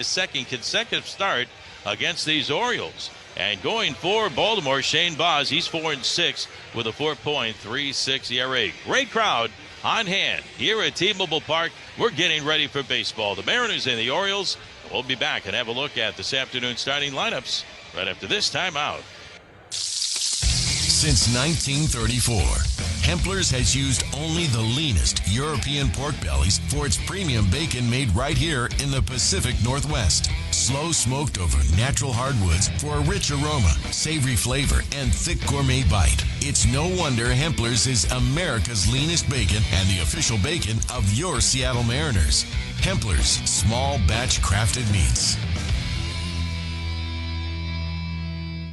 his second consecutive start against these Orioles. And going for Baltimore, Shane Baz, he's 4-6 with a 4.36 ERA. Great crowd on hand here at T-Mobile Park. We're getting ready for baseball. The Mariners and the Orioles. We'll be back and have a look at this afternoon's starting lineups right after this timeout. Since 1934, Hempler's has used only the leanest European pork bellies for its premium bacon made right here in the Pacific Northwest. Slow smoked over natural hardwoods for a rich aroma, savory flavor, and thick gourmet bite. It's no wonder Hempler's is America's leanest bacon and the official bacon of your Seattle Mariners. Hempler's, small batch crafted meats.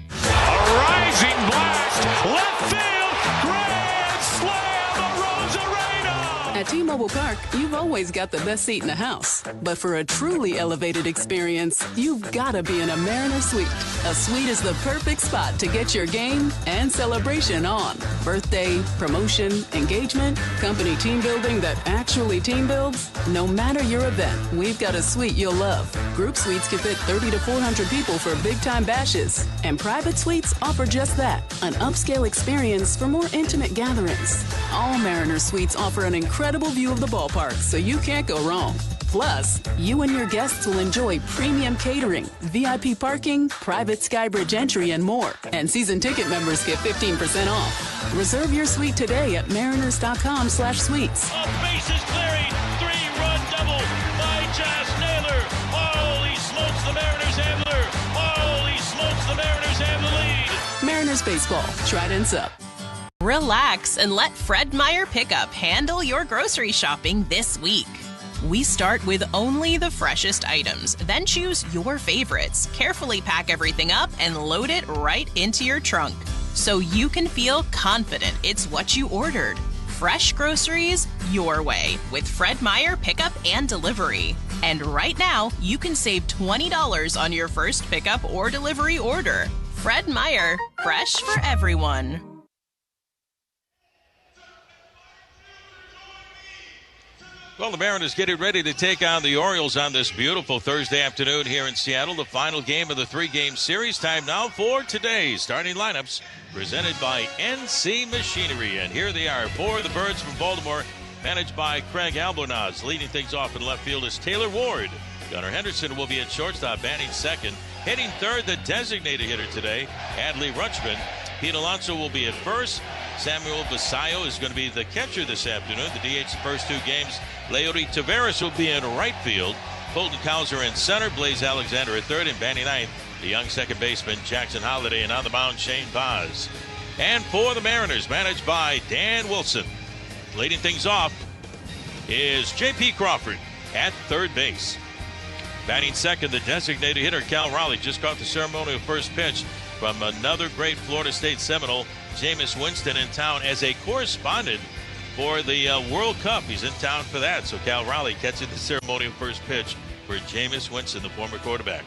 A rising blast, left field, grand slam, Rosarena! At T-Mobile Park, you've always got the best seat in the house. But for a truly elevated experience, you've got to be in a Mariner Suite. A suite is the perfect spot to get your game and celebration on. Birthday, promotion, engagement, company team building that actually team builds. No matter your event, we've got a suite you'll love. Group suites can fit 30 to 400 people for big-time bashes. And private suites offer just that, an upscale experience for more intimate gatherings. All Mariner Suites offer an incredible view of the ballpark, so you can't go wrong. Plus, you and your guests will enjoy premium catering, VIP parking, private Skybridge entry, and more. And season ticket members get 15% off. Reserve your suite today at mariners.com/suites. Bases clearing, three-run double by Josh Naylor. Holy smokes, the Mariners have Holy smokes, the Mariners have the lead. Mariners baseball, Trident's up. Relax and let Fred Meyer Pickup handle your grocery shopping this week. We start with only the freshest items, then choose your favorites, carefully pack everything up, and load it right into your trunk, so you can feel confident it's what you ordered. Fresh groceries your way with Fred Meyer Pickup and Delivery. And right now, you can save $20 on your first pickup or delivery order. Fred Meyer, fresh for everyone. Well, the Mariners getting ready to take on the Orioles on this beautiful Thursday afternoon here in Seattle. The final game of the three-game series. Time now for today's starting lineups presented by NC Machinery. And here they are for the Birds from Baltimore, managed by Craig Albornoz. Leading things off in left field is Taylor Ward. Gunnar Henderson will be at shortstop, batting second. Hitting third, the designated hitter today, Adley Rutschman. Pete Alonso will be at first. Samuel Basayo is going to be the catcher this afternoon. The DH the first two games. Leody Taveras will be in right field. Colton Cowser in center. Blaze Alexander at third. And batting ninth, the young second baseman Jackson Holliday. And on the mound, Shane Baz. And for the Mariners, managed by Dan Wilson, leading things off is J.P. Crawford at third base. Batting second, the designated hitter Cal Raleigh just caught the ceremonial first pitch from another great Florida State Seminole, Jameis Winston, in town as a correspondent for the World Cup. He's in town for that. So Cal Raleigh catching the ceremonial first pitch for Jameis Winston, the former quarterback.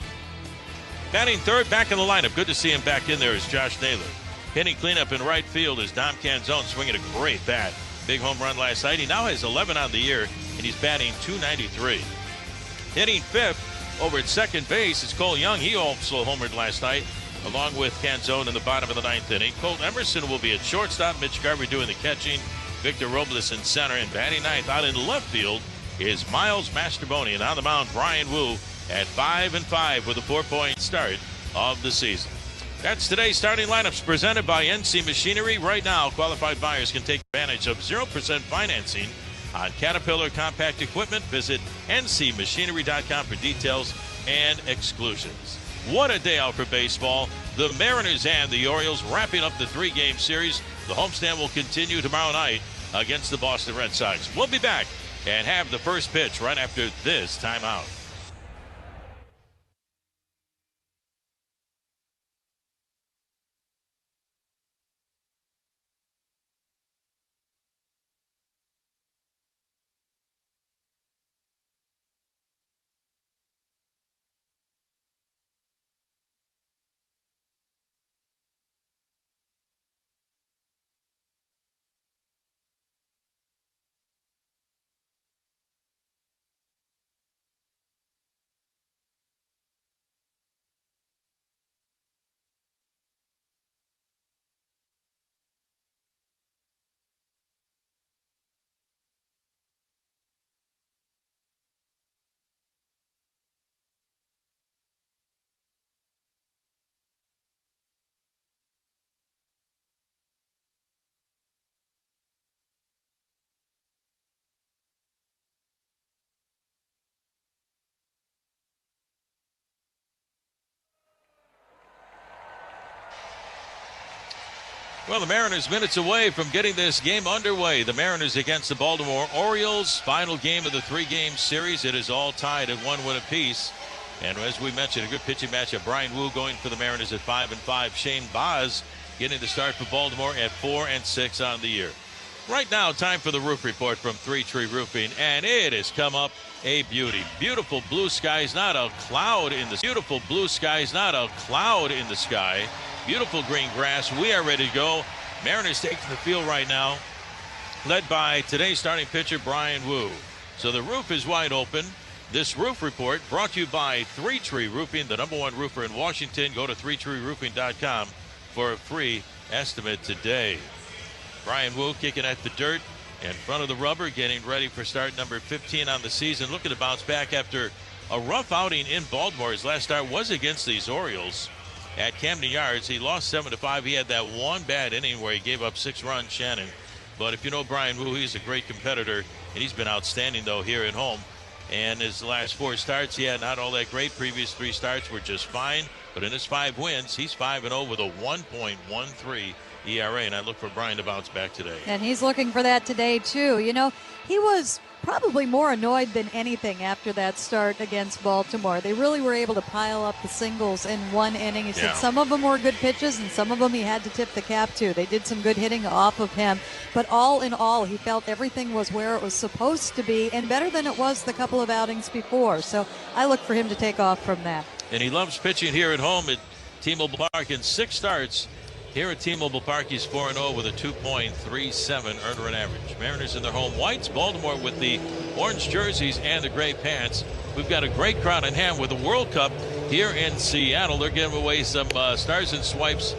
Batting third, back in the lineup. Good to see him back in there is Josh Naylor. Hitting cleanup in right field is Dom Canzone, swinging a great bat. Big home run last night. He now has 11 on the year, and he's batting .293. Hitting fifth over at second base is Cole Young. He also homered last night, along with Canzone in the bottom of the ninth inning. Colt Emerson will be at shortstop. Mitch Garver doing the catching. Victor Robles in center. And batting ninth out in left field is Miles Mastrobuoni. And on the mound, Brian Wu at 5-5 with a 4-point start of the season. That's today's starting lineups presented by NC Machinery. Right now, qualified buyers can take advantage of 0% financing on Caterpillar compact equipment. Visit ncmachinery.com for details and exclusions. What a day out for baseball. The Mariners and the Orioles wrapping up the three-game series. The homestand will continue tomorrow night against the Boston Red Sox. We'll be back and have the first pitch right after this timeout. Well, the Mariners minutes away from getting this game underway. The Mariners against the Baltimore Orioles. Final game of the 3-game series. It is all tied at 1 win apiece. And as we mentioned, a good pitching matchup. Brian Wu going for the Mariners at 5-5. Shane Baz getting the start for Baltimore at 4-6 on the year. Right now, time for the roof report from 3 Tree Roofing, and it has come up a beauty. Beautiful blue skies, not a cloud in the beautiful blue skies, not a cloud in the sky. Beautiful green grass. We are ready to go. Mariners taking the field right now, led by today's starting pitcher Brian Wu. So the roof is wide open. This roof report brought to you by 3 Tree Roofing, the #1 roofer in Washington. Go to 3treeroofing.com for a free estimate today. Brian Wu kicking at the dirt in front of the rubber, getting ready for start number 15 on the season. Looking to bounce back after a rough outing in Baltimore. His last start was against these Orioles at Camden Yards. He lost 7-5. He had that one bad inning where he gave up 6 runs, Shannon. But if you know Brian Wu, he's a great competitor, and he's been outstanding, though, here at home. And his last 4 starts, not all that great. Previous 3 starts were just fine. But in his 5 wins, he's 5-0 with a 1.13 ERA, and I look for Brian to bounce back today. And he's looking for that today, too. You know, he was probably more annoyed than anything after that start against Baltimore. They really were able to pile up the singles in 1 inning. He said some of them were good pitches, and some of them he had to tip the cap to. They did some good hitting off of him. But all in all, he felt everything was where it was supposed to be and better than it was the couple of outings before. So I look for him to take off from that. And he loves pitching here at home at T-Mobile Park. In 6 starts here at T-Mobile Park, he's 4-0 with a 2.37 earned run average. Mariners in their home whites, Baltimore with the orange jerseys and the gray pants. We've got a great crowd in hand with the World Cup here in Seattle. They're giving away some Stars and Stripes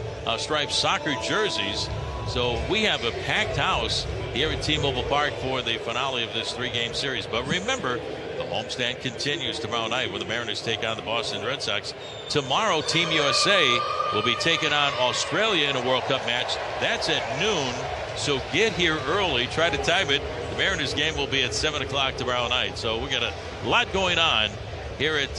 soccer jerseys. So we have a packed house here at T-Mobile Park for the finale of this 3-game series. But remember, the homestand continues tomorrow night when the Mariners take on the Boston Red Sox. Tomorrow, Team USA will be taking on Australia in a World Cup match. That's at noon, so get here early. Try to time it. The Mariners game will be at 7 o'clock tomorrow night. So we got a lot going on here at,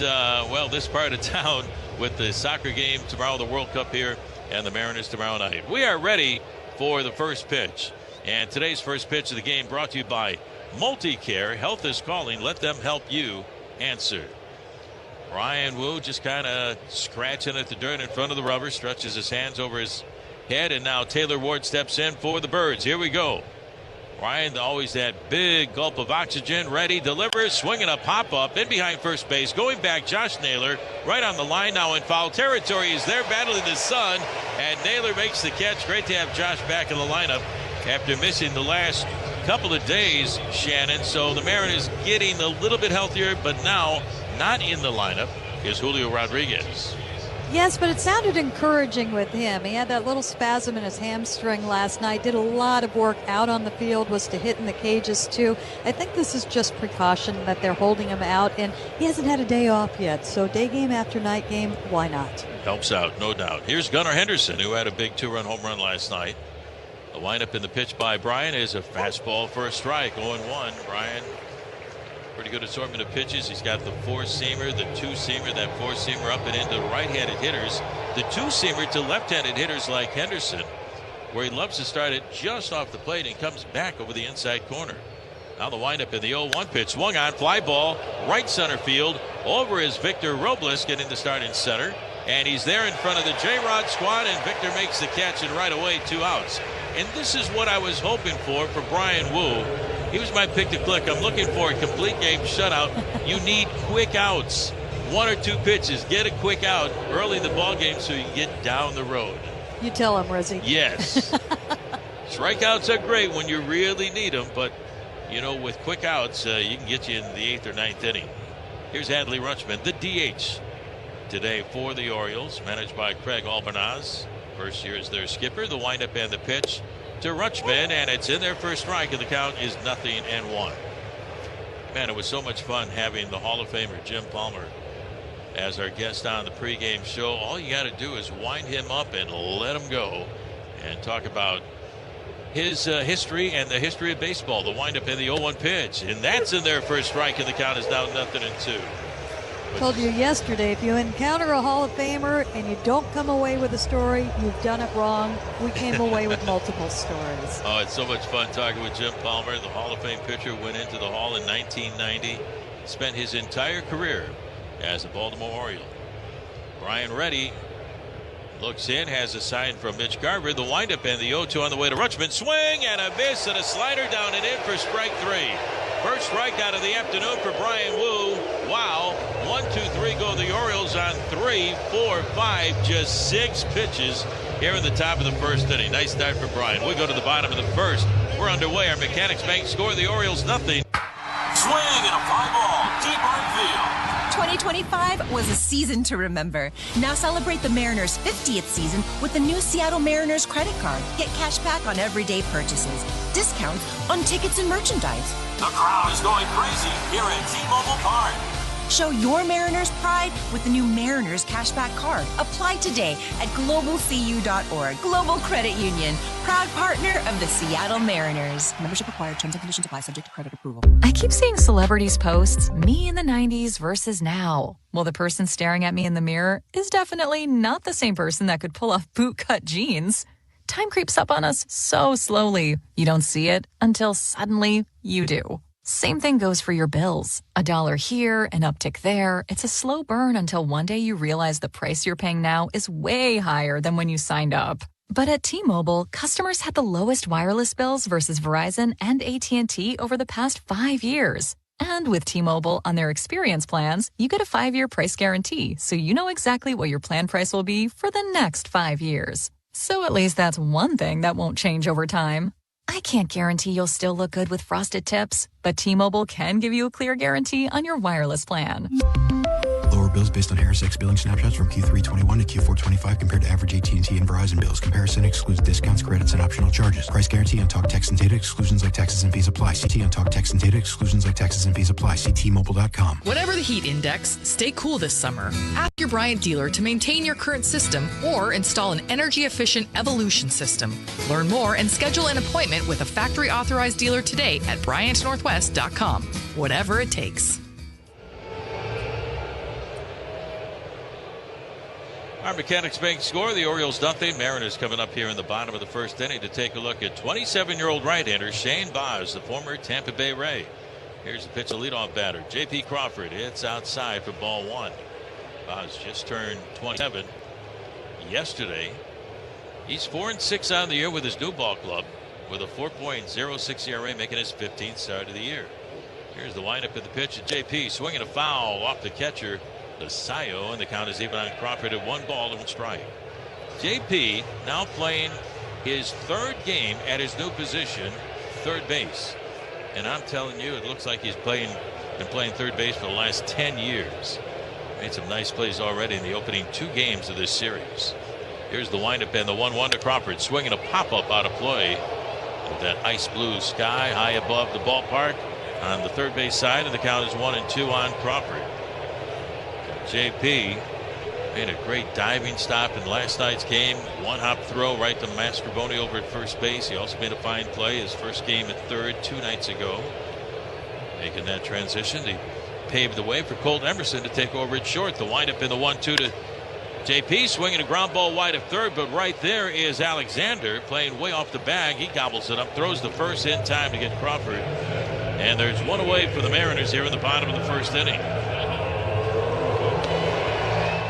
this part of town with the soccer game tomorrow, the World Cup here, and the Mariners tomorrow night. We are ready for the first pitch. And today's first pitch of the game brought to you by Multicare. Health is calling. Let them help you answer. Brian Wu just kind of scratching at the dirt in front of the rubber, stretches his hands over his head, and now Taylor Ward steps in for the Birds. Here we go. Brian, always that big gulp of oxygen, ready, delivers, swinging a pop-up in behind first base. Going back, Josh Naylor right on the line now in foul territory. He's there battling the sun, and Naylor makes the catch. Great to have Josh back in the lineup after missing the last couple of days, Shannon. So the Mariners getting a little bit healthier, but now not in the lineup is Julio Rodriguez. Yes, but it sounded encouraging with him. He had that little spasm in his hamstring last night, did a lot of work out on the field, was to hit in the cages too. I think this is just precaution that they're holding him out, and he hasn't had a day off yet. So day game after night game, why not? Helps out, no doubt. Here's Gunnar Henderson, who had a big 2-run home run last night. The windup in the pitch by Brian is a fastball for a strike, 0-1. Brian, pretty good assortment of pitches. He's got the 4-seamer, the 2-seamer, that 4-seamer up and into right-handed hitters, the 2-seamer to left-handed hitters like Henderson, where he loves to start it just off the plate and comes back over the inside corner. Now the windup in the 0-1 pitch, swung on, fly ball, right center field. Over is Victor Robles getting the start in center, and he's there in front of the J-Rod squad, and Victor makes the catch, and right away 2 outs. And this is what I was hoping for Brian Wu. He was my pick to click. I'm looking for a complete game shutout. You need quick outs. 1 or 2 pitches. Get a quick out early in the ball game so you can get down the road. You tell him, Rizzy. Yes. Strikeouts are great when you really need them, but, with quick outs, you can get you in the 8th or 9th inning. Here's Adley Rutschman, the DH today for the Orioles, managed by Craig Albernaz. First year as their skipper. The windup and the pitch to Rutschman, and it's in there for a strike, and the count is 0-1. Man, it was so much fun having the Hall of Famer Jim Palmer as our guest on the pregame show. All you got to do is wind him up and let him go and talk about his history and the history of baseball. The windup in the 0-1 pitch, and that's in there for a strike, and the count is now 0-2. Told you yesterday, if you encounter a Hall of Famer and you don't come away with a story, you've done it wrong. We came away with multiple stories. Oh, it's so much fun talking with Jim Palmer. The Hall of Fame pitcher went into the Hall in 1990. Spent his entire career as a Baltimore Oriole. Brian Reddy looks in, has a sign from Mitch Garver. The windup and the 0-2 on the way to Rutschman. Swing and a miss and a slider down and in for strike 3. First strikeout of the afternoon for Brian Wu. Wow. 1, 2, 3 go the Orioles on 3, 4, 5. Just 6 pitches here in the top of the first inning. Nice start for Brian. We go to the bottom of the first. We're underway. Our Mechanics Bank score. The Orioles nothing. Swing and a fly ball deep right field. 2025 was a season to remember. Now celebrate the Mariners' 50th season with the new Seattle Mariners credit card. Get cash back on everyday purchases, discounts on tickets and merchandise. The crowd is going crazy here at T-Mobile Park. Show your Mariners pride with the new Mariners cashback card. Apply today at globalcu.org. Global Credit Union, proud partner of the Seattle Mariners. Membership required. Terms and conditions apply. Subject to credit approval. I keep seeing celebrities post me in the 90s versus now. Well, the person staring at me in the mirror is definitely not the same person that could pull off bootcut jeans. Time creeps up on us so slowly. You don't see it until suddenly you do. Same thing goes for your bills. $1 here, an uptick there. It's a slow burn until one day you realize the price you're paying now is way higher than when you signed up. But at T-Mobile, customers had the lowest wireless bills versus Verizon and AT&T over the past 5 years. And with T-Mobile on their experience plans, you get a 5-year price guarantee, so you know exactly what your plan price will be for the next 5 years. So at least that's one thing that won't change over time. I can't guarantee you'll still look good with frosted tips, but T-Mobile can give you a clear guarantee on your wireless plan. Lower bills based on Harris X billing snapshots from Q3 21 to Q4 25 compared to average AT&T and Verizon bills. Comparison excludes discounts, credits, and optional charges. Price guarantee on talk, text, and data. Exclusions like taxes and fees apply. CT on talk, text, and data. Exclusions like taxes and fees apply. See T-Mobile.com. Whatever the heat index, stay cool this summer. Ask your Bryant dealer to maintain your current system or install an energy-efficient Evolution system. Learn more and schedule an appointment with a factory-authorized dealer today at BryantNorthwest.com. Whatever it takes. Our Mechanics Bank score, the Orioles nothing. Mariners coming up here in the bottom of the first inning to take a look at 27-year-old right-hander Shane Baz, the former Tampa Bay Ray. Here's the pitch, a leadoff batter, J.P. Crawford. It's outside for ball 1. Baz just turned 27 yesterday. He's 4-6 on the year with his new ball club, with a 4.06 ERA, making his 15th start of the year. Here's the windup of the pitch at J.P. swinging a foul off the catcher, Sayo, and the count is even on Crawford at 1 ball and 1 strike. JP now playing his 3rd game at his new position, third base. And I'm telling you, it looks like he's been playing third base for the last 10 years. Made some nice plays already in the opening 2 games of this series. Here's the windup and the 1-1 to Crawford, swinging a pop-up out of play with that ice blue sky high above the ballpark on the third base side, and the count is 1-2 on Crawford. JP made a great diving stop in last night's game. 1-hop throw right to Mastrobuoni over at first base. He also made a fine play his first game at third 2 nights ago. Making that transition, he paved the way for Colt Emerson to take over at short. The windup in the 1-2 to JP, swinging a ground ball wide of third, but right there is Alexander playing way off the bag. He gobbles it up, throws the first in time to get Crawford. And there's 1 away for the Mariners here in the bottom of the first inning.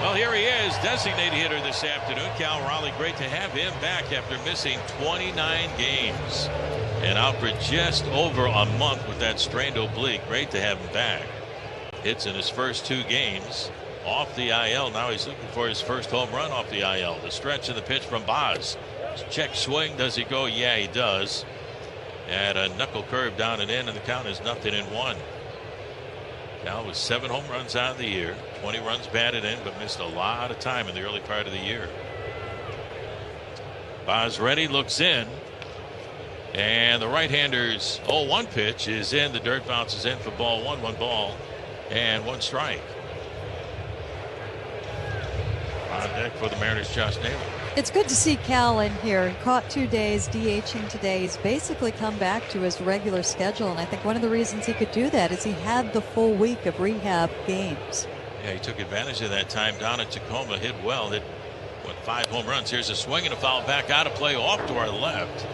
Well, here he is, designated hitter this afternoon. Cal Raleigh, great to have him back after missing 29 games and out for just over a month with that strained oblique. Great to have him back. Hits in his first 2 games off the IL. Now he's looking for his first home run off the IL. The stretch and the pitch from Baz. Check swing. Does he go? Yeah, he does. And a knuckle curve down and in, and the count is 0-1. Cal with 7 home runs out of the year, 20 runs batted in, but missed a lot of time in the early part of the year. Baz ready, looks in, and the right-hander's 0-1 pitch is in. The dirt bounces in for ball 1, 1 ball and 1 strike. On deck for the Mariners, Josh Naylor. It's good to see Cal in here. He caught 2 days, DHing today. He's basically come back to his regular schedule, and I think one of the reasons he could do that is he had the full week of rehab games. Yeah, he took advantage of that time down at Tacoma. Hit well. Hit, 5 home runs. Here's a swing and a foul back out of play off to our left.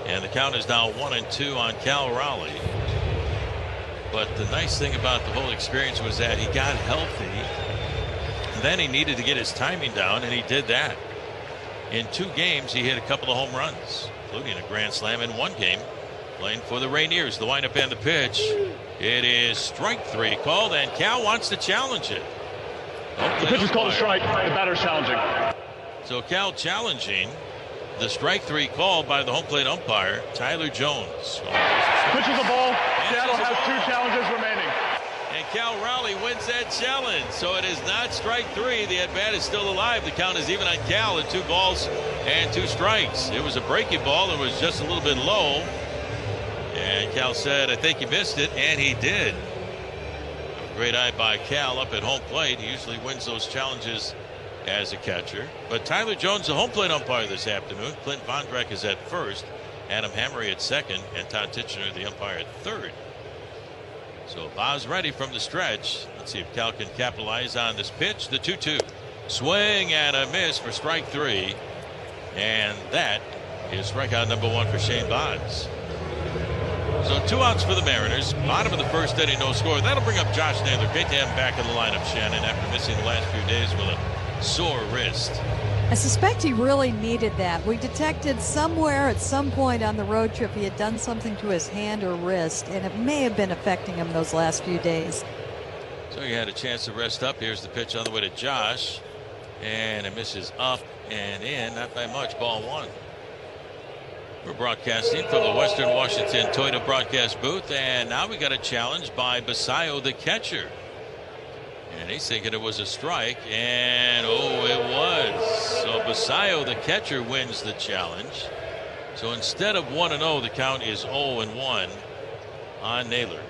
And the count is now 1-2 on Cal Raleigh. But the nice thing about the whole experience was that he got healthy. And then he needed to get his timing down, and he did that. In 2 games, he hit a couple of home runs, including a grand slam in 1 game. Playing for the Rainiers. The windup and the pitch. It is strike 3 called, and Cal wants to challenge it. The pitch is called a strike. The batter's challenging. So Cal challenging the strike 3 called by the home plate umpire, Tyler Jones. Pitch is a ball. Seattle has 2 challenges remaining. And Cal Raleigh wins that challenge. So it is not strike 3. The at-bat is still alive. The count is even on Cal at 2 balls and 2 strikes. It was a breaking ball. It was just a little bit low. And Cal said, I think you missed it. And he did. A great eye by Cal up at home plate. He usually wins those challenges as a catcher. But Tyler Jones, the home plate umpire this afternoon. Clint Vondrek is at first. Adam Hammery at second. And Todd Titchener, the umpire, at third. So Boz ready from the stretch. Let's see if Cal can capitalize on this pitch. The 2-2. Swing and a miss for strike 3. And that is strikeout number 1 for Shane Boz. So 2 outs for the Mariners. Bottom of the first inning, no score. That'll bring up Josh Naylor. Great to have him back in the lineup, Shannon, after missing the last few days with a sore wrist. I suspect he really needed that. We detected somewhere at some point on the road trip he had done something to his hand or wrist, and it may have been affecting him those last few days. So he had a chance to rest up. Here's the pitch on the way to Josh. And it misses up and in. Not by much. Ball 1. We're broadcasting from the Western Washington Toyota broadcast booth. And now we got a challenge by Basayo, the catcher. And he's thinking it was a strike. And oh, it was. So Basayo, the catcher, wins the challenge. So instead of 1-0, the count is 0-1 on Naylor.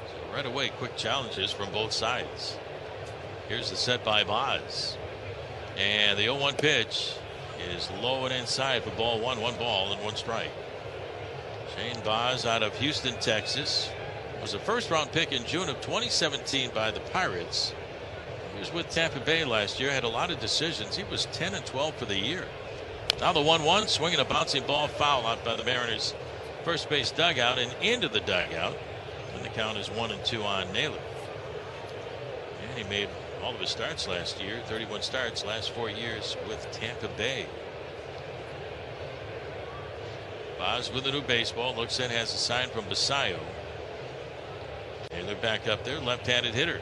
So right away, quick challenges from both sides. Here's the set by Boz. And the 0-1 pitch is low and inside for ball 1. 1 ball and 1 strike. Shane Boz out of Houston, Texas. Was a first-round pick in June of 2017 by the Pirates. He was with Tampa Bay last year. Had a lot of decisions. He was 10-12 for the year. Now the 1-1, swinging a bouncing ball, foul out by the Mariners' first base dugout and into the dugout. And the count is 1-2 on Naylor. And he made all of his starts last year. 31 starts last 4 years with Tampa Bay. Boz with a new baseball. Looks in, has a sign from Basayo. Naylor back up there, left-handed hitter.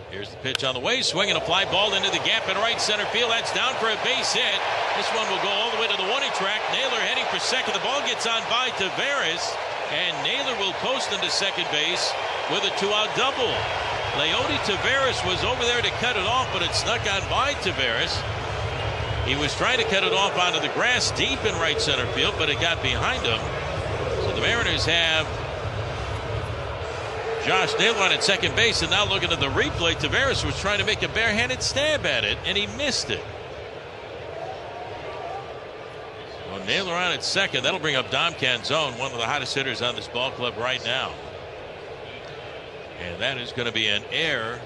Here's the pitch on the way, swinging a fly ball into the gap in right center field. That's down for a base hit. This one will go all the way to the 1-inning track. Naylor heading for second. The ball gets on by Taveras, and Naylor will coast into second base with a 2-out double. Leody Taveras was over there to cut it off, but it snuck on by Taveras. He was trying to cut it off onto the grass deep in right center field, but it got behind him. So the Mariners have Josh Naylor on at second base, and now looking at the replay, Taveras was trying to make a barehanded stab at it, and he missed it. So Naylor on at second. That'll bring up Dom Canzone, one of the hottest hitters on this ball club right now. And that is going to be an error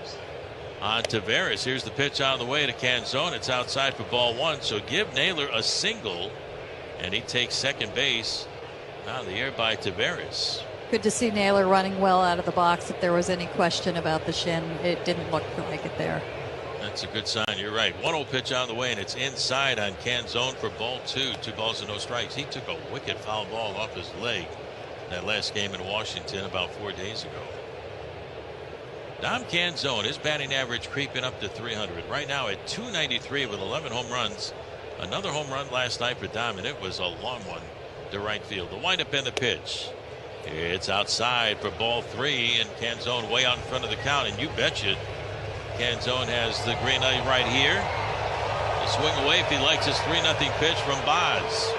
on Taveras. Here's the pitch on the way to Canzone. It's outside for ball 1, so give Naylor a single, and he takes second base. Now the error by Taveras. Good to see Naylor running well out of the box. If there was any question about the shin, it didn't look like it there. That's a good sign. You're right. 1-0 pitch on the way, and it's inside on Canzone for ball 2. 2 balls and no strikes. He took a wicked foul ball off his leg that last game in Washington about 4 days ago. Dom Canzone, his batting average creeping up to 300. Right now at 293 with 11 home runs. Another home run last night for Dom, and it was a long one to right field. The windup and the pitch. It's outside for ball 3, and Canzone way out in front of the count, and you betcha Canzone has the green light right here. He'll swing away if he likes his 3-0 pitch from Boz.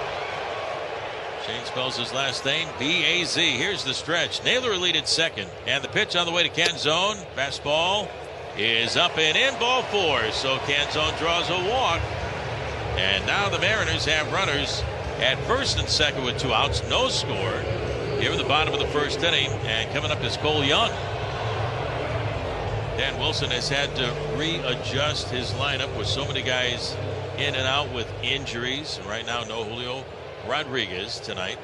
Shane spells his last name B-A-Z. Here's the stretch. Naylor lead at second, and the pitch on the way to Canzone. Fastball is up and in, ball 4. So Canzone draws a walk, and now the Mariners have runners at first and second with 2 outs, no score. Here at the bottom of the first inning, and coming up is Cole Young. Dan Wilson has had to readjust his lineup with so many guys in and out with injuries. Right now, no Julio Rodriguez tonight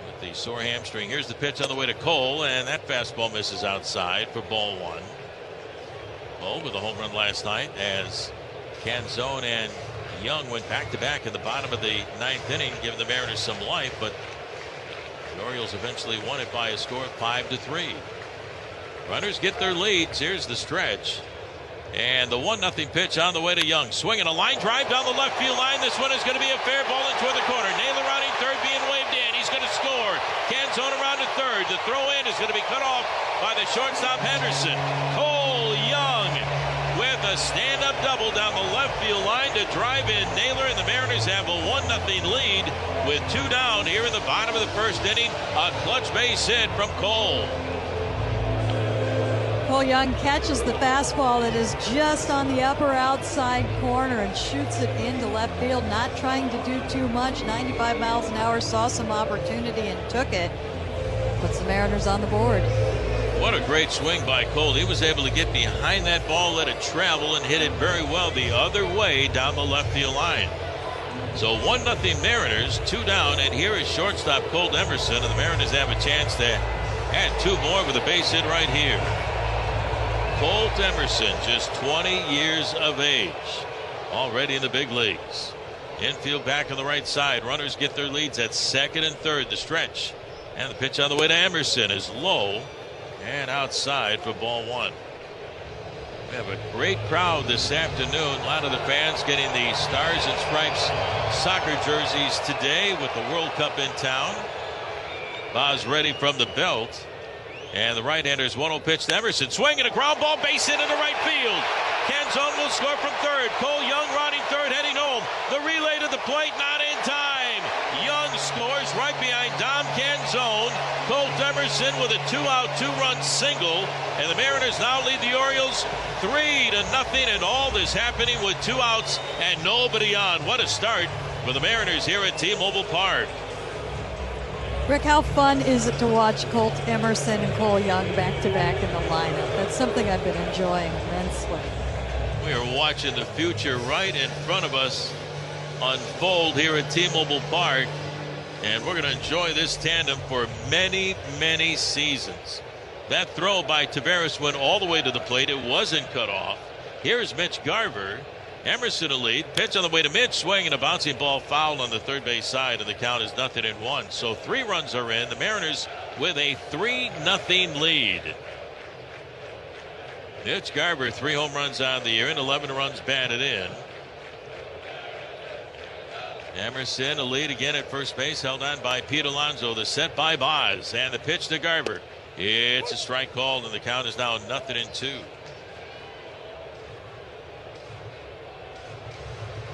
with the sore hamstring. Here's the pitch on the way to Cole, and that fastball misses outside for ball one. Cole with a home run last night as Canzone and Young went back-to-back in the bottom of the ninth inning, giving the Mariners some life, but the Orioles eventually won it by a score of 5-3. Runners get their leads. Here's the stretch. And the 1-0 pitch on the way to Young. Swinging a line drive down the left field line. This one is going to be a fair ball in toward the corner. Naylor rounding third, being waved in. He's going to score. Canzone around to third. The throw in is going to be cut off by the shortstop Henderson. Cole Young with a stand-up double down the left field line to drive in Naylor, and the Mariners have a 1-0 lead with 2 down here in the bottom of the first inning. A clutch base hit from Cole. Cole Young catches the fastball that is just on the upper outside corner and shoots it into left field, not trying to do too much. 95 miles an hour, saw some opportunity and took it. Puts the Mariners on the board. What a great swing by Cole. He was able to get behind that ball, let it travel, and hit it very well the other way down the left field line. So 1-0 Mariners, 2 down, and here is shortstop Colt Emerson, and the Mariners have a chance to add 2 more with a base hit right here. Colt Emerson, just 20 years of age, already in the big leagues. Infield back on the right side. Runners get their leads at second and third. The stretch and the pitch on the way to Emerson is low and outside for ball one. We have a great crowd this afternoon. A lot of the fans getting the Stars and Stripes soccer jerseys today with the World Cup in town. Boz ready from the belt. And the right-hander's 1-0 pitch to Emerson. Swinging a ground ball, base hit into right field. Canzone will score from third. Cole Young rounding third, heading home. The relay to the plate, not in time. Young scores right behind Dom Canzone. Colt Emerson with a 2-out, 2-run single. And the Mariners now lead the Orioles 3-0. And all this happening with 2 outs and nobody on. What a start for the Mariners here at T-Mobile Park. Rick, how fun is it to watch Colt Emerson and Cole Young back-to-back in the lineup? That's something I've been enjoying immensely. We are watching the future right in front of us unfold here at T-Mobile Park, and we're going to enjoy this tandem for many, many seasons. That throw by Taveras went all the way to the plate. It wasn't cut off. Here's Mitch Garver. Emerson a lead. Pitch on the way to Mitch. Swing and a bouncing ball fouled on the third base side, and the count is 0-1. So 3 runs are in. The Mariners with a 3-0 lead. Mitch Garver, 3 home runs on the year and 11 runs batted in. Emerson a lead again at first base, held on by Pete Alonso. The set by Boz, and the pitch to Garver. It's a strike called, and the count is now 0-2.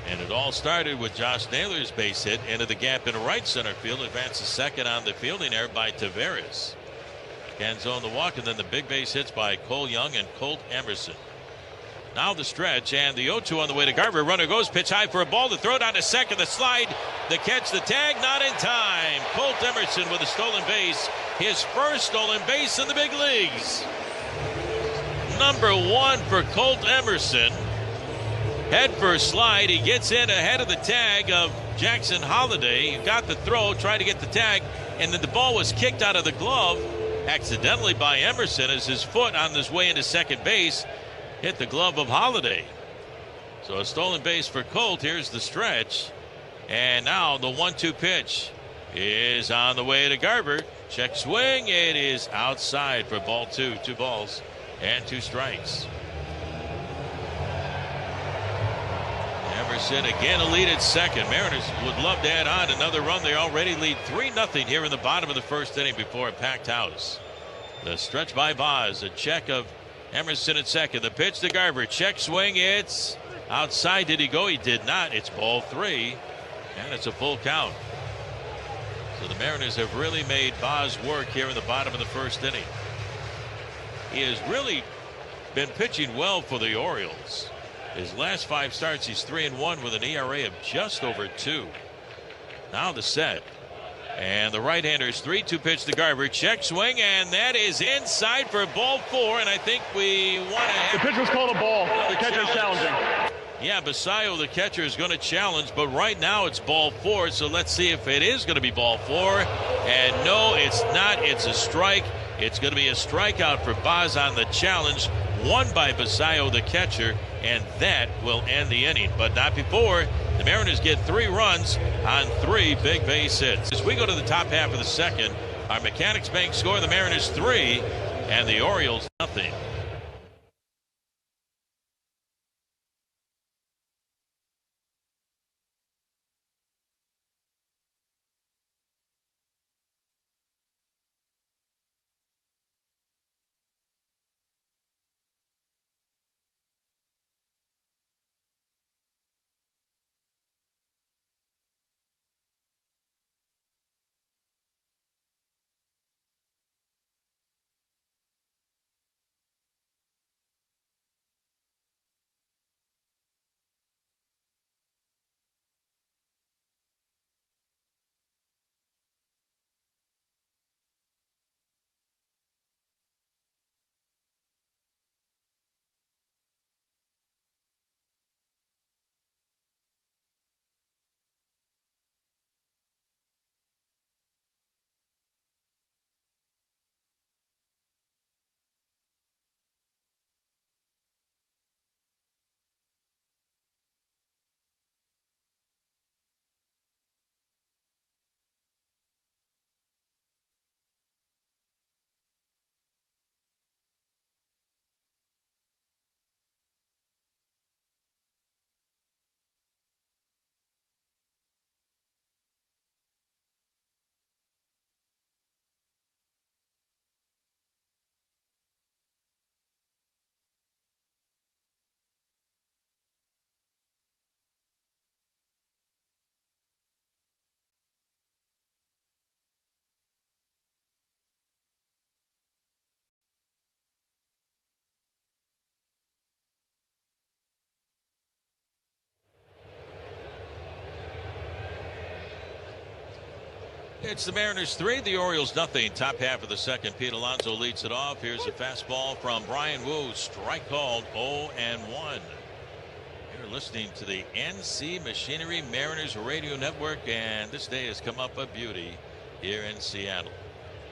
And it all started with Josh Naylor's base hit into the gap in right center field. Advances second on the fielding error by Taveras. Canzone the walk, and then the big base hits by Cole Young and Colt Emerson. Now the stretch and the 0-2 on the way to Garver. Runner goes, pitch high for a ball. The throw down to second. The slide, the catch, the tag, not in time. Colt Emerson with a stolen base. His first stolen base in the big leagues. Number 1 for Colt Emerson. Head first slide. He gets in ahead of the tag of Jackson Holliday. He got the throw, tried to get the tag, and then the ball was kicked out of the glove accidentally by Emerson as his foot on his way into second base hit the glove of Holliday. So a stolen base for Colt. Here's the stretch. And now the 1-2 pitch is on the way to Garver. Check swing. It is outside for ball 2. 2 balls and 2 strikes. Emerson again a lead at second. Mariners would love to add on another run. They already lead 3-0 here in the bottom of the first inning before a packed house. The stretch by Boz. A check of Emerson at second. The pitch to Garver. Check swing. It's outside. Did he go? He did not. It's ball 3. And it's a full count. So the Mariners have really made Boz work here in the bottom of the first inning. He has really been pitching well for the Orioles. His last 5 starts, he's 3-1 with an ERA of just over 2. Now the set. And the right-hander's 3-2 pitch to Garver. Check swing, and that is inside for ball 4. And I think we want to have... The pitch was called a ball. The catcher's challenging. Yeah, Basayo, the catcher, is going to challenge, but right now it's ball 4, so let's see if it is going to be ball 4. And no, it's not. It's a strike. It's going to be a strikeout for Baz on the challenge, won by Basayo, the catcher, and that will end the inning. But not before. The Mariners get 3 runs on 3 big base hits. As we go to the top half of the second, our Mechanics Bank score, the Mariners 3 and the Orioles nothing. It's the Mariners 3, the Orioles nothing. Top half of the second, Pete Alonso leads it off. Here's a fastball from Brian Wu. Strike called, 0-1. You're listening to the NC Machinery Mariners Radio Network, and this day has come up a beauty here in Seattle.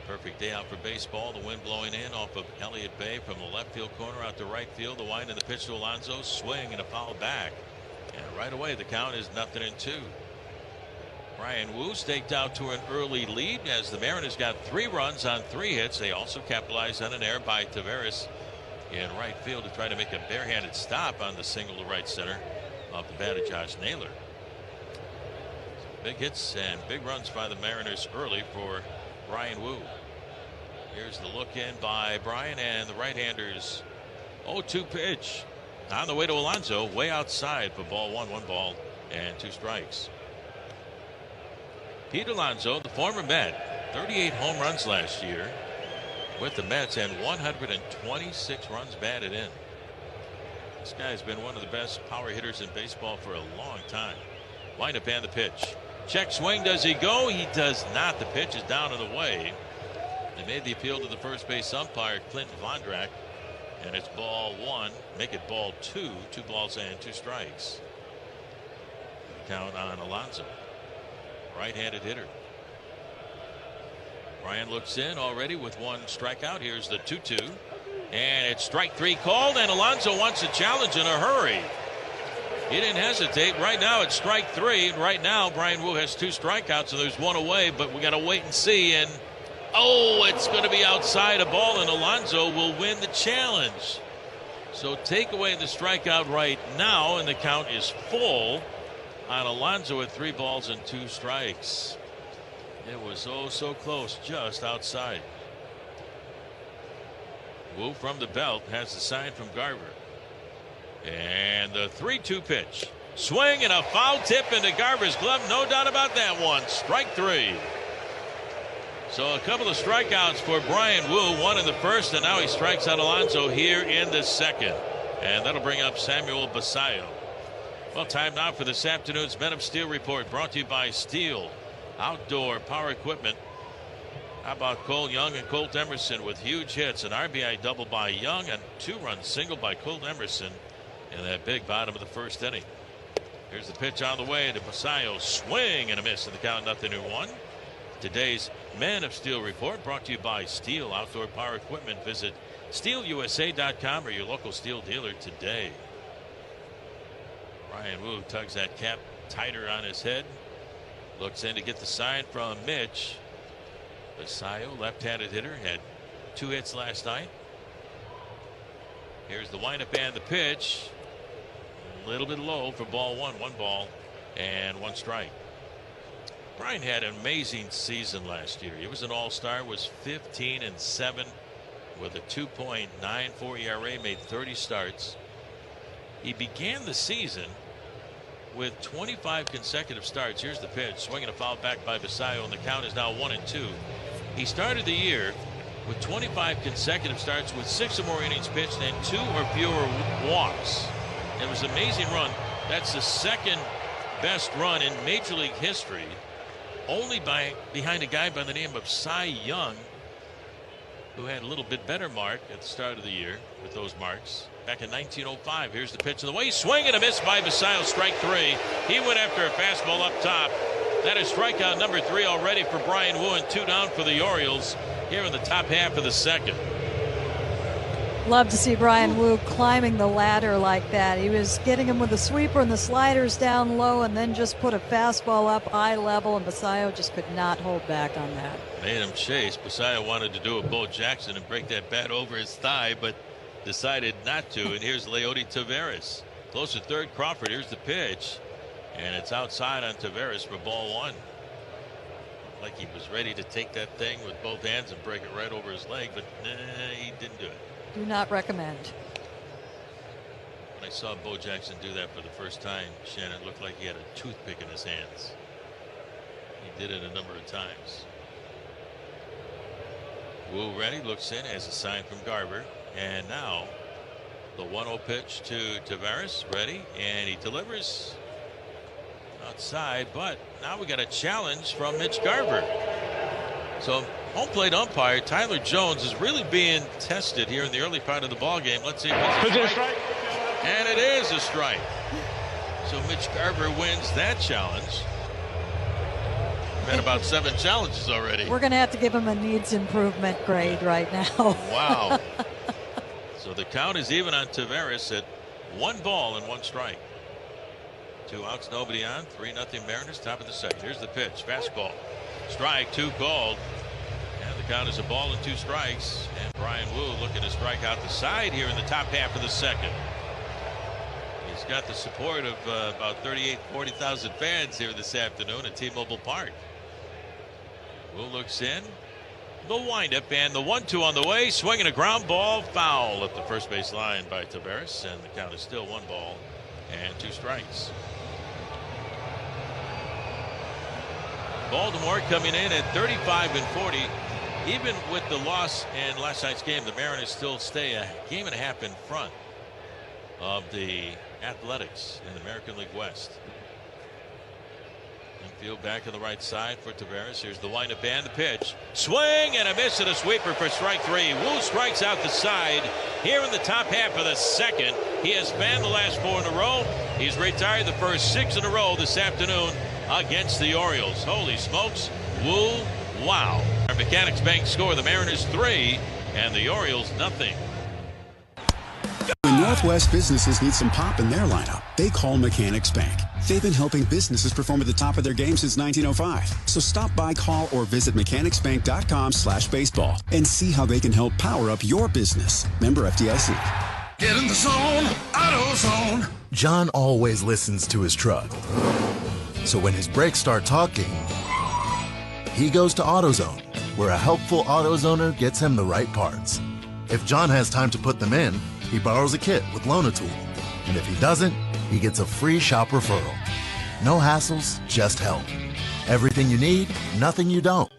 Perfect day out for baseball. The wind blowing in off of Elliott Bay from the left field corner out to right field. The wind and the pitch to Alonso. Swing and a foul back. And right away the count is 0-2. Brian Wu staked out to an early lead as the Mariners got 3 runs on 3 hits. They also capitalized on an error by Taveras in right field to try to make a barehanded stop on the single to right center off the bat of Josh Naylor. Big hits and big runs by the Mariners early for Brian Wu. Here's the look in by Brian, and the right-hander's 0-2 pitch on the way to Alonso, way outside for ball 1, 1 ball and 2 strikes. Pete Alonso, the former Met, 38 home runs last year with the Mets and 126 runs batted in. This guy's been one of the best power hitters in baseball for a long time. Windup and the pitch. Check swing. Does he go? He does not. The pitch is down and away. They made the appeal to the first base umpire, Clinton Vondrak, and it's ball 1. Make it ball 2. 2 balls and 2 strikes. Count on Alonso. Right-handed hitter. Brian looks in already with 1 strikeout. Here's the 2-2. And it's strike 3 called, and Alonso wants a challenge in a hurry. He didn't hesitate. Right now it's strike 3. And right now Brian Wu has 2 strikeouts, and there's 1 away, but we got to wait and see. And it's going to be outside a ball, and Alonso will win the challenge. So take away the strikeout right now, and the count is full on Alonso at 3 balls and 2 strikes. It was so close, just outside. Wu from the belt has the sign from Garver. And the 3-2 pitch. Swing and a foul tip into Garver's glove. No doubt about that one. Strike 3. So a couple of strikeouts for Brian Wu. 1 in the first, and now he strikes out Alonso here in the second. And that'll bring up Samuel Basayo. Well, time now for this afternoon's Men of Steel report, brought to you by Steel. Outdoor Power Equipment. How about Cole Young and Colt Emerson with huge hits? An RBI double by Young and 2-run single by Colt Emerson in that big bottom of the first inning. Here's the pitch on the way to Basayo. Swing and a miss in the count, 0-1. Today's Man of Steel report brought to you by Steel Outdoor Power Equipment. Visit SteelUSA.com or your local Steel dealer today. Brian Wu tugs that cap tighter on his head. Looks in to get the sign from Mitch. Basayo, left-handed hitter, had 2 hits last night. Here's the windup and the pitch. A little bit low for ball 1. 1 ball and 1 strike. Brian had an amazing season last year. He was an all-star, was 15-7 with a 2.94 ERA, made 30 starts. He began the season with 25 consecutive starts. Here's the pitch, swinging a foul back by Basayo, and the count is now 1-2. He started the year with 25 consecutive starts with 6 or more innings pitched and 2 or fewer walks. It was an amazing run. That's the second best run in Major League history, only behind a guy by the name of Cy Young, who had a little bit better mark at the start of the year with those marks back in 1905. Here's the pitch of the way, swing and a miss by Basayo, strike 3. He went after a fastball up top. That is strikeout number 3 already for Brian Wu, and 2 down for the Orioles here in the top half of the second. Love to see Brian Wu climbing the ladder like that. He was getting him with the sweeper and the sliders down low, and then just put a fastball up eye level, and Basayo just could not hold back on that. Made him chase. Basayo wanted to do a Bo Jackson and break that bat over his thigh, but decided not to. And here's Leody Taveras. Close to third, Crawford. Here's the pitch, and it's outside on Taveras for ball 1. Like he was ready to take that thing with both hands and break it right over his leg, but he didn't do it. Do not recommend. When I saw Bo Jackson do that for the first time, Shannon, looked like he had a toothpick in his hands. He did it a number of times. Wu ready, looks in, has a sign from Garver, and now the 1-0 pitch to Taveras, ready, and he delivers outside, but now we got a challenge from Mitch Garver. So home plate umpire Tyler Jones is really being tested here in the early part of the ball game. Let's see if it's a strike. And it is a strike. So Mitch Garver wins that challenge. We've had about 7 challenges already. We're going to have to give him a needs improvement grade right now. Wow. So the count is even on Taveras at 1 ball and 1 strike. 2 outs, nobody on. 3-0 Mariners, top of the second. Here's the pitch, fastball. Strike 2 called, and the count is a ball and 2 strikes. And Brian Wu looking to strike out the side here in the top half of the second. He's got the support of about 40,000 fans here this afternoon at T-Mobile Park. Wu looks in, the windup, and the 1-2 on the way, swinging a ground ball, foul at the first base line by Taveras, and the count is still 1 ball and 2 strikes. Baltimore coming in at 35-40. Even with the loss in last night's game, the Mariners still stay a game and a half in front of the Athletics in the American League West. Infield back on the right side for Taveras. Here's the windup and the pitch. Swing and a miss and a sweeper for strike 3. Wu strikes out the side here in the top half of the second. He has spanned the last 4 in a row. He's retired the first 6 in a row this afternoon against the Orioles. Holy smokes. Wu, wow. Our Mechanics Bank score, the Mariners 3 and the Orioles nothing. When Northwest businesses need some pop in their lineup, they call Mechanics Bank. They've been helping businesses perform at the top of their game since 1905. So stop by, call, or visit mechanicsbank.com/baseball and see how they can help power up your business. Member FDIC. Get in the zone, AutoZone. John always listens to his truck. So when his brakes start talking, he goes to AutoZone, where a helpful AutoZoner gets him the right parts. If John has time to put them in, he borrows a kit with Loan-A-Tool. And if he doesn't, he gets a free shop referral. No hassles, just help. Everything you need, nothing you don't.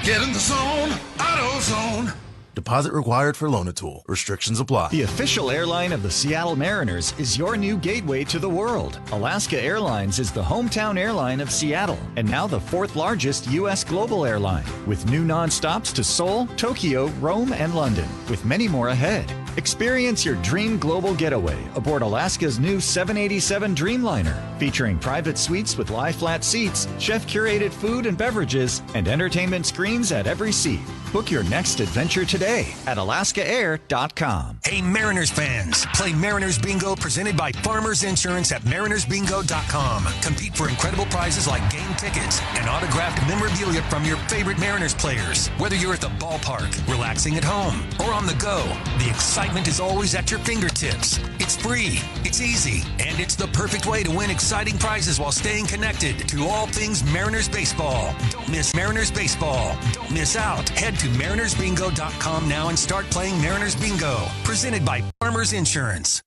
Get in the zone, AutoZone. Deposit required for Loan-A-Tool. Restrictions apply. The official airline of the Seattle Mariners is your new gateway to the world. Alaska Airlines is the hometown airline of Seattle and now the 4th largest U.S. global airline, with new nonstops to Seoul, Tokyo, Rome, and London, with many more ahead. Experience your dream global getaway aboard Alaska's new 787 Dreamliner, featuring private suites with lie-flat seats, chef-curated food and beverages, and entertainment screens at every seat. Book your next adventure today at alaskaair.com. Hey, Mariners fans, play Mariners Bingo presented by Farmers Insurance at marinersbingo.com. Compete for incredible prizes like game tickets and autographed memorabilia from your favorite Mariners players. Whether you're at the ballpark, relaxing at home, or on the go, the excitement is always at your fingertips. It's free, it's easy, and it's the perfect way to win exciting prizes while staying connected to all things Mariners baseball. Don't miss Mariners baseball. Don't miss out. Head to marinersbingo.com now and start playing Mariners Bingo. Presented by Farmers Insurance.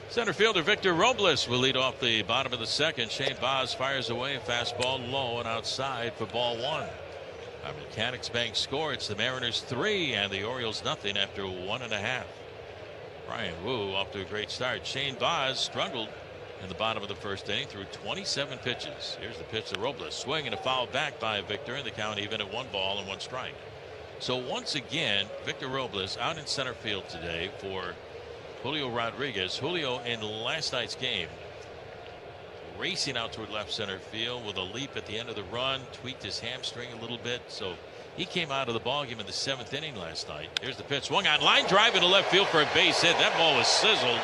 Center fielder Victor Robles will lead off the bottom of the second. Shane Baz fires away, fastball low and outside for ball 1. Our Mechanics Bank score. It's the Mariners 3 and the Orioles nothing after 1.5. Brian Wu off to a great start. Shane Baz struggled in the bottom of the first inning through 27 pitches. Here's the pitch to Robles. Swing and a foul back by Victor, and the count even at 1 ball and 1 strike. So once again, Victor Robles out in center field today for Julio Rodriguez. Julio in last night's game racing out toward left center field with a leap at the end of the run, tweaked his hamstring a little bit, so he came out of the ballgame in the 7th inning last night. Here's the pitch. Swung on, line drive into left field for a base hit. That ball was sizzled.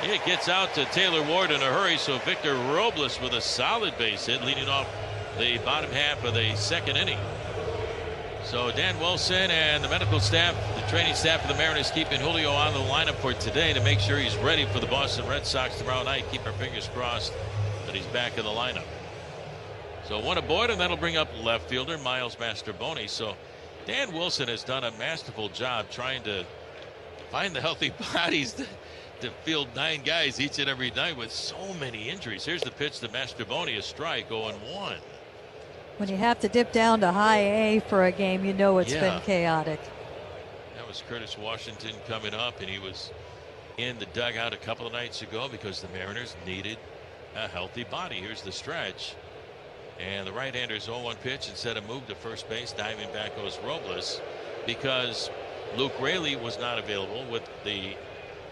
It gets out to Taylor Ward in a hurry, so Victor Robles with a solid base hit leading off the bottom half of the second inning. So Dan Wilson and the medical staff, the training staff of the Mariners, keeping Julio on the lineup for today to make sure he's ready for the Boston Red Sox tomorrow night. Keep our fingers crossed that he's back in the lineup. So 1 aboard, and that'll bring up left fielder Miles Mastrobuoni. So Dan Wilson has done a masterful job trying to find the healthy bodies to field 9 guys each and every night with so many injuries. Here's the pitch to Mastrobuoni, a strike, 0-1. When you have to dip down to high A for a game, you know it's been chaotic. That was Curtis Washington coming up, and he was in the dugout a couple of nights ago because the Mariners needed a healthy body. Here's the stretch, and the right-hander's 0-1 pitch. Instead of move to first base, diving back goes Robles because Luke Raley was not available with the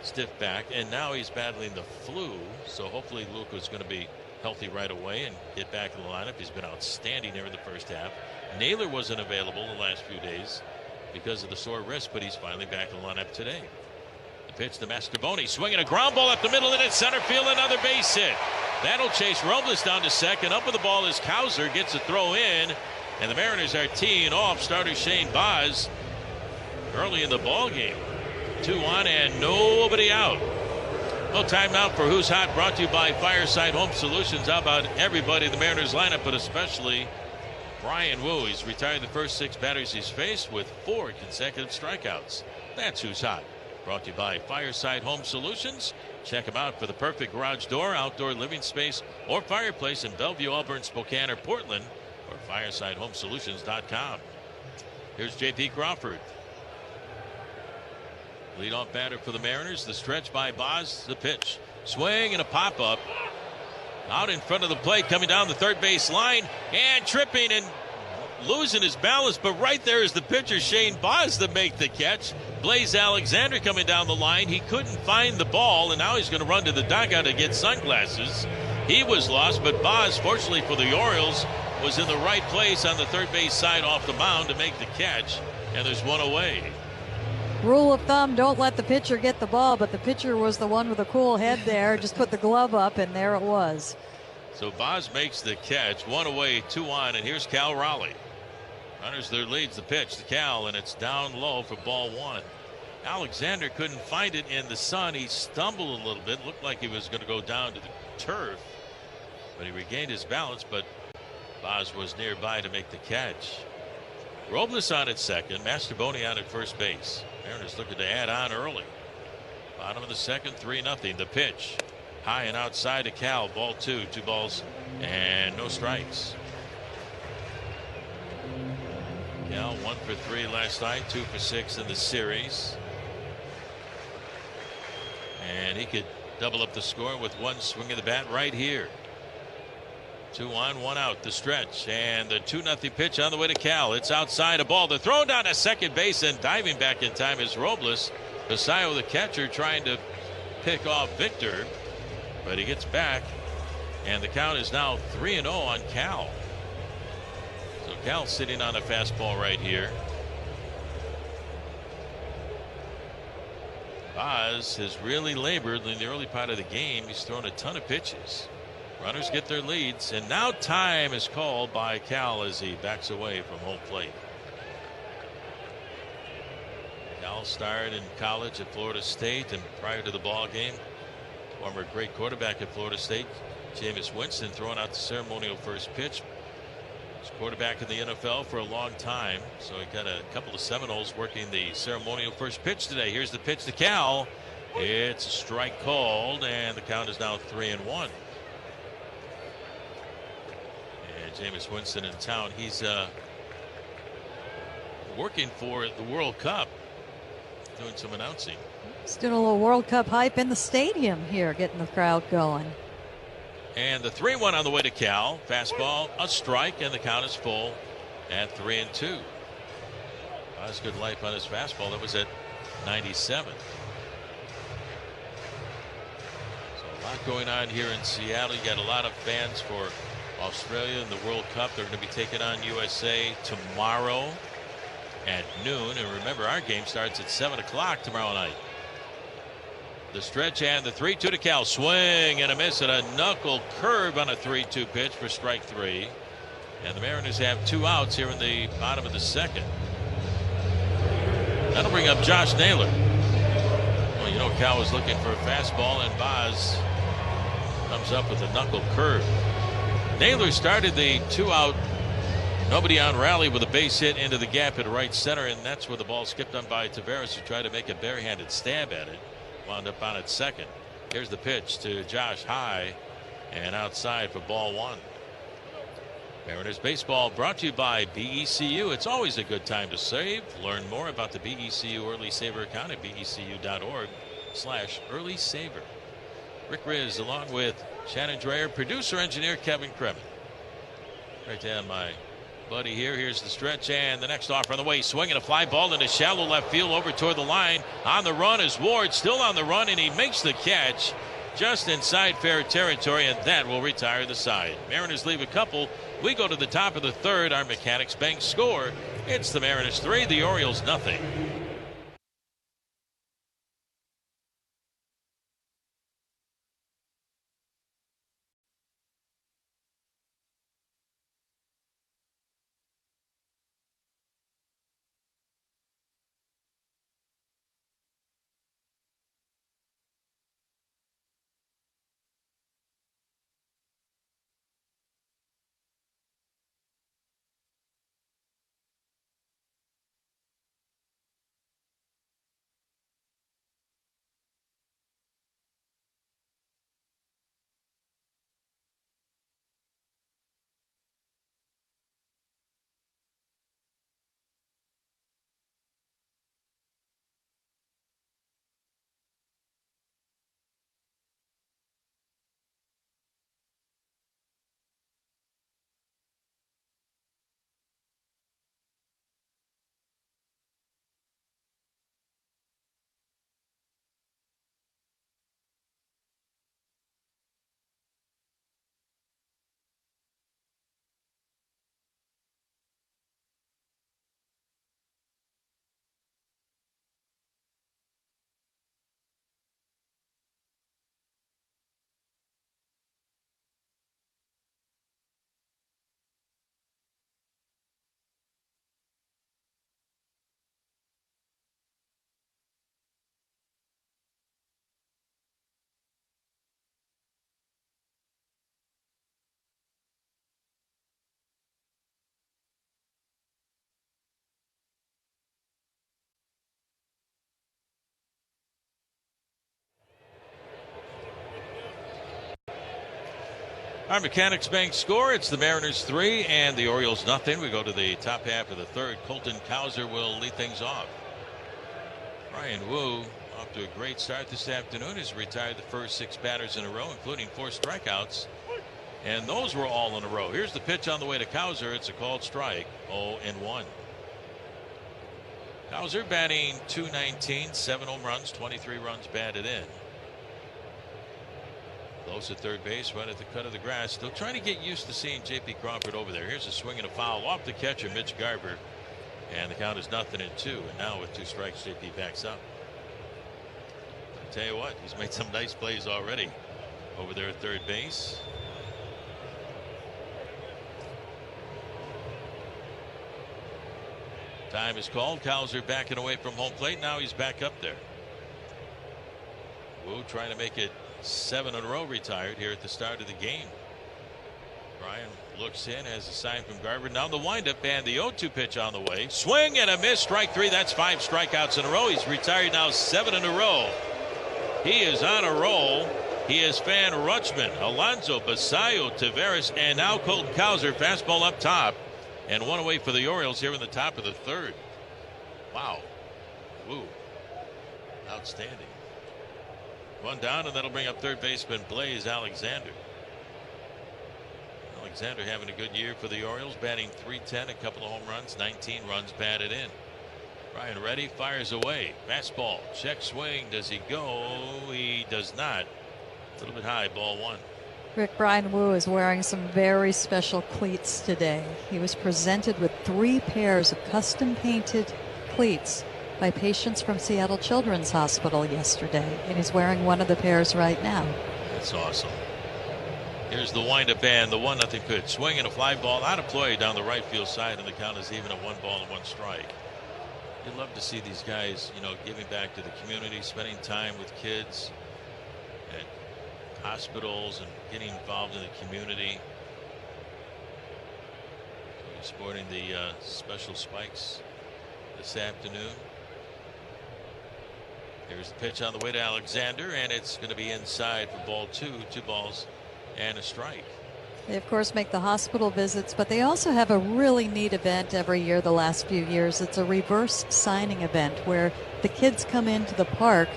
stiff back, and now he's battling the flu, so hopefully Luke is going to be healthy right away and get back in the lineup. He's been outstanding here in the first half. Naylor wasn't available the last few days because of the sore wrist, but he's finally back in the lineup today. The pitch to Mastrobuoni, swinging a ground ball up the middle and at center field, another base hit. That'll chase Robles down to second. Up with the ball is Cowser, gets a throw in, and the Mariners are teeing off. Starter Shane Baz early in the ball game. 2 on and nobody out. Well, timeout for Who's Hot, brought to you by Fireside Home Solutions. How about everybody in the Mariners lineup, but especially Brian Wu? He's retired the first 6 batters he's faced with 4 consecutive strikeouts. That's Who's Hot, brought to you by Fireside Home Solutions. Check them out for the perfect garage door, outdoor living space, or fireplace in Bellevue, Auburn, Spokane, or Portland, or firesidehomesolutions.com. Here's J.P. Crawford. Leadoff batter for the Mariners. The stretch by Baz. The pitch. Swing and a pop-up. Out in front of the plate, coming down the third base line, and tripping and losing his balance. But right there is the pitcher, Shane Baz, to make the catch. Blaze Alexander coming down the line. He couldn't find the ball, and now he's going to run to the dugout to get sunglasses. He was lost, but Baz, fortunately for the Orioles, was in the right place on the third base side off the mound to make the catch, and there's 1 away. Rule of thumb, don't let the pitcher get the ball, but the pitcher was the one with a cool head there. Just put the glove up, and there it was. So Baz makes the catch. 1 away, 2 on, and here's Cal Raleigh. Runners their leads. The pitch to Cal, and it's down low for ball 1. Alexander couldn't find it in the sun. He stumbled a little bit. Looked like he was going to go down to the turf, but he regained his balance, but Baz was nearby to make the catch. Robles on at second, Mastrobuoni on at first base. Mariners looking to add on early. Bottom of the second, 3-0. The pitch high and outside to Cal. Ball 2, 2 balls and no strikes. 1 for 3 last night, 2 for 6 in the series. And he could double up the score with one swing of the bat right here. 2 on, 1 out, the stretch, and the 2-0 pitch on the way to Cal. It's outside, a ball. The throw down to second base, and diving back in time is Robles. Basayo, the catcher, trying to pick off Victor, but he gets back, and the count is now 3-0 on Cal. So Cal sitting on a fastball right here. Vaz has really labored in the early part of the game. He's thrown a ton of pitches. Runners get their leads, and now time is called by Cal as he backs away from home plate. Cal started in college at Florida State, and prior to the ball game, former great quarterback at Florida State, Jameis Winston, throwing out the ceremonial first pitch. Was quarterback in the NFL for a long time, so he got a couple of Seminoles working the ceremonial first pitch today. Here's the pitch to Cal. It's a strike called, and the count is now 3-1. Jameis Winston in town. He's working for the World Cup, doing some announcing. He's doing a little World Cup hype in the stadium here, getting the crowd going. And the 3-1 on the way to Cal. Fastball, a strike, and the count is full at 3-2. That's good life on his fastball. That was at 97. So a lot going on here in Seattle. You got a lot of fans for Australia in the World Cup. They're going to be taking on USA tomorrow at noon. And remember, our game starts at 7 o'clock tomorrow night. The stretch and the 3-2 to Cal. Swing and a miss and a knuckle curve on a 3-2 pitch for strike 3. And the Mariners have 2 outs here in the bottom of the second. That'll bring up Josh Naylor. Well, you know, Cal was looking for a fastball, and Vaz comes up with a knuckle curve. Naylor started the 2-out, nobody on rally with a base hit into the gap at right center, and that's where the ball skipped on by Taveras, who tried to make a barehanded stab at it. Wound up on its second. Here's the pitch to Josh, high and outside for ball 1. Mariners baseball brought to you by BECU. It's always a good time to save. Learn more about the BECU Early Saver account at becu.org/early saver. Rick Riz along with Shannon Dreyer, producer engineer Kevin Kremen. Right down my buddy here. Here's the stretch and the next offer on the way. Swinging a fly ball into shallow left field over toward the line. On the run is Ward, still on the run, and he makes the catch just inside fair territory, and that will retire the side. Mariners leave a couple. We go to the top of the third. Our Mechanics Bank score. It's the Mariners 3, the Orioles nothing. Our Mechanics Bank score, it's the Mariners 3 and the Orioles nothing. We go to the top half of the third. Colton Cowser will lead things off. Brian Wu, off to a great start this afternoon, has retired the first 6 batters in a row, including 4 strikeouts. And those were all in a row. Here's the pitch on the way to Cowser. It's a called strike, 0-1. Cowser batting .219, 7 home runs, 23 runs batted in. Close at third base, right at the cut of the grass. Still trying to get used to seeing J.P. Crawford over there. Here's a swing and a foul off the catcher, Mitch Garver. And the count is 0-2. And now with 2 strikes, J.P. backs up. I tell you what, he's made some nice plays already over there at third base. Time is called. Cowser backing away from home plate. Now he's back up there. Wu trying to make it 7 in a row retired here at the start of the game. Brian looks in as a sign from Garver. Now the windup and the 0-2 pitch on the way. Swing and a miss. Strike 3. That's 5 strikeouts in a row. He's retired now 7 in a row. He is on a roll. He is Fan Rutschman, Alonso, Basayo, Taveras, and now Colton Cowser. Fastball up top. And 1 away for the Orioles here in the top of the third. Wow. Woo. Outstanding. 1 down, and that'll bring up third baseman Blaze Alexander. Alexander having a good year for the Orioles, batting .310, a couple of home runs, 19 runs batted in. Brian ready, fires away. Fastball, check swing. Does he go? He does not. A little bit high, ball 1. Rick, Brian Wu is wearing some very special cleats today. He was presented with 3 pairs of custom painted cleats by patients from Seattle Children's Hospital yesterday, and he's wearing one of the pairs right now. That's awesome. Here's the windup and the 1-0 pitch. Swing and a fly ball out of play down the right field side, and the count is even at 1 ball and 1 strike. You'd love to see these guys, giving back to the community, spending time with kids at hospitals and getting involved in the community. He's sporting the special spikes this afternoon. Here's the pitch on the way to Alexander, and it's going to be inside for ball 2. 2 balls and a strike. They, of course, make the hospital visits, but they also have a really neat event every year the last few years. It's a reverse signing event where the kids come into the park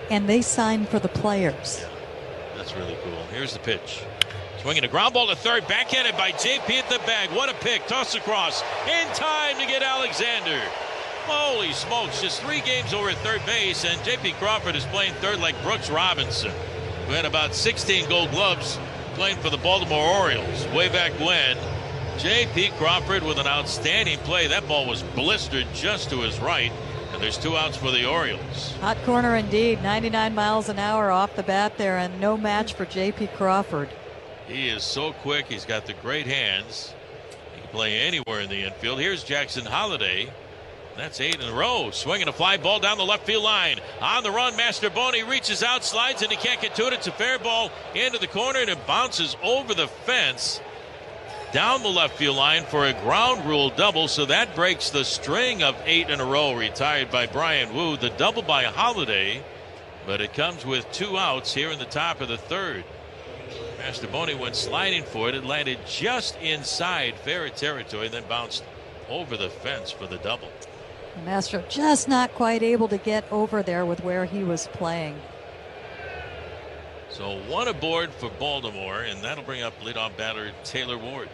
and they sign for the players. Yeah, that's really cool. Here's the pitch. Swinging a ground ball to third, backhanded by JP at the bag. What a pick. Toss across. In time to get Alexander. Holy smokes, just 3 games over at third base, and J.P. Crawford is playing third like Brooks Robinson, who had about 16 gold gloves playing for the Baltimore Orioles way back when. J.P. Crawford with an outstanding play. That ball was blistered just to his right, and there's 2 outs for the Orioles. Hot corner indeed, 99 miles an hour off the bat there, and no match for J.P. Crawford. He is so quick. He's got the great hands. He can play anywhere in the infield. Here's Jackson Holliday. That's 8 in a row. Swinging a fly ball down the left field line. On the run, Masterboni reaches out, slides, and he can't get to it. It's a fair ball into the corner, and it bounces over the fence down the left field line for a ground rule double. So that breaks the string of 8 in a row retired by Brian Wu. The double by Holliday, but it comes with 2 outs here in the top of the third. Masterboni went sliding for it. It landed just inside fair territory, then bounced over the fence for the double. The Mastro just not quite able to get over there with where he was playing. So 1 aboard for Baltimore, and that'll bring up leadoff batter Taylor Ward.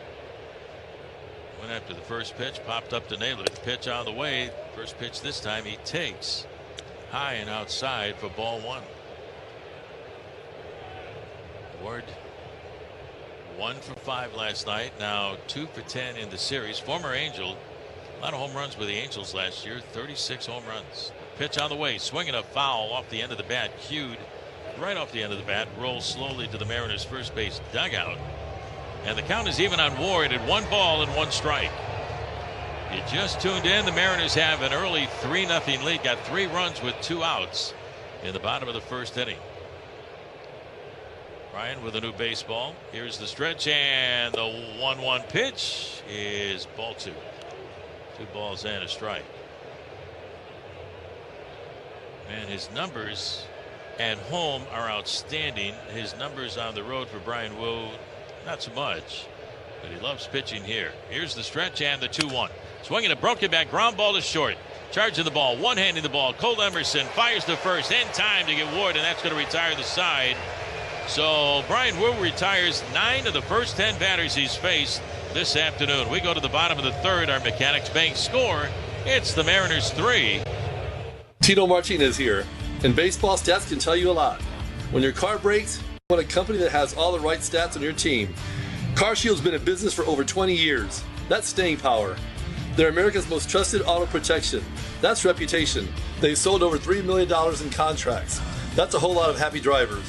Went after the first pitch, popped up to Naylor. The pitch on the way. First pitch this time he takes high and outside for ball 1. Ward 1 for 5 last night. Now 2 for 10 in the series. Former Angel. A lot of home runs with the Angels last year. 36 home runs. Pitch on the way. Swinging a foul off the end of the bat. Cued right off the end of the bat. Rolls slowly to the Mariners' first base dugout. And the count is even on Ward at 1 ball and 1 strike. You just tuned in. The Mariners have an early 3-0 lead. Got 3 runs with 2 outs in the bottom of the first inning. Ryan with a new baseball. Here's the stretch, and the 1-1 pitch is ball 2. 2 balls and a strike. And his numbers at home are outstanding. His numbers on the road for Brian Wu not so much. But he loves pitching here. Here's the stretch and the 2-1. Swinging a broken back, ground ball to short. Charging the ball, one-handing the ball. Cole Emerson fires to first in time to get Ward, and that's going to retire the side. So Brian Wu retires 9 of the first 10 batters he's faced this afternoon. We go to the bottom of the third. Our Mechanics Bank score. It's the Mariners 3. Tito Martinez here. And baseball stats can tell you a lot. When your car breaks, you want a company that has all the right stats on your team. CarShield's been in business for over 20 years. That's staying power. They're America's most trusted auto protection. That's reputation. They've sold over $3 million in contracts. That's a whole lot of happy drivers.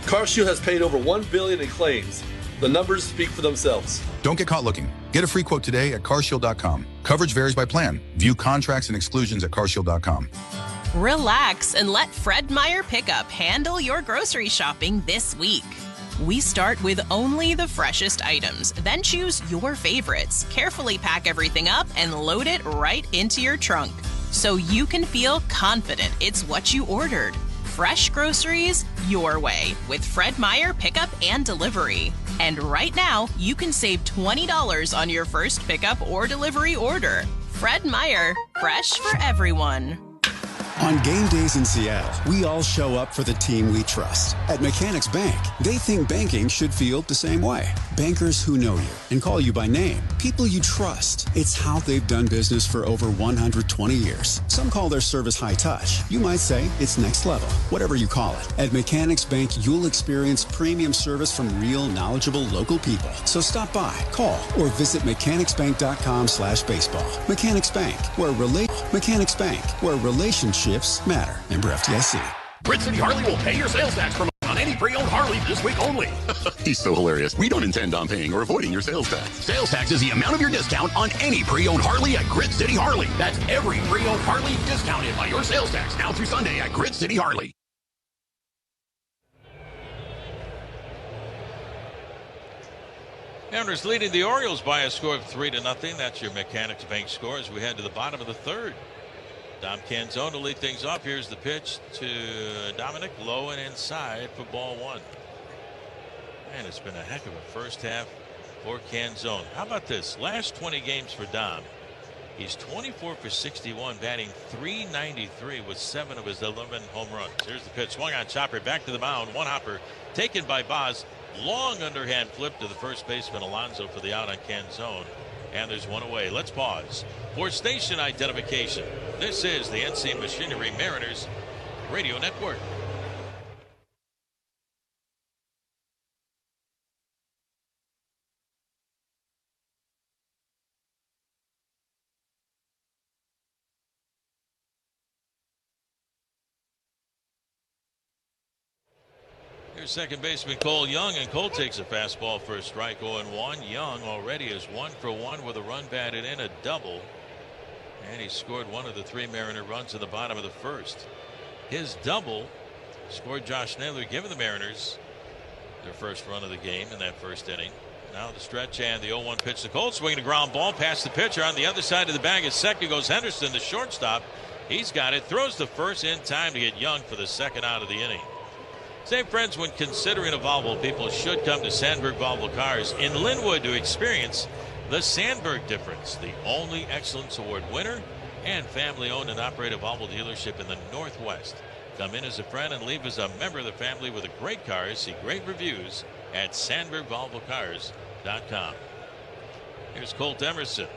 CarShield has paid over $1 billion in claims. The numbers speak for themselves. Don't get caught looking. Get a free quote today at carshield.com. Coverage varies by plan. View contracts and exclusions at carshield.com. Relax and let Fred Meyer Pickup handle your grocery shopping this week. We start with only the freshest items, then choose your favorites, carefully pack everything up, and load it right into your trunk so you can feel confident it's what you ordered. Fresh groceries your way with Fred Meyer Pickup and Delivery. And right now, you can save $20 on your first pickup or delivery order. Fred Meyer, fresh for everyone. On game days in Seattle, we all show up for the team we trust. At Mechanics Bank, they think banking should feel the same way. Bankers who know you and call you by name. People you trust. It's how they've done business for over 120 years. Some call their service high touch. You might say it's next level. Whatever you call it. At Mechanics Bank, you'll experience premium service from real, knowledgeable local people. So stop by, call, or visit mechanicsbank.com/baseball. Mechanics Bank, where relationships matter. Member FDIC. Grid City Harley will pay your sales tax promotion on any pre-owned Harley this week only. He's so hilarious. We don't intend on paying or avoiding your sales tax. Sales tax is the amount of your discount on any pre-owned Harley at Grid City Harley. That's every pre-owned Harley discounted by your sales tax now through Sunday at Grid City Harley. Mariners leading the Orioles by a score of 3-0. That's your Mechanics Bank score as we head to the bottom of the third. Dom Canzone to lead things off. Here's the pitch to Dominic, low and inside for ball 1. Man, it's been a heck of a first half for Canzone. How about this? Last 20 games for Dom. He's 24 for 61, batting .393 with 7 of his 11 home runs. Here's the pitch. Swung on chopper, back to the mound. One hopper taken by Boz. Long underhand flip to the first baseman Alonso for the out on Canzone. And there's one away. Let's pause for station identification. This is the NC Machinery Mariners Radio Network. Here's second baseman Cole Young, and Cole takes a fastball for a strike, 0-1. Young already is 1 for 1 with a run batted in, a double. And he scored one of the 3 Mariner runs in the bottom of the first. His double scored Josh Naylor, giving the Mariners their first run of the game in that first inning. Now the stretch and the 0-1 pitch to Cole, swinging a ground ball past the pitcher. On the other side of the bag at second goes Henderson, the shortstop. He's got it, throws the first in time to get Young for the second out of the inning. Say, friends, when considering a Volvo, people should come to Sandberg Volvo Cars in Linwood to experience the Sandberg difference, the only Excellence Award winner and family-owned and operated Volvo dealership in the Northwest. Come in as a friend and leave as a member of the family with a great car. See great reviews at SandbergVolvoCars.com. Here's Colt Emerson.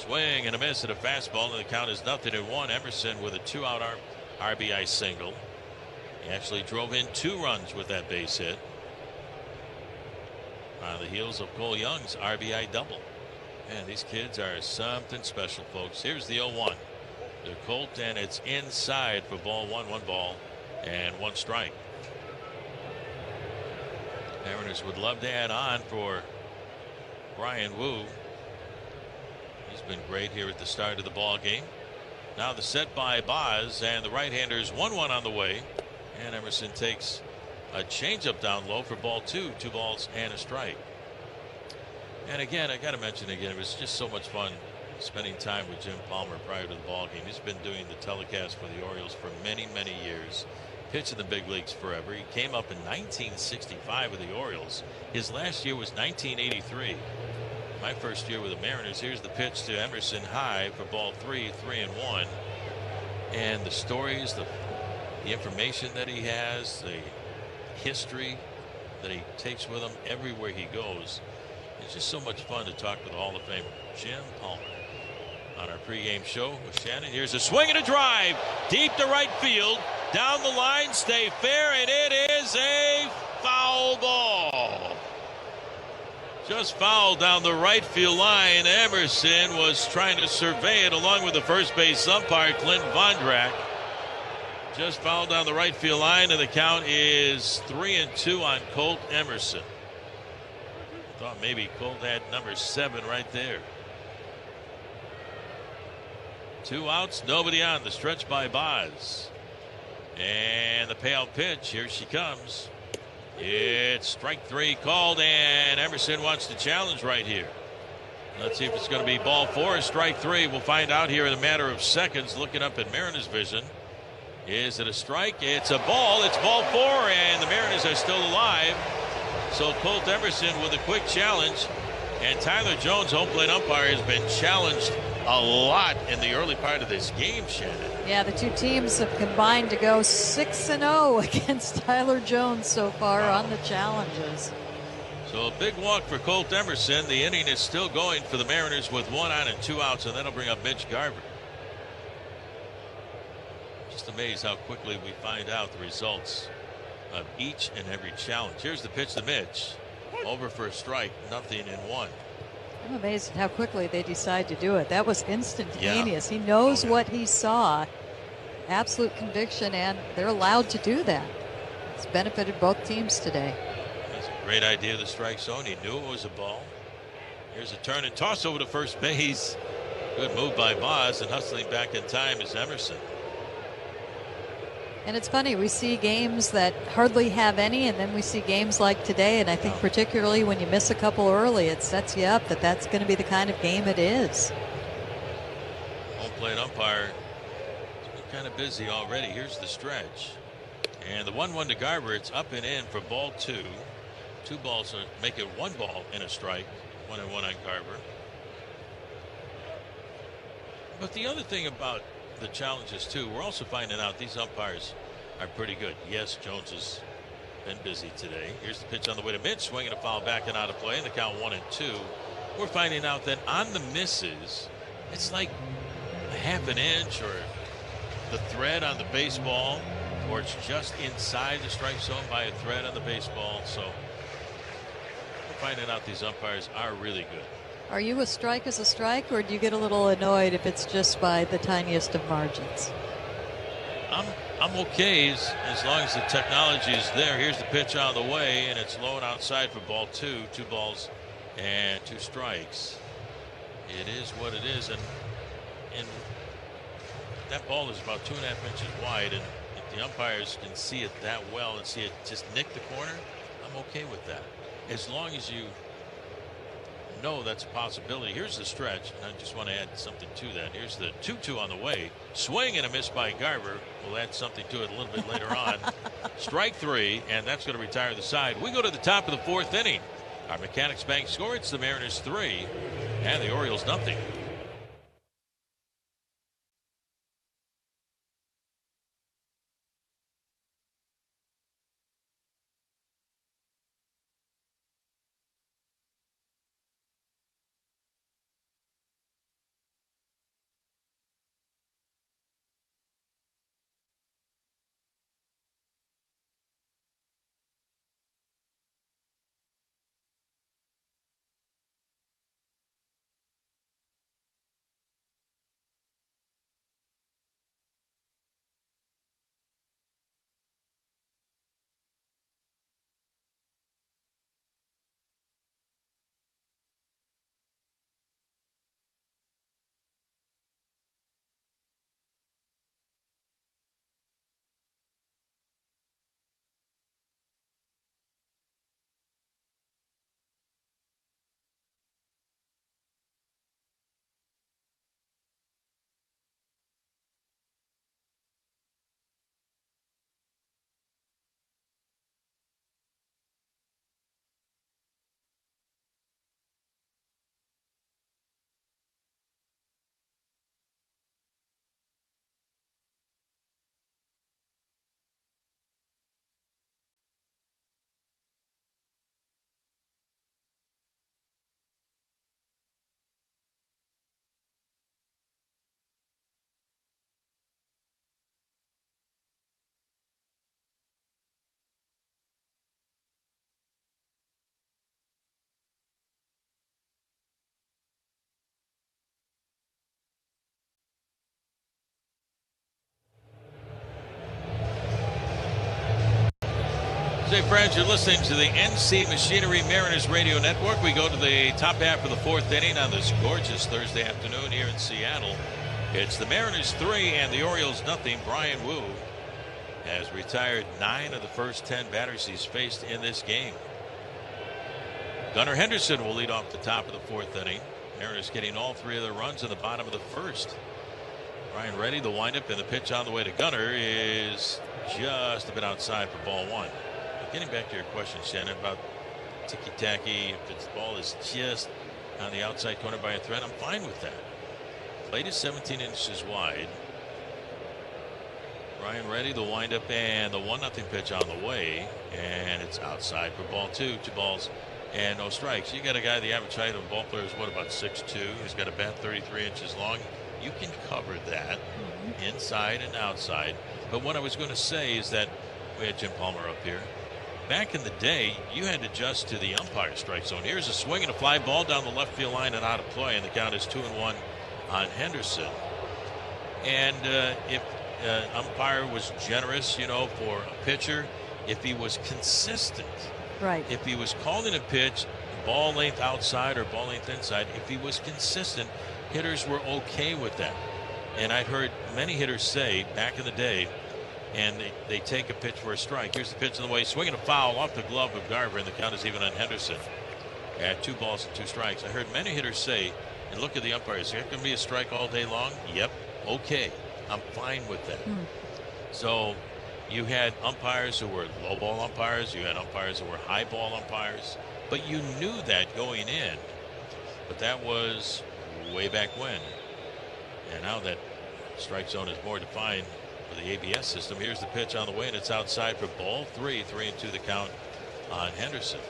Swing and a miss at a fastball, and the count is 0-1. Emerson with a 2-out RBI single. He actually drove in 2 runs with that base hit on the heels of Cole Young's RBI double. Man, these kids are something special, folks. Here's the 0-1 to Colt, and it's inside for ball 1. 1 ball and 1 strike. Mariners would love to add on for Brian Wu. He's been great here at the start of the ball game. Now the set by Boz, and the right-hander is 1-1 on the way. And Emerson takes a changeup down low for ball 2. 2 balls and a strike. And again, I got to mention again, it was just so much fun spending time with Jim Palmer prior to the ball game. He's been doing the telecast for the Orioles for many, many years. pitch in the big leagues forever. He came up in 1965 with the Orioles. His last year was 1983. My first year with the Mariners. Here's the pitch to Emerson high for ball 3, 3-1. And the stories, the information that he has, the history that he takes with him everywhere he goes. It's just so much fun to talk with the Hall of Famer Jim Palmer on our pregame show with Shannon. Here's a swing and a drive deep to right field. Down the line, stay fair, and it is a foul ball. Just fouled down the right field line. Emerson was trying to survey it along with the first base umpire, Clint Vondrak. Just fouled down the right field line, and the count is 3-2 on Colt Emerson. I thought maybe Colt had number 7 right there. 2 outs, nobody on. The stretch by Boz. And the payout pitch, here she comes. It's strike 3 called, and Emerson wants to challenge right here. Let's see if it's going to be ball 4 or strike 3. We'll find out here in a matter of seconds. Looking up at Mariners vision. Is it a strike? It's a ball. It's ball 4, and the Mariners are still alive. So Colt Emerson with a quick challenge. And Tyler Jones, home plate umpire, has been challenged a lot in the early part of this game, Shannon. Yeah, the two teams have combined to go 6-0 against Tyler Jones so far on the challenges. So a big walk for Colt Emerson. The inning is still going for the Mariners with 1 on and 2 outs, and that'll bring up Mitch Garver. Just amazed how quickly we find out the results of each and every challenge. Here's the pitch to Mitch. Over for a strike, nothing in 1. I'm amazed at how quickly they decide to do it. That was instantaneous. He knows what he saw. Absolute conviction, and they're allowed to do that. It's benefited both teams today. That's a great idea of the strike zone. He knew it was a ball. Here's a turn and toss over to first base. Good move by Boz, and hustling back in time is Emerson. And it's funny, we see games that hardly have any, and then we see games like today, and I think particularly when you miss a couple early, it sets you up that that's going to be the kind of game it is. Home plate umpire has been kind of busy already. Here's the stretch. And the 1-1 to Garver. It's up and in for ball 2. 2 balls make it 1 ball and a strike. 1-1 on Garver. But the other thing about the challenges too, we're also finding out these umpires are pretty good. Yes, Jones has been busy today. Here's the pitch on the way to Mitch, swinging a foul back and out of play, and the count 1-2. We're finding out that on the misses, it's like a half an inch or the thread on the baseball, or it's just inside the strike zone by a thread on the baseball. So we're finding out these umpires are really good. Are you a strike is a strike, or do you get a little annoyed if it's just by the tiniest of margins? I'm okay as long as the technology is there. Here's the pitch on the way, and it's low and outside for ball 2. 2 balls and 2 strikes. It is what it is, and that ball is about 2.5 inches wide, and if the umpires can see it that well and see it just nick the corner, I'm okay with that. As long as you know that's a possibility. Here's the stretch, and I just want to add something to that. Here's the 2-2 on the way. Swing and a miss by Garver. We'll add something to it a little bit later on. Strike 3, and that's going to retire the side. We go to the top of the 4th inning. Our Mechanics Bank score, it's the Mariners 3 and the Orioles nothing. Hey friends, you're listening to the NC Machinery Mariners Radio Network. We go to the top half of the fourth inning on this gorgeous Thursday afternoon here in Seattle. It's the Mariners 3 and the Orioles nothing. Brian Wu has retired 9 of the first 10 batters he's faced in this game. Gunnar Henderson will lead off the top of the fourth inning. Mariners getting all 3 of their runs in the bottom of the first. Ryan ready, the windup, and the pitch on the way to Gunnar is just a bit outside for ball 1. Getting back to your question, Shannon, about ticky-tacky, if the ball is just on the outside corner by a thread, I'm fine with that. Plate is 17 inches wide. Ryan ready, the windup, and the 1-0 pitch on the way, and it's outside for ball 2. 2 balls and no strikes. You got a guy, the average height of a ball player is what, about 6'2". He's got a bat 33 inches long. You can cover that inside and outside. But what I was going to say is that we had Jim Palmer up here. Back in the day, you had to adjust to the umpire strike zone. Here's a swing and a fly ball down the left field line and out of play, and the count is 2-1 on Henderson. And if umpire was generous, you know, for a pitcher, if he was consistent, right? If he was calling a pitch, ball length outside or ball length inside, if he was consistent, hitters were okay with that. And I'd heard many hitters say back in the day, and they take a pitch for a strike. Here's the pitch on the way, swinging a foul off the glove of Garver, and the count is even on Henderson at 2 balls and 2 strikes. I heard many hitters say, and look at the umpires, is there going to be a strike all day long? Yep, okay, I'm fine with that. So you had umpires who were low ball umpires, you had umpires who were high ball umpires, but you knew that going in. But that was way back when. And now that strike zone is more defined for the ABS system. Here's the pitch on the way, and it's outside for ball 3. 3-2 the count on Henderson.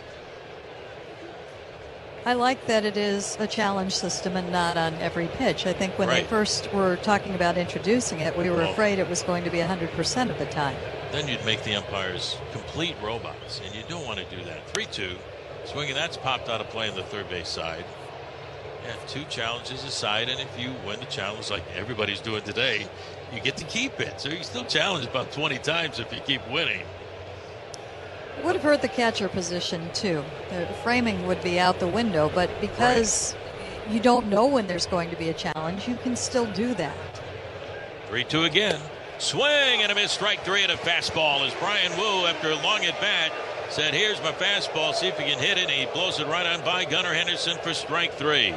I like that it is a challenge system and not on every pitch. I think when they first were talking about introducing it, we were afraid it was going to be 100% of the time. Then you'd make the umpires complete robots, and you don't want to do that. 3-2, swinging, that's popped out of play on the third base side. Yeah, 2 challenges aside, and if you win the challenge like everybody's doing today, you get to keep it. So you still challenge about 20 times if you keep winning. It would have hurt the catcher position too. The framing would be out the window, but because you don't know when there's going to be a challenge, you can still do that. 3-2 again. Swing and a miss, strike 3 and a fastball as Brian Wu, after a long at bat, said, here's my fastball, see if he can hit it, and he blows it right on by Gunnar Henderson for strike 3.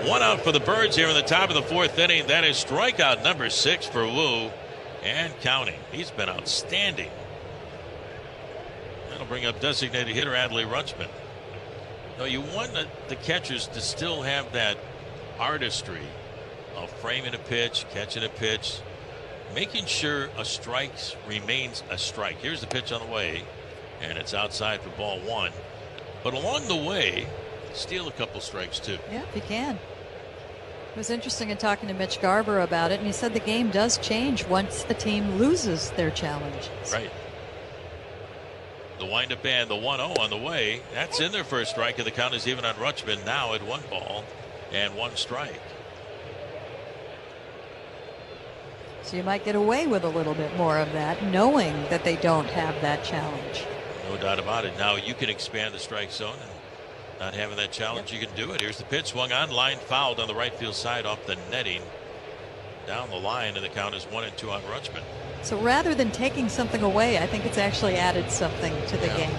1 out for the Birds here in the top of the fourth inning. That is strikeout number 6 for Wu, and counting. He's been outstanding. That'll bring up designated hitter Adley Rutschman. No, you want the catchers to still have that artistry of framing a pitch, catching a pitch, making sure a strike remains a strike. Here's the pitch on the way, and it's outside for ball 1. But along the way, steal a couple strikes too. Yeah, if you can. It was interesting in talking to Mitch Garver about it, and he said the game does change once a team loses their challenges. Right. The windup and the 1-0 on the way. That's in their first strike, and the count is even on Rutschman now at 1 ball and 1 strike. So you might get away with a little bit more of that, knowing that they don't have that challenge. No doubt about it. Now you can expand the strike zone, and not having that challenge, you can do it. Here's the pitch, swung on, line fouled on the right field side off the netting. Down the line, and the count is 1-2 on Rutschman. So rather than taking something away, I think it's actually added something to the game.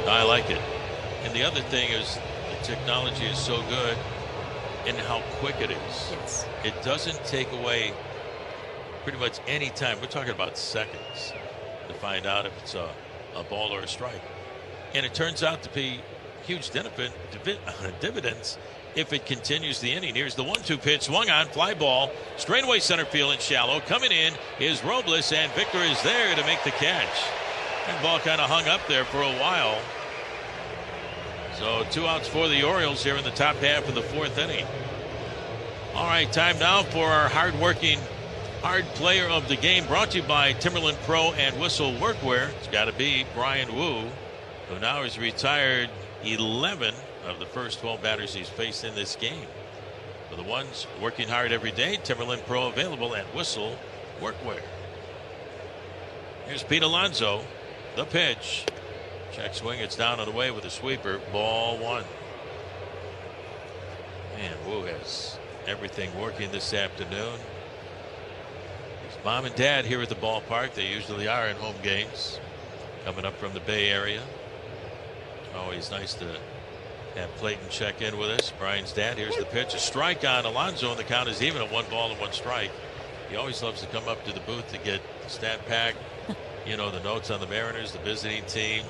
I like it. And the other thing is the technology is so good in how quick it is. Yes. It doesn't take away pretty much any time. We're talking about seconds to find out if it's a ball or a strike. And it turns out to be huge dividends if it continues the inning. Here's the 1-2 pitch, swung on, fly ball, straightaway center field and shallow. Coming in is Robles, and Victor is there to make the catch. That ball kind of hung up there for a while. So 2 outs for the Orioles here in the top half of the fourth inning. All right, time now for our hard-working hard player of the game, brought to you by Timberland Pro and Whistle Workwear. It's got to be Brian Wu, who now has retired 11 of the first 12 batters he's faced in this game. For the ones working hard every day, Timberland Pro available at Whistle Workwear. Here's Pete Alonso. The pitch. Check swing. It's down and away with a sweeper. Ball 1. Man, Wu has everything working this afternoon. His mom and dad here at the ballpark. They usually are in home games. Coming up from the Bay Area. Always nice to have Clayton check in with us. Brian's dad. Here's the pitch. A strike on Alonso, and the count is even at 1 ball and 1 strike. He always loves to come up to the booth to get the stat pack. You know, the notes on the Mariners, the visiting team.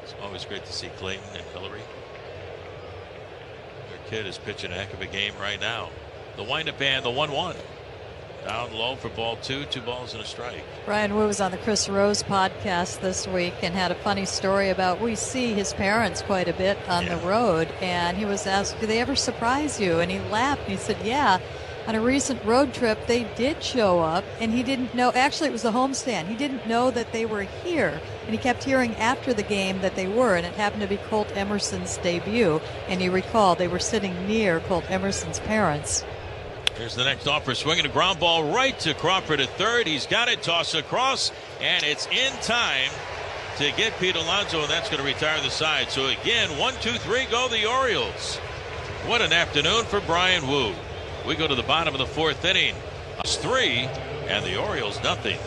It's always great to see Clayton and Hillary. Their kid is pitching a heck of a game right now. The windup and the 1-1. Down low for ball 2, 2 balls and a strike. Brian Wu was on the Chris Rose podcast this week and had a funny story about we see his parents quite a bit on the road, and he was asked, do they ever surprise you? And he laughed and he said, yeah. On a recent road trip, they did show up, and he didn't know. Actually, it was the homestand. He didn't know that they were here, and he kept hearing after the game that they were, and it happened to be Colt Emerson's debut. And he recalled they were sitting near Colt Emerson's parents. Here's the next offer. Swinging a ground ball right to Crawford at third. He's got it. Toss across, and it's in time to get Pete Alonso, and that's going to retire the side. So again, 1-2-3 go the Orioles. What an afternoon for Brian Wu. We go to the bottom of the 4th inning. It's 3, and the Orioles nothing.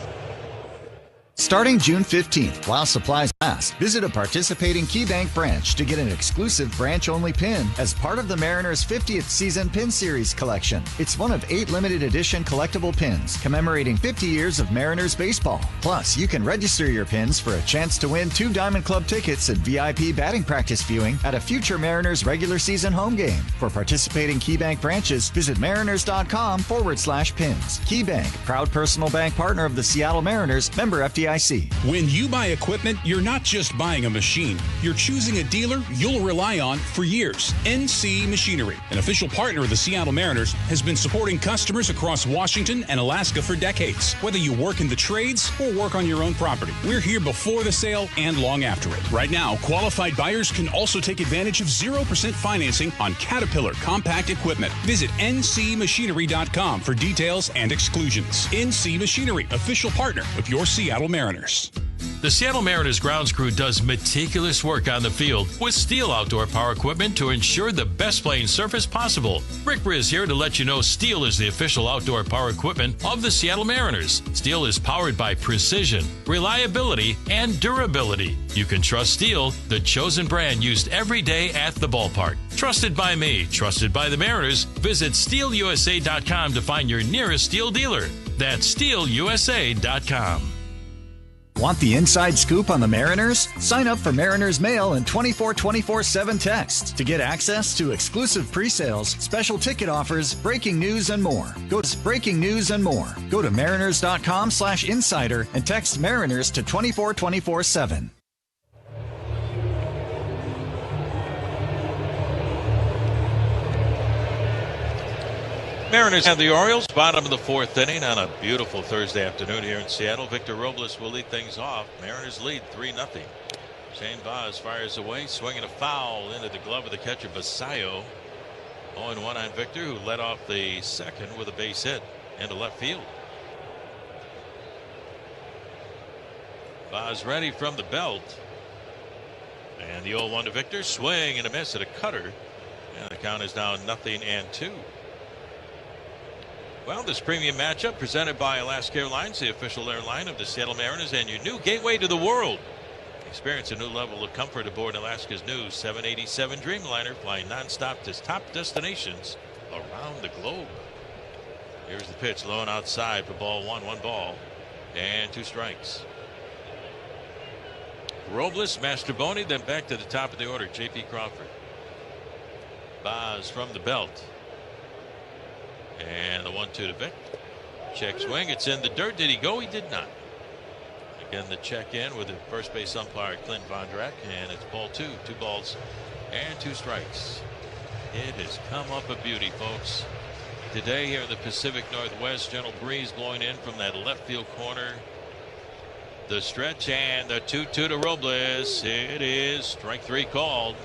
Starting June 15th, while supplies last, visit a participating KeyBank branch to get an exclusive branch-only pin as part of the Mariners' 50th season pin series collection. It's one of 8 limited edition collectible pins commemorating 50 years of Mariners baseball. Plus, you can register your pins for a chance to win 2 Diamond Club tickets and VIP batting practice viewing at a future Mariners regular season home game. For participating KeyBank branches, visit mariners.com/pins. KeyBank, proud personal bank partner of the Seattle Mariners, member FDIC. When you buy equipment, you're not just buying a machine. You're choosing a dealer you'll rely on for years. NC Machinery, an official partner of the Seattle Mariners, has been supporting customers across Washington and Alaska for decades. Whether you work in the trades or work on your own property, we're here before the sale and long after it. Right now, qualified buyers can also take advantage of 0% financing on Caterpillar compact equipment. Visit ncmachinery.com for details and exclusions. NC Machinery, official partner of your Seattle Mariners. The Seattle Mariners grounds crew does meticulous work on the field with Steel outdoor power equipment to ensure the best playing surface possible. Rick Riz here to let you know Steel is the official outdoor power equipment of the Seattle Mariners. Steel is powered by precision, reliability, and durability. You can trust Steel, the chosen brand used every day at the ballpark. Trusted by me, trusted by the Mariners. Visit SteelUSA.com to find your nearest Steel dealer. That's SteelUSA.com. Want the inside scoop on the Mariners? Sign up for Mariners Mail and 24/7 text to get access to exclusive pre-sales, special ticket offers, breaking news, and more. Go to breaking news and more. Go to mariners.com/insider and text Mariners to 24/7. Mariners have the Orioles, bottom of the 4th inning on a beautiful Thursday afternoon here in Seattle. Victor Robles will lead things off. Mariners lead 3-0. Shane Baz fires away, swinging a foul into the glove of the catcher Basayo. 0-1 on Victor, who led off the second with a base hit into left field. Baz ready from the belt. And the 0-1 to Victor. Swing and a miss at a cutter. And the count is now 0-2. Well, this premium matchup presented by Alaska Airlines, the official airline of the Seattle Mariners, and your new gateway to the world. Experience a new level of comfort aboard Alaska's new 787 Dreamliner, flying nonstop to top destinations around the globe. Here's the pitch, low and outside for ball 1, 1 ball, and 2 strikes. Robles, Mastroboni, then back to the top of the order, J.P. Crawford. Baz from the belt. And the 1-2 to Vic. Check swing. It's in the dirt. Did he go? He did not. Again, the check in with the first base umpire, Clint Vondrak. And it's ball 2. 2 balls and 2 strikes. It has come up a beauty, folks. Today here in the Pacific Northwest, gentle breeze blowing in from that left field corner. The stretch and the 2-2 to Robles. It is strike 3 called.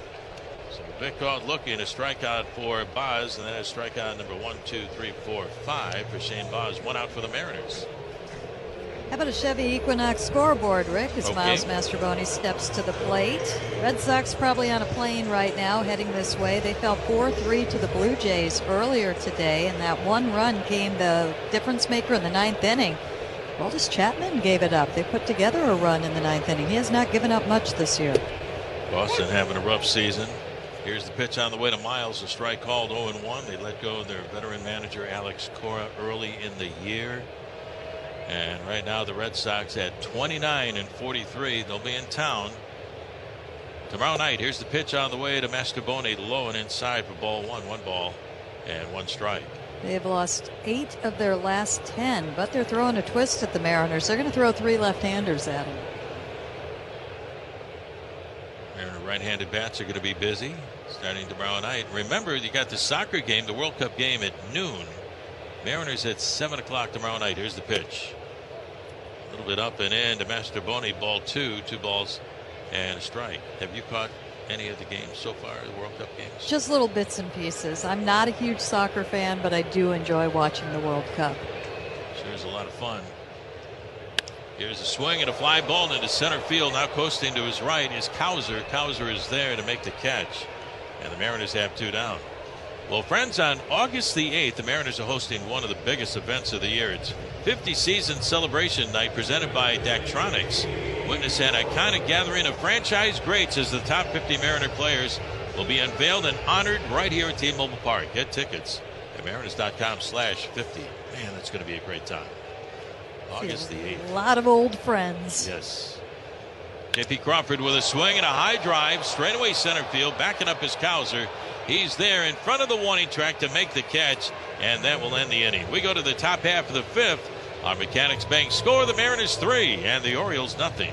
So Vic called looking, a strikeout for Baz, and then a strikeout number 1, 2, 3, 4, 5 for Shane Baz. 1 out for the Mariners. How about a Chevy Equinox scoreboard, Rick, as Miles Mastrobuoni steps to the plate? Red Sox probably on a plane right now heading this way. They fell 4-3 to the Blue Jays earlier today, and that one run came the difference maker in the 9th inning. Aroldis Chapman gave it up. They put together a run in the 9th inning. He has not given up much this year. Boston having a rough season. Here's the pitch on the way to Miles. A strike called 0-1. They let go of their veteran manager Alex Cora early in the year. And right now the Red Sox at 29-43. They'll be in town tomorrow night. Here's the pitch on the way to Mastrobuoni, low and inside for ball one. 1 ball and 1 strike. They've lost 8 of their last 10, but they're throwing a twist at the Mariners. They're going to throw 3 left-handers at them. Mariner right-handed bats are going to be busy starting tomorrow night. Remember, you got the soccer game, the World Cup game at noon. Mariners at 7 o'clock tomorrow night. Here's the pitch. A little bit up and in to Mastrobuoni, ball 2, 2 balls and a strike. Have you caught any of the games so far, the World Cup games? Just little bits and pieces. I'm not a huge soccer fan, but I do enjoy watching the World Cup. Sure is a lot of fun. Here's a swing and a fly ball into center field. Now coasting to his right is Cowser. Cowser is there to make the catch, and the Mariners have 2 down. Well, friends, on August the 8th, the Mariners are hosting one of the biggest events of the year. It's 50 season celebration night presented by Daktronics. Witness an iconic gathering of franchise greats as the top 50 Mariner players will be unveiled and honored right here at T-Mobile Park. Get tickets at mariners.com/50. Man, that's going to be a great time. August the 8th. A lot of old friends. Yes. J.P. Crawford with a swing and a high drive, straightaway center field, backing up his Cowser. He's there in front of the warning track to make the catch, and that will end the inning. We go to the top half of the 5th. Our Mechanics Bank score: the Mariners 3 and the Orioles nothing.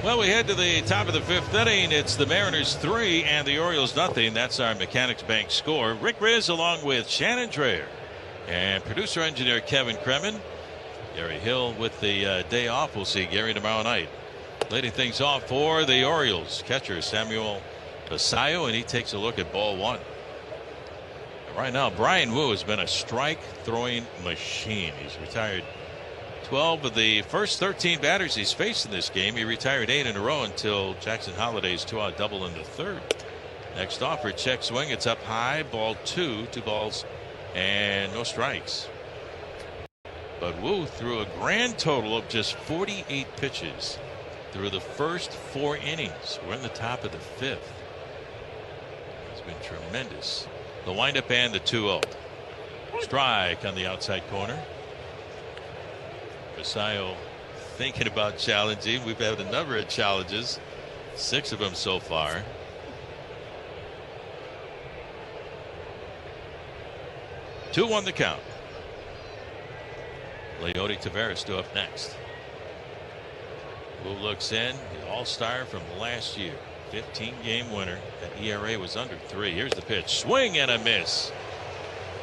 Well, we head to the top of the 5th inning. It's the Mariners 3 and the Orioles nothing. That's our Mechanics Bank score. Rick Riz along with Shannon Dreyer and producer engineer Kevin Kremen. Gary Hill with the day off. We'll see Gary tomorrow night. Leading things off for the Orioles, catcher Samuel Basayo, and he takes a look at ball 1. Right now, Brian Wu has been a strike throwing machine. He's retired 12 of the first 13 batters he's faced in this game. He retired 8 in a row until Jackson Holliday's 2-out double in the 3rd. Next offer, check swing. It's up high, ball 2, 2 balls and no strikes. But Wu threw a grand total of just 48 pitches through the first 4 innings. We're in the top of the 5th. It's been tremendous. The windup and the 2-0. Strike on the outside corner. Basayo thinking about challenging. We've had a number of challenges, 6 of them so far. 2-1 the count. Leody Taveras due up next. Who looks in, the all-star from last year. 15-game winner. That ERA was under 3. Here's the pitch. Swing and a miss.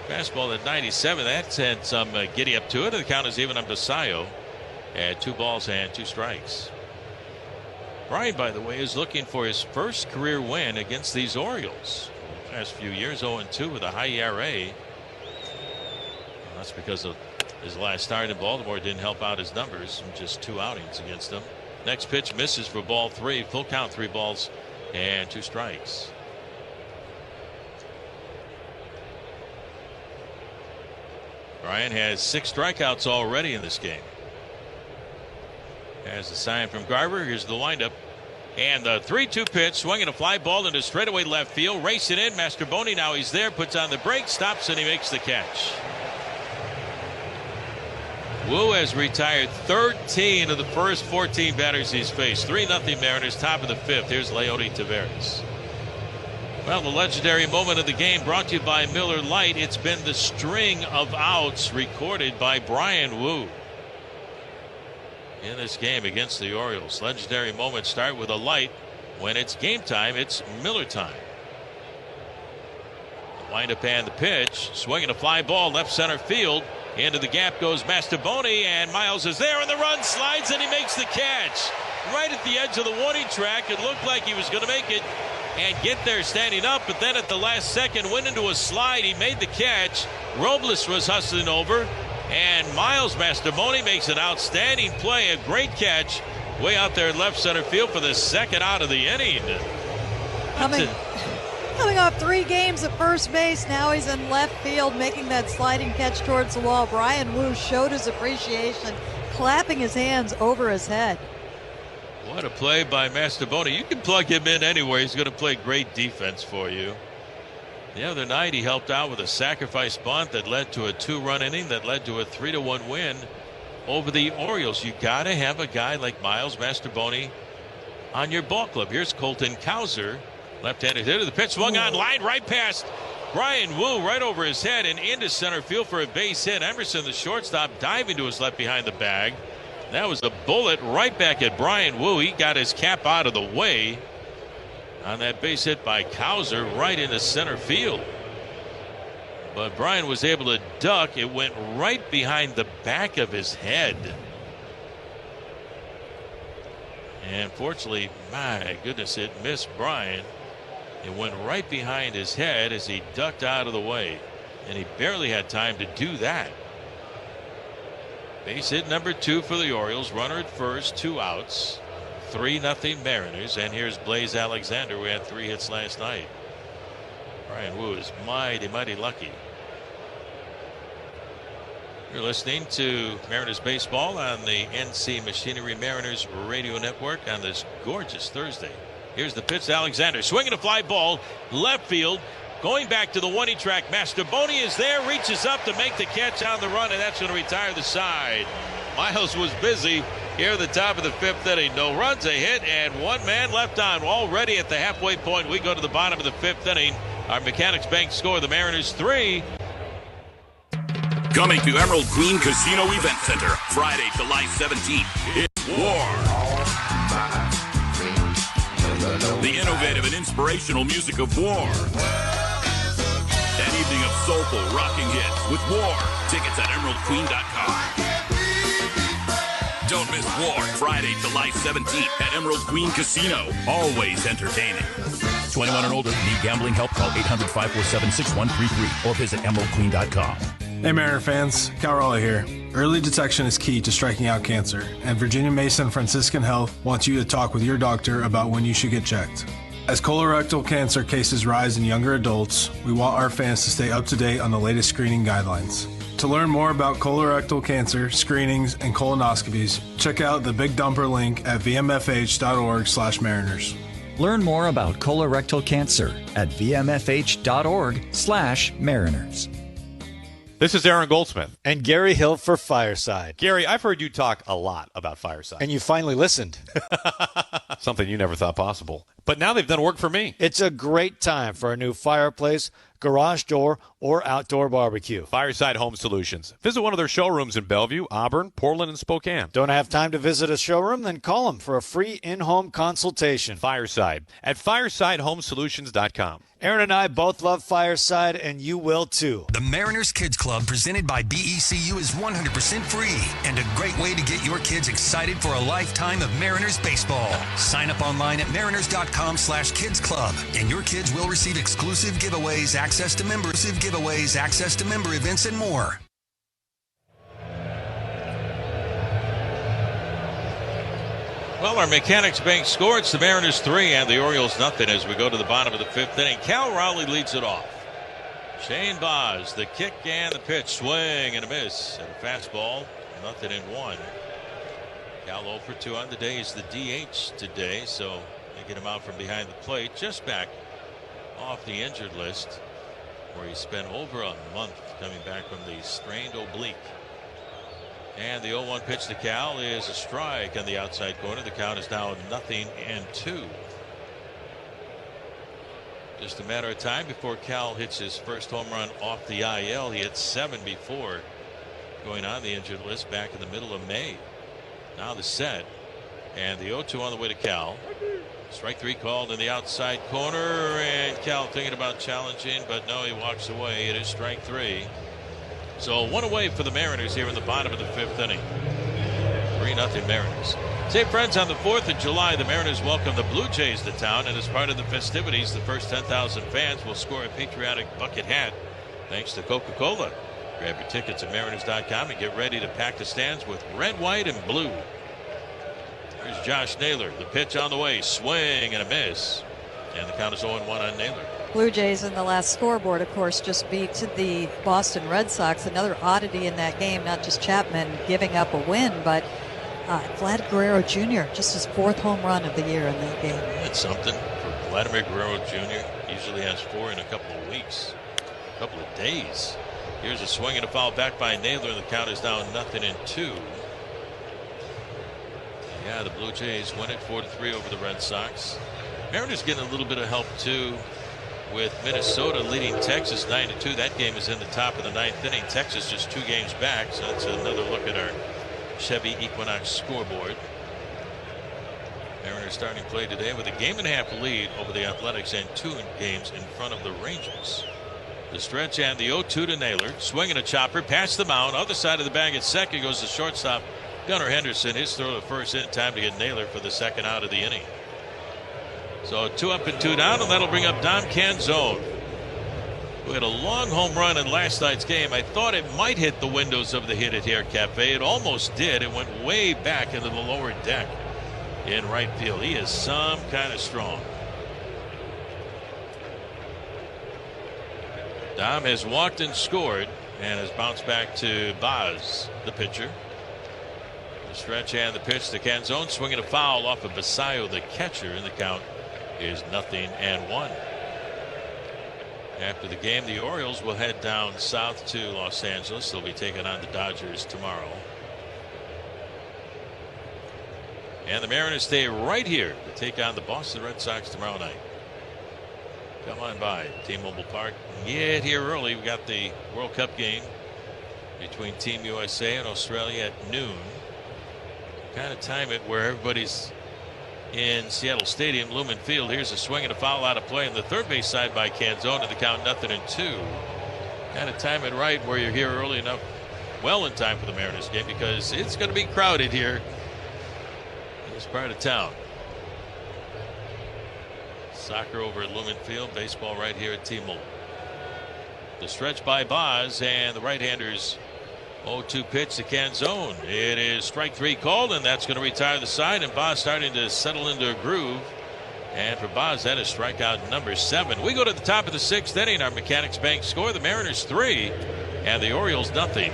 Fastball at 97. That's had some giddy up to it. The count is even up to Sayo at 2 balls and 2 strikes. Brian, by the way, is looking for his first career win against these Orioles. The last few years 0-2 with a high ERA. Well, that's because of his last start in Baltimore didn't help out his numbers. Just 2 outings against them. Next pitch misses for ball 3. Full count, 3 balls and 2 strikes. Brian has 6 strikeouts already in this game. As a sign from Garver, here's the windup. And the 3-2 pitch, swinging a fly ball into straightaway left field. Racing in, Mastroboni, now he's there, puts on the brake, stops, and he makes the catch. Wu has retired 13 of the first 14 batters he's faced. 3-0 Mariners, top of the 5th. Here's Leody Taveras. Well, the legendary moment of the game brought to you by Miller Lite. It's been the string of outs recorded by Brian Wu in this game against the Orioles. Legendary moments start with a light. When it's game time, it's Miller time. The windup and the pitch. Swinging a fly ball left center field. Into the gap goes Mastaboni, and Miles is there, and the run slides, and he makes the catch. Right at the edge of the warning track. It looked like he was going to make it and get there standing up, but then at the last second went into a slide. He made the catch. Robles was hustling over, and Miles Mastaboni makes an outstanding play, a great catch way out there in left center field for the second out of the inning. Coming off 3 games at first base, now he's in left field making that sliding catch towards the wall. Brian Wu showed his appreciation, clapping his hands over his head. What a play by Mastaboni. You can plug him in anywhere. He's going to play great defense for you. The other night he helped out with a sacrifice bunt that led to a 2-run inning that led to a 3-1 win over the Orioles. You got to have a guy like Miles Mastaboni on your ball club. Here's Colton Cowser. Left-handed hitter. The pitch swung on line right past Brian Wu, right over his head and into center field for a base hit. Emerson, the shortstop, diving to his left behind the bag. That was a bullet right back at Brian Wu. He got his cap out of the way on that base hit by Cowser right into center field. But Brian was able to duck. It went right behind the back of his head. And fortunately, my goodness, it missed Brian. It went right behind his head as he ducked out of the way. And he barely had time to do that. Base hit number 2 for the Orioles. Runner at first, 2 outs. 3-0 Mariners. And here's Blaze Alexander, who had 3 hits last night. Brian Wu is mighty, mighty lucky. You're listening to Mariners baseball on the NC Machinery Mariners radio network on this gorgeous Thursday. Here's the pitch to Alexander. Swinging a fly ball, left field. Going back to the warning track. Mastaboni is there, reaches up to make the catch on the run, and that's going to retire the side. Miles was busy here at the top of the 5th inning. No runs, a hit, and 1 man left on. Already at the halfway point, we go to the bottom of the 5th inning. Our Mechanics Bank score, the Mariners 3. Coming to Emerald Queen Casino Event Center, Friday, July 17th. It's War. The innovative and inspirational music of War. An evening of soulful, rocking hits with War. Tickets at emeraldqueen.com. Don't miss War, Friday, July 17th at Emerald Queen Casino. Always entertaining. 21 and older. Need gambling help? Call 800-547-6133 or visit emeraldqueen.com. Hey Mariner fans, Cal Raleigh here. Early detection is key to striking out cancer, and Virginia Mason Franciscan Health wants you to talk with your doctor about when you should get checked. As colorectal cancer cases rise in younger adults, we want our fans to stay up to date on the latest screening guidelines. To learn more about colorectal cancer, screenings, and colonoscopies, check out the Big Dumper link at vmfh.org/mariners. Learn more about colorectal cancer at vmfh.org/mariners. This is Aaron Goldsmith. And Gary Hill for Fireside. Gary, I've heard you talk a lot about Fireside. And you finally listened. Something you never thought possible. But now they've done work for me. It's a great time for a new fireplace, garage door, or outdoor barbecue. Fireside Home Solutions. Visit one of their showrooms in Bellevue, Auburn, Portland, and Spokane. Don't have time to visit a showroom? Then call them for a free in-home consultation. Fireside at firesidehomesolutions.com. Aaron and I both love Fireside, and you will too. The Mariners Kids Club presented by BECU is 100% free and a great way to get your kids excited for a lifetime of Mariners baseball. Sign up online at mariners.com/kids club, and your kids will receive exclusive giveaways, access to member events, and more. Well, our Mechanics Bank score. It's the Mariners 3 and the Orioles nothing as we go to the bottom of the fifth inning. Cal Raleigh leads it off. Shane Baz, the kick and the pitch, swing and a miss. And a fastball, 0-1. Cal 0 for 2 on the day. Is the DH today, so they get him out from behind the plate. Just back off the injured list, where he spent over a month coming back from the strained oblique. And the 0-1 pitch to Cal is a strike on the outside corner. The count is now 0-2. Just a matter of time before Cal hits his first home run off the IL. He hit 7 before going on the injured list back in the middle of May. Now the set, and the 0-2 on the way to Cal. Strike 3 called in the outside corner, and Cal thinking about challenging, but no, he walks away. It is strike 3. So 1 away for the Mariners here in the bottom of the fifth inning. 3-0 Mariners. Say, friends, on the 4th of July, the Mariners welcome the Blue Jays to town, and as part of the festivities, the first 10,000 fans will score a patriotic bucket hat thanks to Coca-Cola. Grab your tickets at mariners.com and get ready to pack the stands with red, white, and blue. Here's Josh Naylor. The pitch on the way. Swing and a miss. And the count is 0-1 on Naylor. Blue Jays in the last scoreboard, of course, just beat the Boston Red Sox. Another oddity in that game, not just Chapman giving up a win, but Vlad Guerrero Jr., just his 4th home run of the year in that game. That's something for Vladimir Guerrero Jr. Usually has 4 in a couple of weeks, a couple of days. Here's a swing and a foul back by Naylor, and the count is now 0-2. Yeah, the Blue Jays win it 4-3 over the Red Sox. Mariners getting a little bit of help too, with Minnesota leading Texas 9-2. That game is in the top of the 9th inning. Texas just 2 games back, so that's another look at our Chevy Equinox scoreboard. Mariners starting play today with a 1.5 lead over the Athletics and 2 games in front of the Rangers. The stretch and the 0-2 to Naylor. Swinging a chopper past the mound. Other side of the bag at second goes the shortstop Gunnar Henderson. His throw to first in time to get Naylor for the second out of the inning. So 2 up and 2 down, and that'll bring up Dom Canzone, who had a long home run in last night's game. I thought it might hit the windows of the Hit It Here Cafe. It almost did. It went way back into the lower deck in right field. He is some kind of strong. Dom has walked and scored and has bounced back to Baz, the pitcher. The stretch and the pitch to Canzone, swinging a foul off of Basayo, the catcher, and the count is 0-1. After the game, the Orioles will head down south to Los Angeles. They'll be taking on the Dodgers tomorrow. And the Mariners stay right here to take on the Boston Red Sox tomorrow night. Come on by T-Mobile Park. Get here early. We got the World Cup game between Team USA and Australia at noon. Kind of time it where everybody's in Seattle Stadium, Lumen Field. Here's a swing and a foul out of play on the third base side by Canzone, and the count 0-2. Kind of time it right where you're here early enough, well in time for the Mariners game, because it's going to be crowded here in this part of town. Soccer over at Lumen Field, baseball right here at T-Mobile. The stretch by Baz, and the right-handers 0-2 pitch to Canzone. It is strike 3 called, and that's going to retire the side, and Baz starting to settle into a groove. And for Baz, that is strikeout number 7. We go to the top of the 6th inning. Our Mechanics Bank score: the Mariners 3 and the Orioles 0.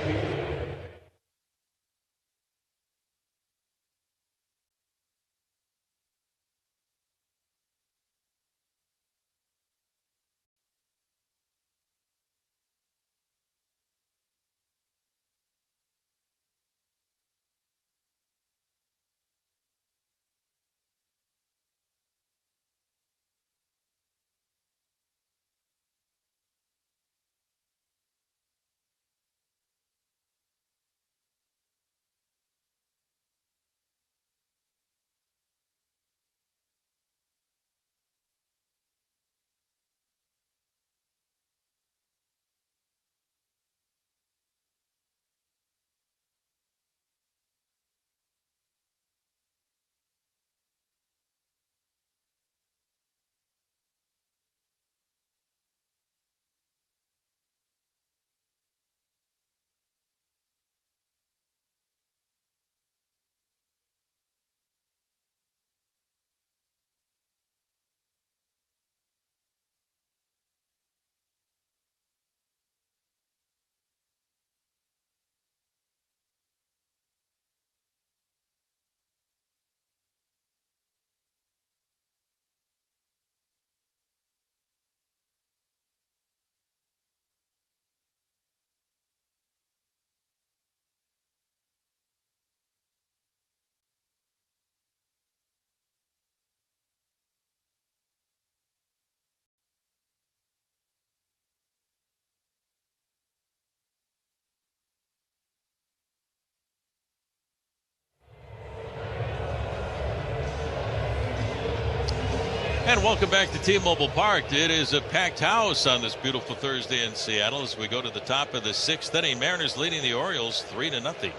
And welcome back to T-Mobile Park. It is a packed house on this beautiful Thursday in Seattle as we go to the top of the 6th inning. Mariners leading the Orioles 3-0.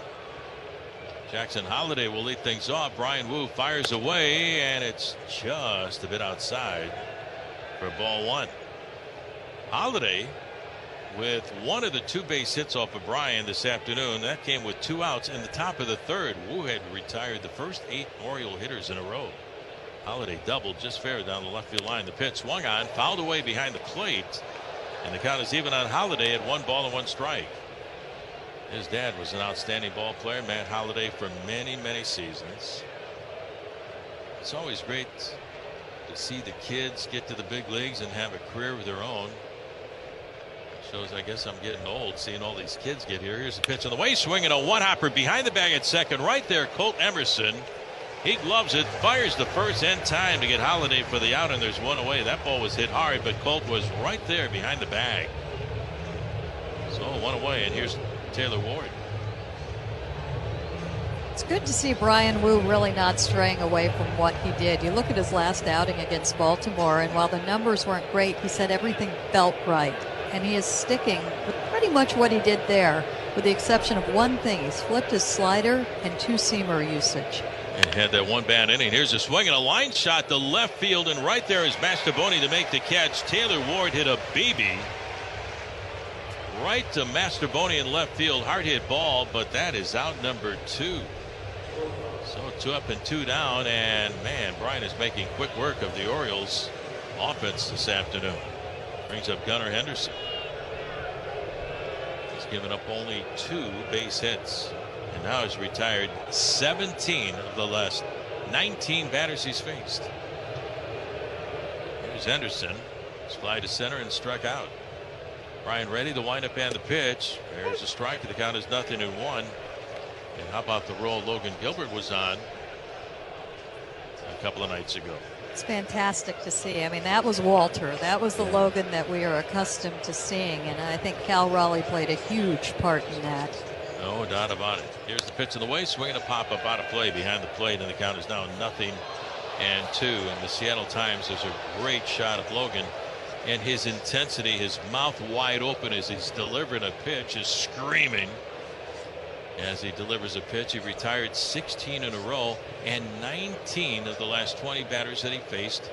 Jackson Holliday will lead things off. Brian Wu fires away, and it's just a bit outside for ball 1. Holliday with one of the 2 base hits off of Brian this afternoon. That came with 2 outs in the top of the 3rd. Wu had retired the first 8 Oriole hitters in a row. Holliday doubled just fair down the left field line. The pitch swung on, fouled away behind the plate, and the count is even on Holliday at 1 ball and 1 strike. His dad was an outstanding ball player, Matt Holliday, for many, many seasons. It's always great to see the kids get to the big leagues and have a career of their own. It shows, I guess, I'm getting old seeing all these kids get here. Here's the pitch on the way, swinging a one-hopper behind the bag at second. Right there, Colt Emerson. He gloves it, fires the first in time to get Holliday for the out, and there's 1 away. That ball was hit hard, but Colt was right there behind the bag. So 1 away, and here's Taylor Ward. It's good to see Brian Wu really not straying away from what he did. You look at his last outing against Baltimore, and while the numbers weren't great, he said everything felt right. And he is sticking with pretty much what he did there, with the exception of one thing. He's flipped his slider and 2-seamer usage. And had that 1 bad inning. Here's a swing and a line shot to left field, and right there is Mastrobuoni to make the catch. Taylor Ward hit a BB right to Mastrobuoni in left field. Hard hit ball, but that is out number 2. So 2 up and 2 down, and man, Brian is making quick work of the Orioles offense this afternoon. Brings up Gunnar Henderson. He's given up only 2 base hits. And now he's retired 17 of the last 19 batters he's faced. Here's Henderson. Fly to center and struck out. Brian ready to wind up and the pitch. There's a strike. The count is 0-1. And how about the role Logan Gilbert was on a couple of nights ago? It's fantastic to see. I mean, that was Walter. That was the Logan that we are accustomed to seeing. And I think Cal Raleigh played a huge part in that. No doubt about it. Here's the pitch in the way, swinging a pop-up out of play behind the plate, and the count is now 0-2. And the Seattle Times does a great shot of Logan, and his intensity, his mouth wide open as he's delivering a pitch, is screaming as he delivers a pitch. He retired 16 in a row, and 19 of the last 20 batters that he faced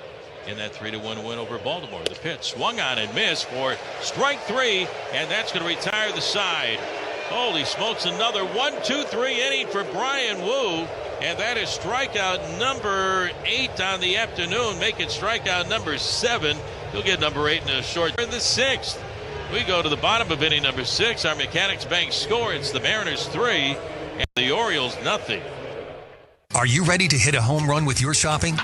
in that 3-1 win over Baltimore. The pitch swung on and missed for strike 3, and that's going to retire the side. Holy smokes, another 1-2-3 inning for Brian Wu, and that is strikeout number 8 on the afternoon, making strikeout number 7. He'll get number 8 in a short. In the 6th, we go to the bottom of inning number 6. Our Mechanics Bank score. It's the Mariners 3 and the Orioles 0. Are you ready to hit a home run with your shopping?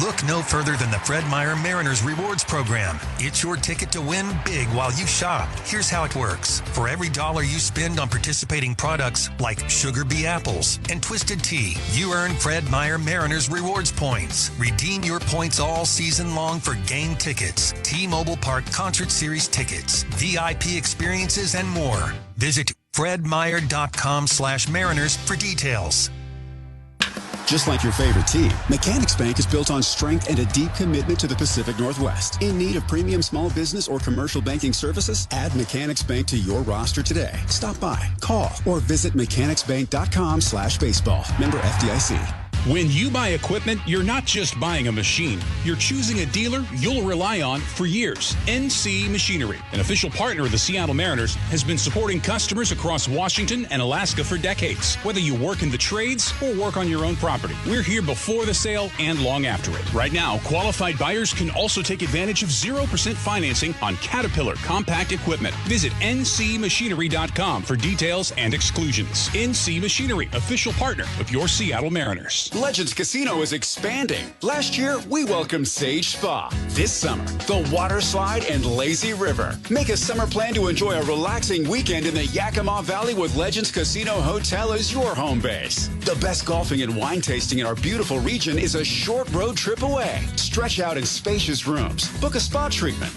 Look no further than the Fred Meyer Mariners Rewards Program. It's your ticket to win big while you shop. Here's how it works. For every $1 you spend on participating products like Sugar Bee Apples and Twisted Tea, you earn Fred Meyer Mariners Rewards points. Redeem your points all season long for game tickets, T-Mobile Park Concert Series tickets, VIP experiences, and more. Visit fredmeyer.com/Mariners for details. Just like your favorite team, Mechanics Bank is built on strength and a deep commitment to the Pacific Northwest. In need of premium small business or commercial banking services? Add Mechanics Bank to your roster today. Stop by, call, or visit mechanicsbank.com/baseball. Member FDIC. When you buy equipment, you're not just buying a machine. You're choosing a dealer you'll rely on for years. NC Machinery, an official partner of the Seattle Mariners, has been supporting customers across Washington and Alaska for decades. Whether you work in the trades or work on your own property, we're here before the sale and long after it. Right now, qualified buyers can also take advantage of 0% financing on Caterpillar compact equipment. Visit ncmachinery.com for details and exclusions. NC Machinery, official partner of your Seattle Mariners. Legends Casino is expanding. Last year, we welcomed Sage Spa. This summer, the Water Slide and Lazy River. Make a summer plan to enjoy a relaxing weekend in the Yakima Valley with Legends Casino Hotel as your home base. The best golfing and wine tasting in our beautiful region is a short road trip away. Stretch out in spacious rooms. Book a spa treatment.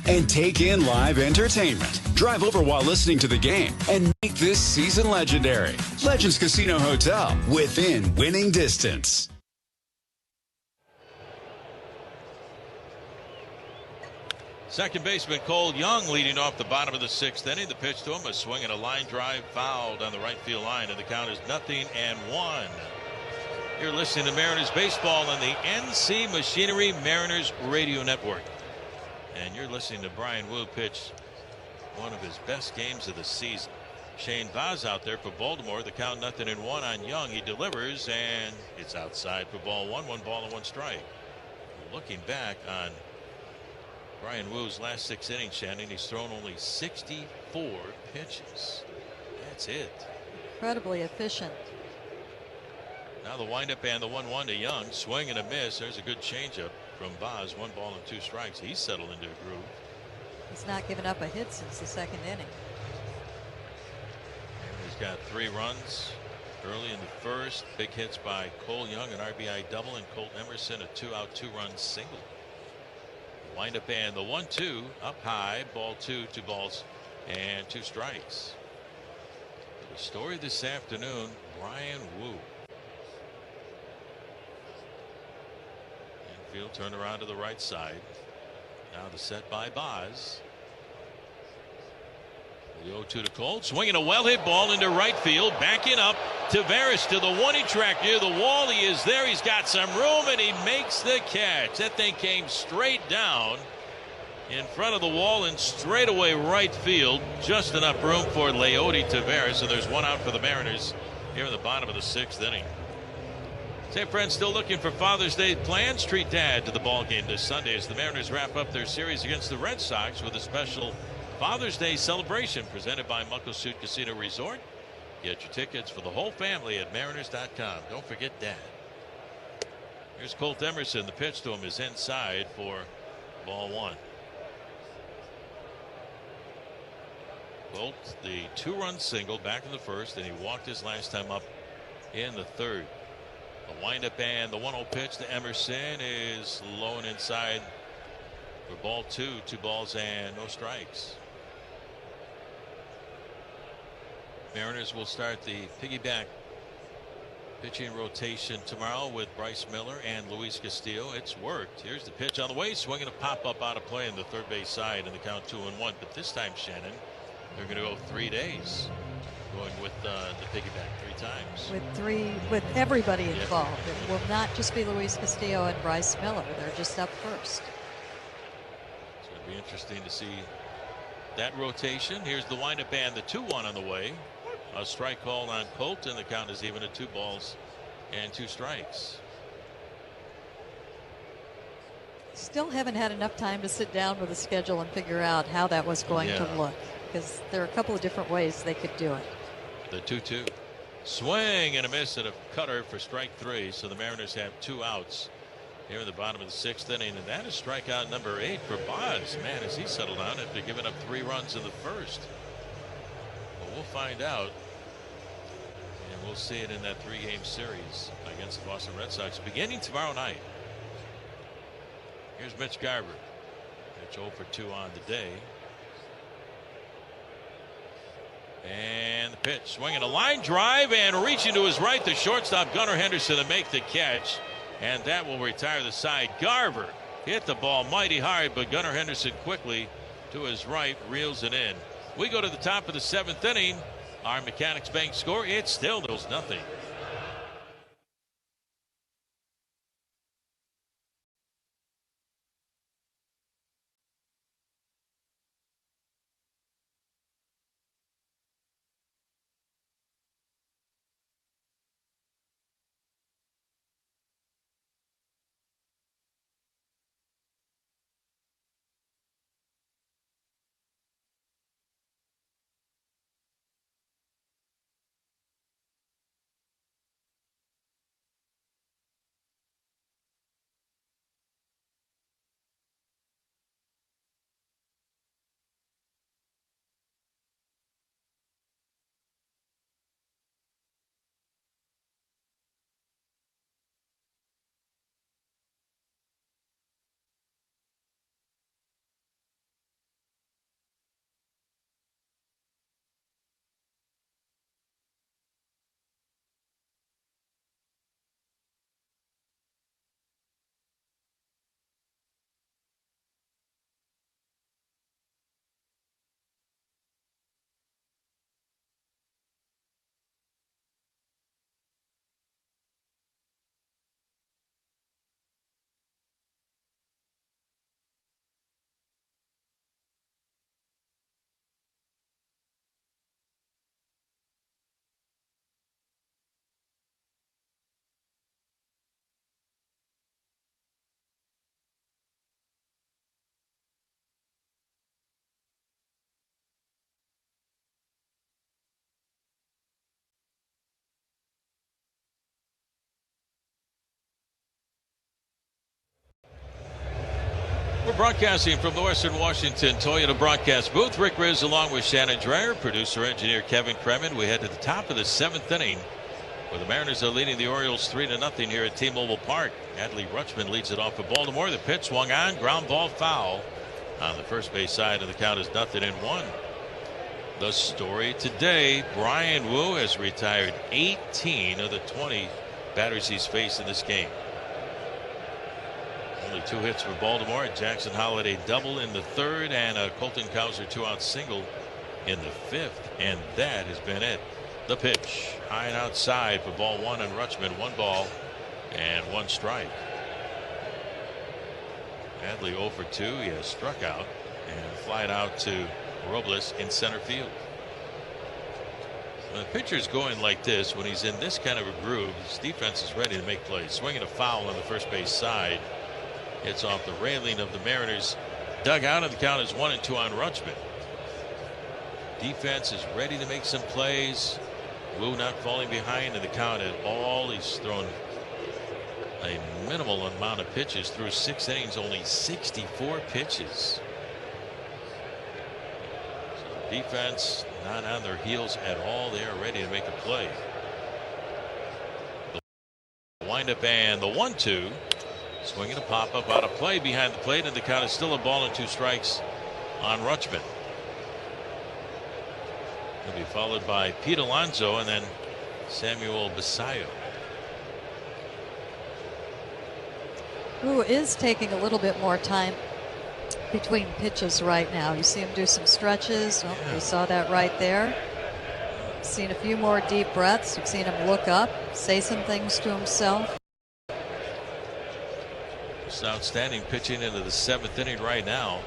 And take in live entertainment. Drive over while listening to the game and make this season legendary. Legends Casino Hotel, within winning distance. Second baseman Cole Young leading off the bottom of the 6th inning. The pitch to him, a swing and a line drive fouled on the right field line, and the count is 0-1. You're listening to Mariners baseball on the NC Machinery Mariners Radio Network. And you're listening to Brian Wu pitch one of his best games of the season. Shane Baz out there for Baltimore. The count 0-1 on Young. He delivers, and it's outside for ball one. 1 ball and 1 strike. Looking back on Brian Wu's last 6 innings, Shannon, he's thrown only 64 pitches. That's it. Incredibly efficient. Now the windup and the 1-1 to Young. Swing and a miss. There's a good changeup from Baz. 1 ball and 2 strikes. He's settled into a groove. He's not given up a hit since the 2nd inning. He's got 3 runs early in the 1st. Big hits by Cole Young, an RBI double, and Colt Emerson, a 2-out 2-run single. Wind up and the 1-2 up high. Ball 2, 2 balls and 2 strikes. The story this afternoon, Brian Wu. Infield turned around to the right side. Now the set by Baz. The 0-2 to Cole. Swinging a well-hit ball into right field. Backing up. Taveras to the 1-inch track near the wall. He is there. He's got some room, and he makes the catch. That thing came straight down in front of the wall and straight away right field. Just enough room for Leody Taveras. So there's 1 out for the Mariners here in the bottom of the 6th inning. Say, friends, still looking for Father's Day plans? Treat Dad to the ball game this Sunday as the Mariners wrap up their series against the Red Sox with a special Father's Day celebration presented by Muckleshoot Casino Resort. Get your tickets for the whole family at Mariners.com. Don't forget Dad. Here's Colt Emerson. The pitch to him is inside for ball 1. Colt, the 2-run single back in the 1st, and he walked his last time up in the 3rd. The windup and the 1-0 pitch to Emerson is low and inside for ball 2. 2 balls and no strikes. Mariners will start the piggyback pitching rotation tomorrow with Bryce Miller and Luis Castillo. It's worked. Here's the pitch on the way. Swinging a pop-up out of play on the third base side, and the count 2-1. But this time, Shannon, they're going to go 3 days. Going with the piggyback 3 times. With everybody involved. It will not just be Luis Castillo and Bryce Miller. They're just up first. It's going to be interesting to see that rotation. Here's the windup and the 2-1 on the way. A strike called on Colt, and the count is even at 2 balls and 2 strikes. Still haven't had enough time to sit down with the schedule and figure out how that was going to look, because there are a couple of different ways they could do it. The 2-2. Swing and a miss at a cutter for strike 3. So the Mariners have 2 outs here in the bottom of the 6th inning. And that is strikeout number 8 for Baz. Man, has he settled down after giving up 3 runs in the 1st. Well, we'll find out. And we'll see it in that 3-game series against the Boston Red Sox beginning tomorrow night. Here's Mitch Garver. Mitch 0 for 2 on the day. And the pitch, swinging a line drive and reaching to his right, the shortstop Gunnar Henderson to make the catch, and that will retire the side. Garver hit the ball mighty hard, but Gunnar Henderson quickly to his right reels it in. We go to the top of the 7th inning. Our Mechanics Bank score, it's still 0-0. broadcasting from the Western Washington Toyota broadcast booth. Rick Riz along with Shannon Dreyer, producer engineer Kevin Kremen. We head to the top of the 7th inning, where the Mariners are leading the Orioles 3-0 here at T-Mobile Park. Adley Rutschman leads it off for Baltimore. The pitch swung on, ground ball foul on the first base side, and the count is 0-1. The story today: Brian Wu has retired 18 of the 20 batters he's faced in this game. Only 2 hits for Baltimore. A Jackson Holiday double in the 3rd and a Colton Cowser 2-out single in the 5th, and that has been it. The pitch high and outside for ball 1 and Rutschman. 1 ball and 1 strike. Adley 0 for 2. He has struck out and flied out to Robles in center field. When the pitcher's going like this, when he's in this kind of a groove, his defense is ready to make plays. Swinging a foul on the first base side. It's off the railing of the Mariners dugout, and the count is 1-2 on Rutschman. Defense is ready to make some plays. Wu not falling behind in the count at all. He's thrown a minimal amount of pitches through 6 innings, only 64 pitches. So defense not on their heels at all. They are ready to make a play. The windup and the 1-2. Swinging a pop up out of play behind the plate, and the count is still a ball and 2 strikes on Rutschman. He'll be followed by Pete Alonso and then Samuel Basayo. Who is taking a little bit more time between pitches right now. You see him do some stretches. Oh, yeah. We saw that right there. Seen a few more deep breaths. You've seen him look up, say some things to himself. It's outstanding pitching into the 7th inning right now.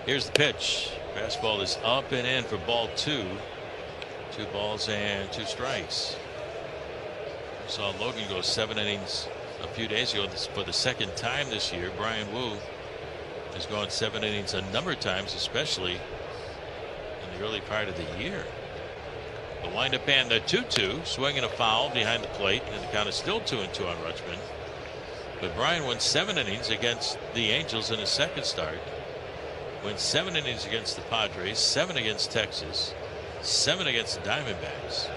Here's the pitch. Fastball is up and in for ball 2. 2 balls and 2 strikes. We saw Logan go 7 innings a few days ago for the 2nd time this year. Brian Wu has gone 7 innings a number of times, especially in the early part of the year. The windup and the 2-2, swinging a foul behind the plate, and the count is still 2-2 on Rutschman. But Brian won 7 innings against the Angels in his 2nd start. Went 7 innings against the Padres, 7 against Texas, 7 against the Diamondbacks.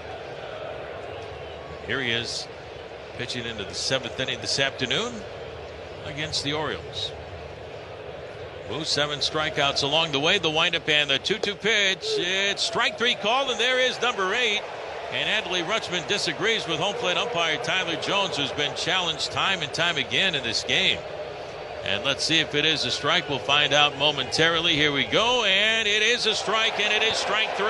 Here he is pitching into the 7th inning this afternoon against the Orioles. Wu 7 strikeouts along the way. The windup and the 2-2 pitch. It's strike 3 called, and there is number 8. And Adley Rutschman disagrees with home plate umpire Tyler Jones, who's been challenged time and time again in this game. And let's see if it is a strike. We'll find out momentarily. Here we go, and it is a strike, and it is strike 3,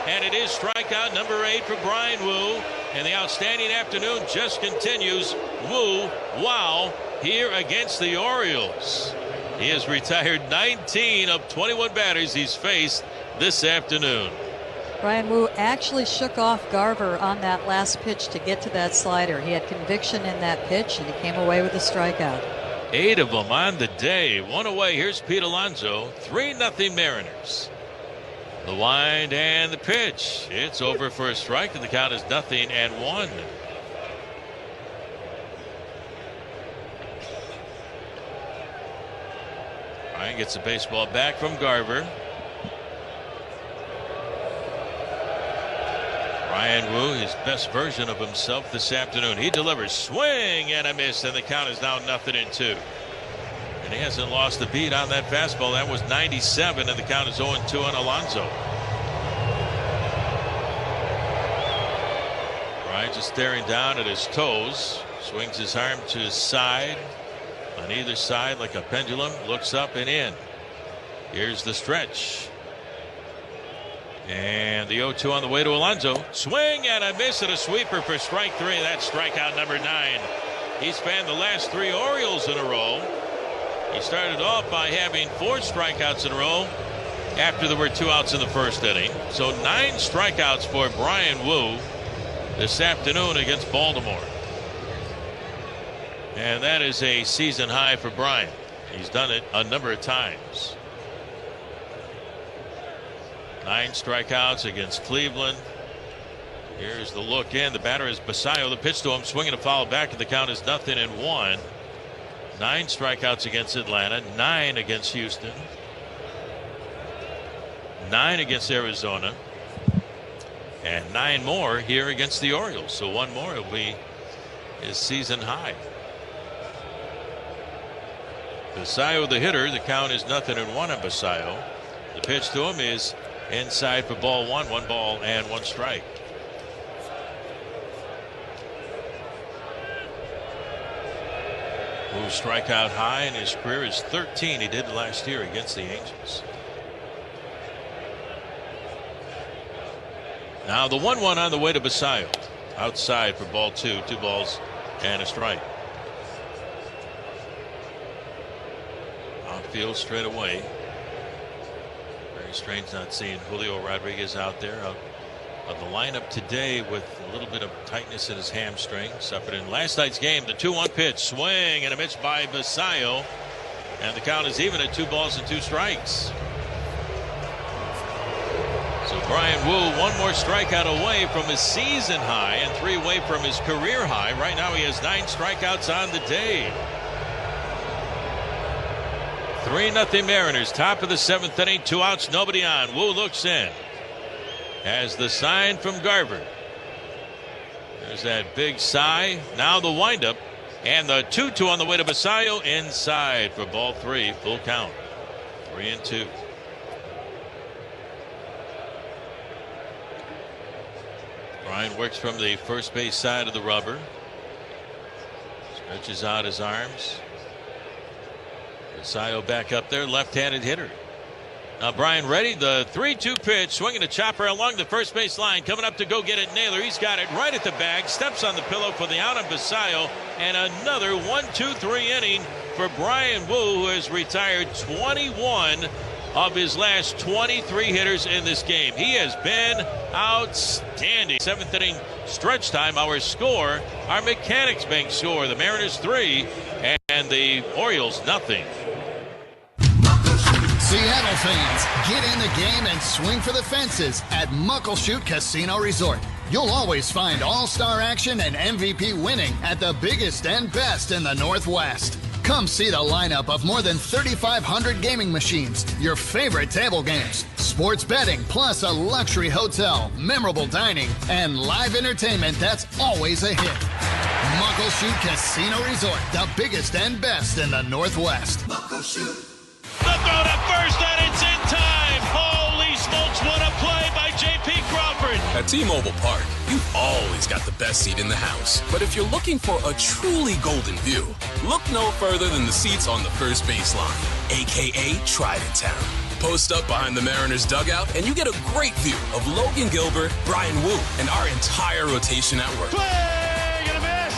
and it is strikeout number 8 for Brian Wu. And the outstanding afternoon just continues. Wu, wow, here against the Orioles. He has retired 19 of 21 batters he's faced this afternoon. Brian Wu actually shook off Garver on that last pitch to get to that slider. He had conviction in that pitch, and he came away with a strikeout. 8 of them on the day. 1 away. Here's Pete Alonso. 3-0 Mariners. The wind and the pitch. It's over for a strike, and the count is 0-1. Ryan gets the baseball back from Garver. Brian Wu, his best version of himself this afternoon. He delivers, swing and a miss, and the count is now 0-2. And he hasn't lost a beat on that fastball. That was 97, and the count is 0-2 on Alonso. Brian just staring down at his toes. Swings his arm to his side. On either side like a pendulum. Looks up and in. Here's the stretch. And the 0-2 on the way to Alonso. Swing and a miss and a sweeper for strike 3. That's strikeout number 9. He's fanned the last 3 Orioles in a row. He started off by having 4 strikeouts in a row after there were 2 outs in the first inning. So 9 strikeouts for Brian Wu this afternoon against Baltimore. And that is a season high for Brian. He's done it a number of times. 9 strikeouts against Cleveland. Here's the look in. The batter is Basayo. The pitch to him, swinging a foul back, and the count is 0-1. 9 strikeouts against Atlanta, 9 against Houston, 9 against Arizona, and 9 more here against the Orioles. So 1 more will be his season high. Basayo, the hitter, the count is 0-1 on Basayo. The pitch to him is inside for ball 1, 1 ball and 1 strike. Who strikeout high in his career is 13. He did last year against the Angels. Now the 1-1 on the way to Basayo. Outside for ball 2, 2 balls and a strike. Outfield straight away. Very strange not seeing Julio Rodriguez out there. Out of the lineup today with a little bit of tightness in his hamstring. Suffered in last night's game. The 2-1 pitch. Swing and a miss by Basayo. And the count is even at 2 balls and 2 strikes. So Brian Wu 1 more strikeout away from his season high and 3 away from his career high. Right now he has 9 strikeouts on the day. 3-0 Mariners. Top of the 7th inning. 2 outs, nobody on. Wu looks in. Has the sign from Garver. There's that big sigh. Now the windup. And the 2-2 on the way to Basayo. Inside for ball 3. Full count. 3-2. Brian works from the first base side of the rubber. Stretches out his arms. Basayo back up there, left-handed hitter. Now Brian ready, the 3-2 pitch, swinging a chopper along the first base line, coming up to go get it. Naylor, he's got it right at the bag, steps on the pillow for the out on Basayo, and another 1-2-3 inning for Brian Wu, who has retired 21 of his last 23 hitters in this game. He has been outstanding. 7th inning stretch time. Our score, our Mechanics Bank score, the Mariners 3 and the Orioles 0. Seattle fans, get in the game and swing for the fences at Muckleshoot Casino Resort. You'll always find all-star action and MVP winning at the biggest and best in the Northwest. Come see the lineup of more than 3,500 gaming machines, your favorite table games, sports betting, plus a luxury hotel, memorable dining, and live entertainment that's always a hit. Muckleshoot Casino Resort, the biggest and best in the Northwest. Muckleshoot. The throw to first, and it's in time. Holy smokes, what a play by J.P. Crawford. At T-Mobile Park, you've always got the best seat in the house. But if you're looking for a truly golden view, look no further than the seats on the first base line, a.k.a. Trident Town. Post up behind the Mariners dugout, and you get a great view of Logan Gilbert, Brian Wu, and our entire rotation at work. Swing and a miss.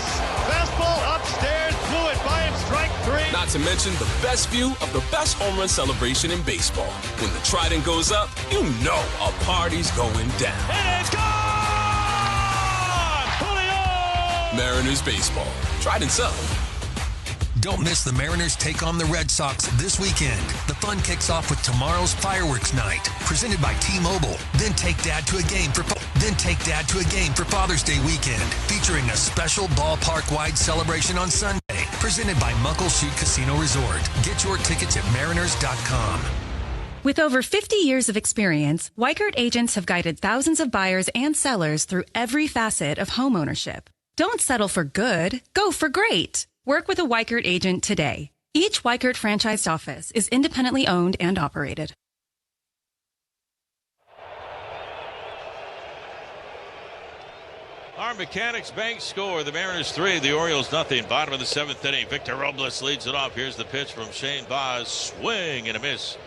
Fastball upstairs, blew it by him, strike 3. Not to mention the best view of the best home run celebration in baseball. When the Trident goes up, you know a party's going down. And it's gone! Julio! Mariners baseball. Trident's up. Don't miss the Mariners take on the Red Sox this weekend. The fun kicks off with tomorrow's fireworks night, presented by T-Mobile. Then take Dad to a game for Father's Day weekend, featuring a special ballpark-wide celebration on Sunday, presented by Muckleshoot Casino Resort. Get your tickets at mariners.com. With over 50 years of experience, Weichert agents have guided thousands of buyers and sellers through every facet of homeownership. Don't settle for good, go for great. Work with a Weichert agent today. Each Weichert franchised office is independently owned and operated. Our Mechanics Bank score, the Mariners 3, the Orioles 0. Bottom of the 7th inning. Victor Robles leads it off. Here's the pitch from Shane Baz. Swing and a miss.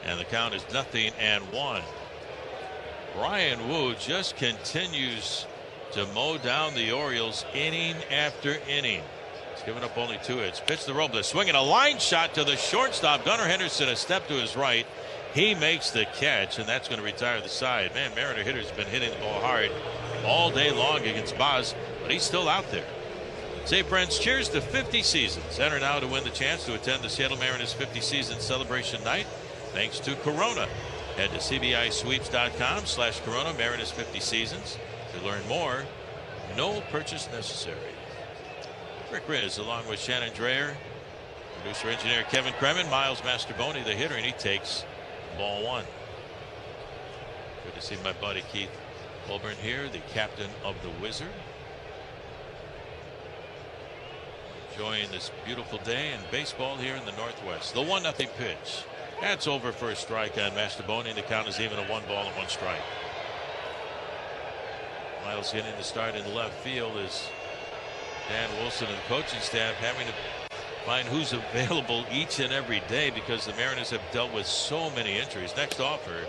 And the count is 0-1. Brian Wu just continues to mow down the Orioles inning after inning. He's given up only 2 hits. Pitch to Robles. Swinging a line shot to the shortstop. Gunnar Henderson a step to his right. He makes the catch, and that's going to retire the side. Man, Mariner hitters have been hitting the ball hard all day long against Baz, but he's still out there. Say, friends, cheers to 50 seasons. Enter now to win the chance to attend the Seattle Mariners 50 season celebration night, thanks to Corona. Head to cbisweeps.com/Corona Mariners 50 seasons to learn more. No purchase necessary. Rick Riz along with Shannon Dreyer Producer engineer Kevin Kremen, Miles Masterboni, the hitter, and he takes ball one. Good to see my buddy Keith Colburn here, the captain of the Wizard. Enjoying this beautiful day in baseball here in the Northwest. The 1-0 pitch. That's over for a strike on Masterboni. The count is even a 1-1 strike. Miles getting the start in left field as Dan Wilson and the coaching staff having to find who's available each and every day because the Mariners have dealt with so many injuries. Next offer,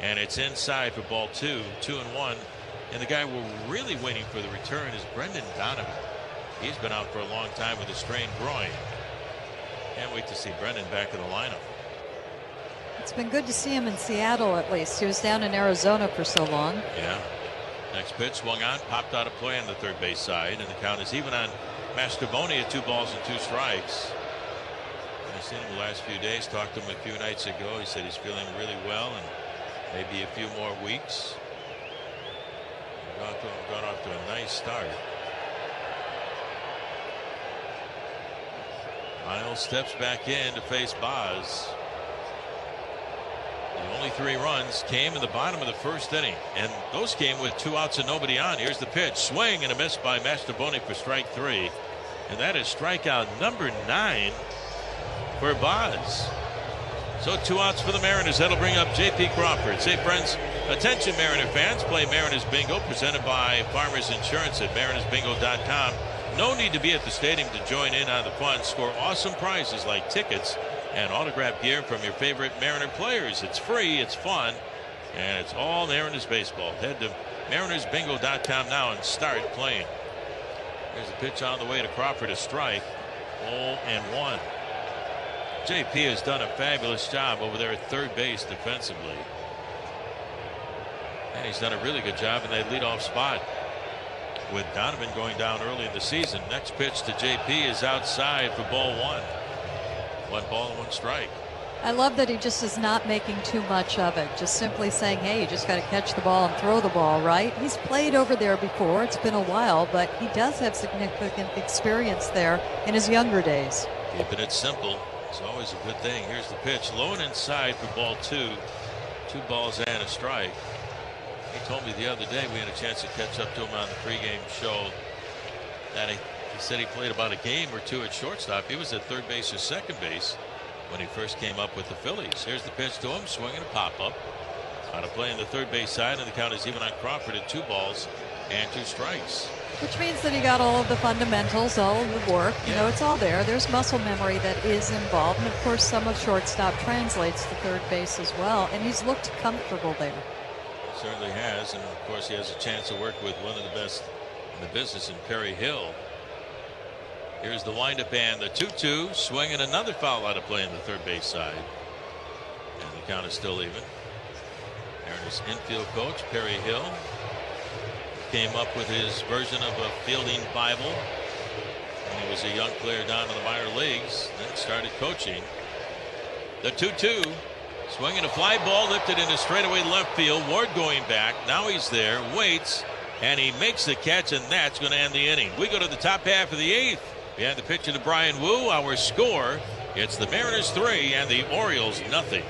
and it's inside for ball 2, 2-1. And the guy we're really waiting for the return is Brendan Donovan. He's been out for a long time with a strained groin. Can't wait to see Brendan back in the lineup. It's been good to see him in Seattle at least. He was down in Arizona for so long. Yeah. Next pitch swung on, popped out of play on the third base side, and the count is even on Masterboni at 2 balls and 2 strikes. I've seen him the last few days, talked to him a few nights ago. He said he's feeling really well and maybe a few more weeks. Got off to a nice start. Miles steps back in to face Boz. The only 3 runs came in the bottom of the first inning, and those came with 2 outs and nobody on. Here's the pitch, swing and a miss by Masterboni for strike 3, and that is strikeout number 9 for Boz. So 2 outs for the Mariners. That'll bring up J.P. Crawford. Say, friends, attention Mariner fans, play Mariners Bingo presented by Farmers Insurance at marinersbingo.com. No need to be at the stadium to join in on the fun. Score awesome prizes like tickets and autographed gear from your favorite Mariner players. It's free, it's fun, and it's all Mariners baseball. Head to marinersbingo.com now and start playing. There's a pitch on the way to Crawford, a strike. 0-1. JP has done a fabulous job over there at third base defensively. And he's done a really good job in that leadoff spot with Donovan going down early in the season. Next pitch to JP is outside for ball 1. 1 ball and 1 strike. I love that he just is not making too much of it. Just simply saying, hey, you just got to catch the ball and throw the ball, right? He's played over there before. It's been a while, but he does have significant experience there in his younger days. Keeping it simple is always a good thing. Here's the pitch, low and inside for ball 2. 2 balls and a strike. He told me the other day, we had a chance to catch up to him on the pregame show, that he said he played about a game or 2 at shortstop. He was at third base or second base when he first came up with the Phillies. Here's the pitch to him, swinging a pop-up. Out of play on the third base side, and the count is even on Crawford at 2 balls and 2 strikes. Which means that he got all of the fundamentals, all of the work. You know, it's all there. There's muscle memory that is involved. And, of course, some of shortstop translates to third base as well. And he's looked comfortable there. Certainly has, and of course he has a chance to work with one of the best in the business in Perry Hill. Here's the windup and the 2-2, swinging another foul out of play on the third base side, and the count is still even. Mariners infield coach Perry Hill came up with his version of a fielding Bible when he was a young player down in the minor leagues, then started coaching. The 2-2. Swinging a fly ball lifted into straightaway left field. Ward going back. Now he's there, waits, and he makes the catch, and that's going to end the inning. We go to the top half of the 8th. Behind the pitch to Brian Wu, our score, it's the Mariners 3 and the Orioles nothing.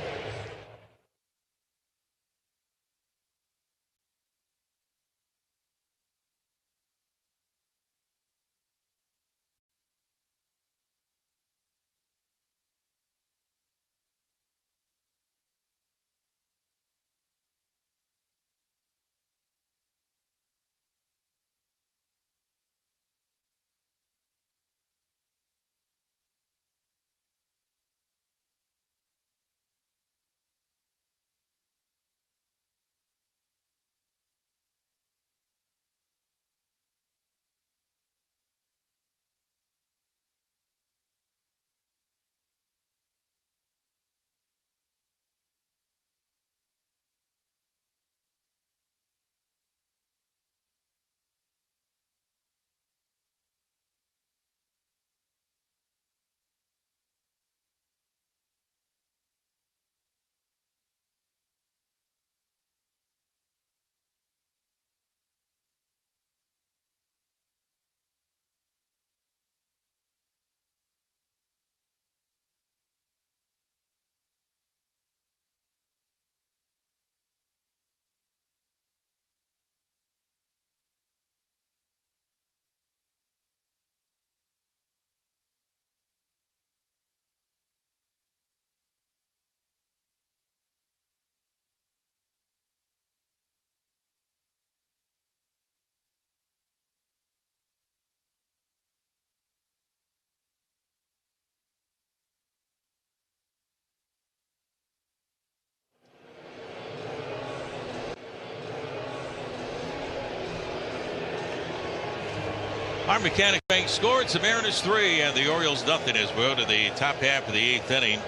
Our Mechanic Bank score, it's the Mariners 3 and the Orioles nothing as we go to the top half of the 8th inning.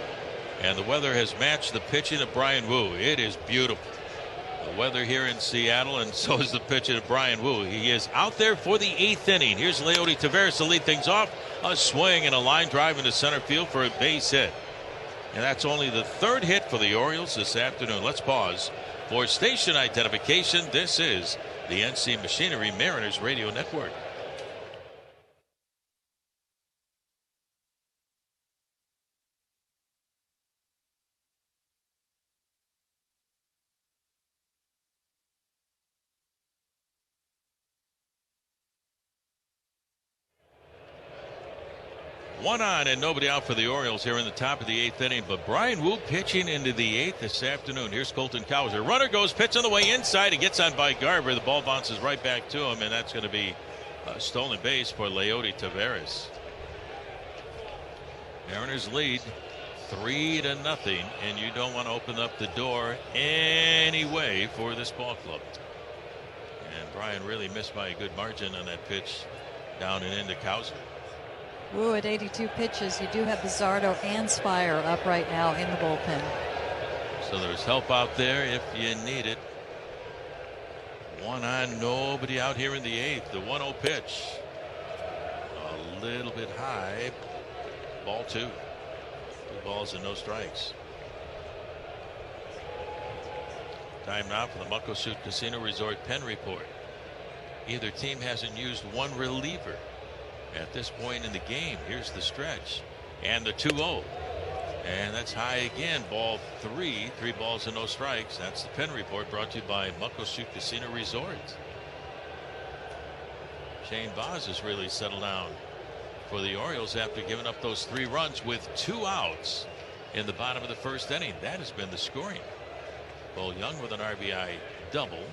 And the weather has matched the pitching of Brian Wu. It is beautiful. The weather here in Seattle, and so is the pitching of Brian Wu. He is out there for the 8th inning. Here's Leody Taveras to lead things off. A swing and a line drive into center field for a base hit. And that's only the 3rd hit for the Orioles this afternoon. Let's pause for station identification. This is the NC Machinery Mariners Radio Network. One on and nobody out for the Orioles here in the top of the 8th inning. But Brian Wu pitching into the 8th this afternoon. Here's Colton Cowser. Runner goes, pitch on the way inside. He gets on by Garver. The ball bounces right back to him, and that's going to be a stolen base for Leody Taveras. Mariners lead 3-0, and you don't want to open up the door anyway for this ball club. And Brian really missed by a good margin on that pitch down and into Cowser. Woo, at 82 pitches, you do have Bizardo and Spire up right now in the bullpen. So there's help out there if you need it. One on, nobody out here in the 8th. The 1-0 pitch. A little bit high. Ball 2. 2 balls and no strikes. Time now for the Muckleshoot Casino Resort Pen Report. Either team hasn't used one reliever at this point in the game. Here's the stretch and the 2-0, and that's high again. Ball 3. 3 balls and no strikes. That's the Pen Report, brought to you by Muckleshoot Casino Resort. Shane Baz has really settled down for the Orioles after giving up those 3 runs with 2 outs in the bottom of the 1st inning. That has been the scoring. Cole Young with an RBI double,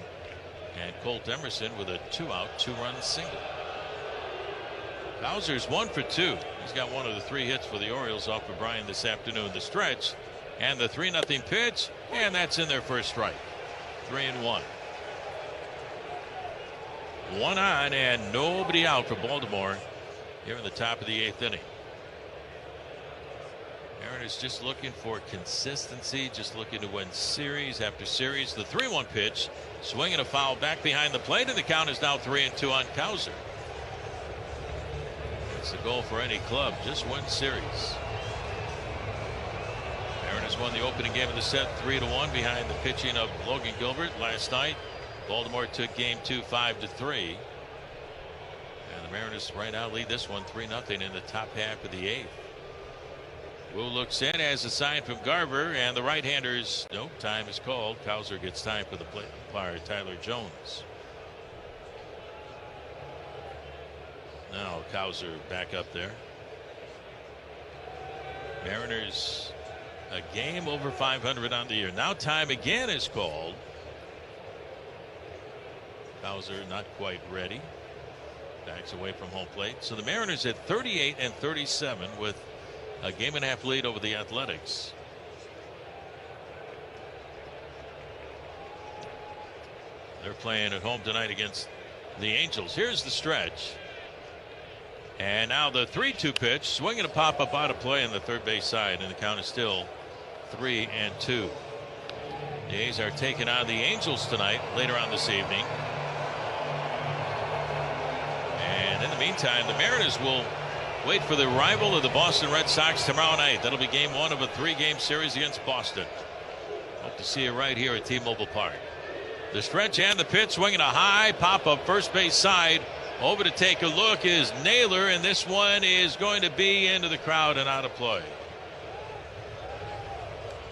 and Colt Emerson with a 2-out 2-run single. Cowser's 1 for 2. He's got one of the 3 hits for the Orioles off of Brian this afternoon. The stretch and the 3-0 pitch, and that's in their first strike. 3-1. 1 on and nobody out for Baltimore here in the top of the 8th inning. Mariners just looking for consistency, just looking to win series after series. The 3-1 pitch, swinging a foul back behind the plate, and the count is now 3-2 on Cowser. It's the goal for any club, just win series. Mariners won the opening game of the set 3-1 behind the pitching of Logan Gilbert last night. Baltimore took game 2 5-3. And the Mariners right now lead this one 3-0 in the top half of the 8th. Wu looks in as a sign from Garver, and the right-handers, no, time is called. Cowser gets time for the play umpire, Tyler Jones. Now Cowser back up there. Mariners a game over 500 on the year. Now time again is called. Cowser not quite ready. Backs away from home plate. So the Mariners at 38-37 with a 1.5 lead over the Athletics. They're playing at home tonight against the Angels. Here's the stretch. And now the 3-2 pitch, swinging a pop up out of play on the third base side, and the count is still 3-2. The A's are taking on the Angels tonight later on this evening. And in the meantime, the Mariners will wait for the arrival of the Boston Red Sox tomorrow night. That'll be game 1 of a 3-game series against Boston. Hope to see you right here at T-Mobile Park. The stretch and the pitch, swinging a high pop up first base side. Over to take a look is Naylor, and this one is going to be into the crowd and out of play.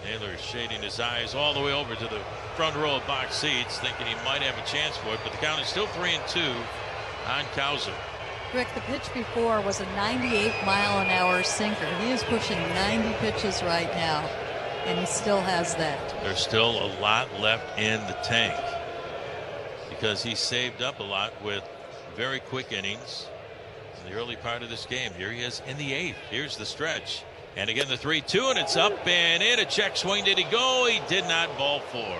Naylor shading his eyes all the way over to the front row of box seats, thinking he might have a chance for it, but the count is still 3-2 on Cowser. Rick, the pitch before was a 98-mile-an-hour sinker. He is pushing 90 pitches right now, and he still has that. There's still a lot left in the tank because he saved up a lot with very quick innings in the early part of this game. Here he is in the 8th. Here's the stretch. And again the 3-2, and it's up and in. A check swing. Did he go? He did not. Ball 4.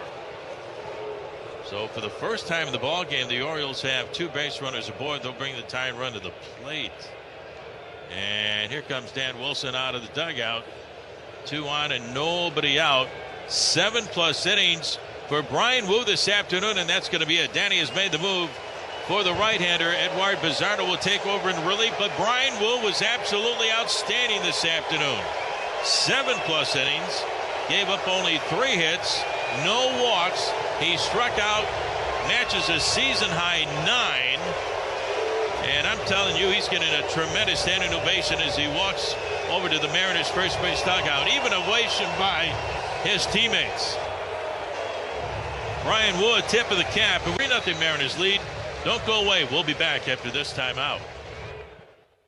So for the first time in the ball game, the Orioles have 2 base runners aboard. They'll bring the tying run to the plate. And here comes Dan Wilson out of the dugout. 2 on and nobody out. 7+ innings for Brian Wu this afternoon, and that's going to be it. Danny has made the move for the right-hander. Edward Bizzardo will take over in relief, but Brian Wu was absolutely outstanding this afternoon. 7+ innings, gave up only 3 hits, no walks. He struck out, matches a season-high 9. And I'm telling you, he's getting a tremendous standing ovation as he walks over to the Mariners' first base dugout, even ovation by his teammates. Brian Wu, a tip of the cap, and 3-0 Mariners lead. Don't go away. We'll be back after this timeout.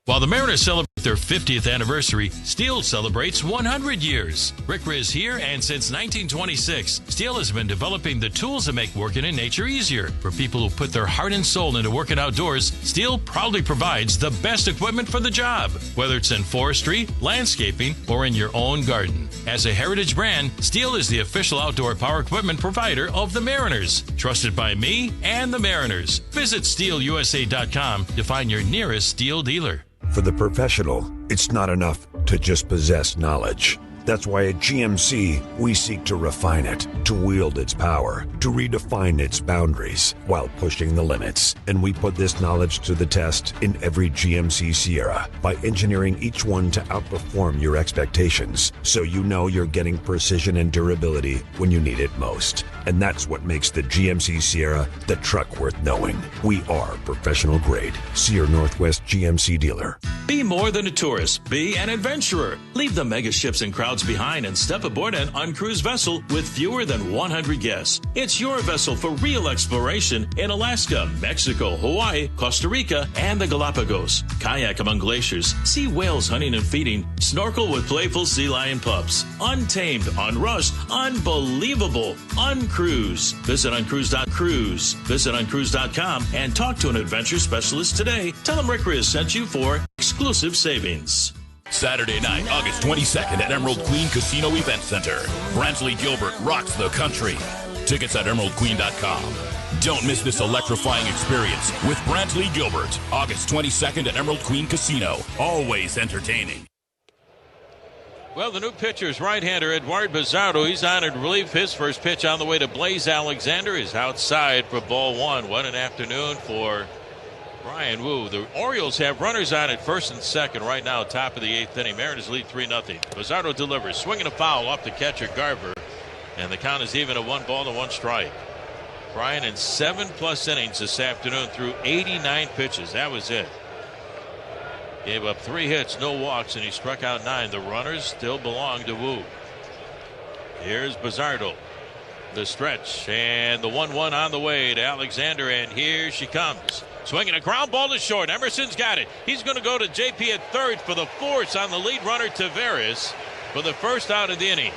While the Mariners celebrate their 50th anniversary, Steel celebrates 100 years. Rick Riz here, and since 1926, Steel has been developing the tools that make working in nature easier. For people who put their heart and soul into working outdoors, Steel proudly provides the best equipment for the job, whether it's in forestry, landscaping, or in your own garden. As a heritage brand, Steel is the official outdoor power equipment provider of the Mariners. Trusted by me and the Mariners. Visit SteelUSA.com to find your nearest Steel dealer. For the professional, it's not enough to just possess knowledge. That's why at GMC, we seek to refine it, to wield its power, to redefine its boundaries while pushing the limits. And we put this knowledge to the test in every GMC Sierra by engineering each one to outperform your expectations, so you know you're getting precision and durability when you need it most. And that's what makes the GMC Sierra the truck worth knowing. We are professional grade. See your Northwest GMC dealer. Be more than a tourist. Be an adventurer. Leave the mega ships and crowds behind and step aboard an uncruised vessel with fewer than 100 guests. It's your vessel for real exploration in Alaska, Mexico, Hawaii, Costa Rica, and the Galapagos. Kayak among glaciers, see whales hunting and feeding, snorkel with playful sea lion pups. Untamed, unrushed, unbelievable, uncruise. Visit uncruise.cruise. Visit uncruise.com and talk to an adventure specialist today. Tell them Rick Riz sent you for exclusive savings. Saturday night, August 22nd at Emerald Queen Casino Event Center. Brantley Gilbert rocks the country. Tickets at emeraldqueen.com. Don't miss this electrifying experience with Brantley Gilbert. August 22nd at Emerald Queen Casino. Always entertaining. Well, the new pitcher is right-hander Edward Bizzardo. He's on in relief. His first pitch on the way to Blaze Alexander is outside for ball 1. What an afternoon for Brian Wu. The Orioles have runners on at first and second right now, top of the 8th inning. Mariners lead 3-0. Bizzardo delivers, swinging a foul off the catcher Garver, and the count is even at 1-1 Brian in 7+ innings this afternoon threw 89 pitches. That was it. Gave up 3 hits, no walks, and he struck out 9. The runners still belong to Wu. Here's Bizzardo. The stretch, and the 1-1 on the way to Alexander, and here she comes. Swinging a ground ball to short. Emerson's got it. He's going to go to JP at third for the force on the lead runner Taveras for the first out of the inning.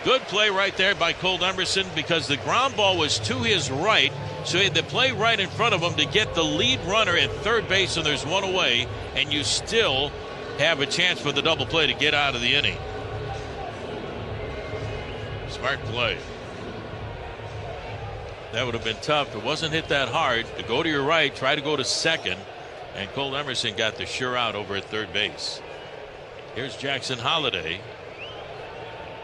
Good play right there by Cole Emerson because the ground ball was to his right, so he had the play right in front of him to get the lead runner at third base, and there's one away, and you still have a chance for the double play to get out of the inning. Smart play. That would have been tough. It wasn't hit that hard to go to your right, try to go to second, and Cole Emerson got the sure out over at third base. Here's Jackson Holliday.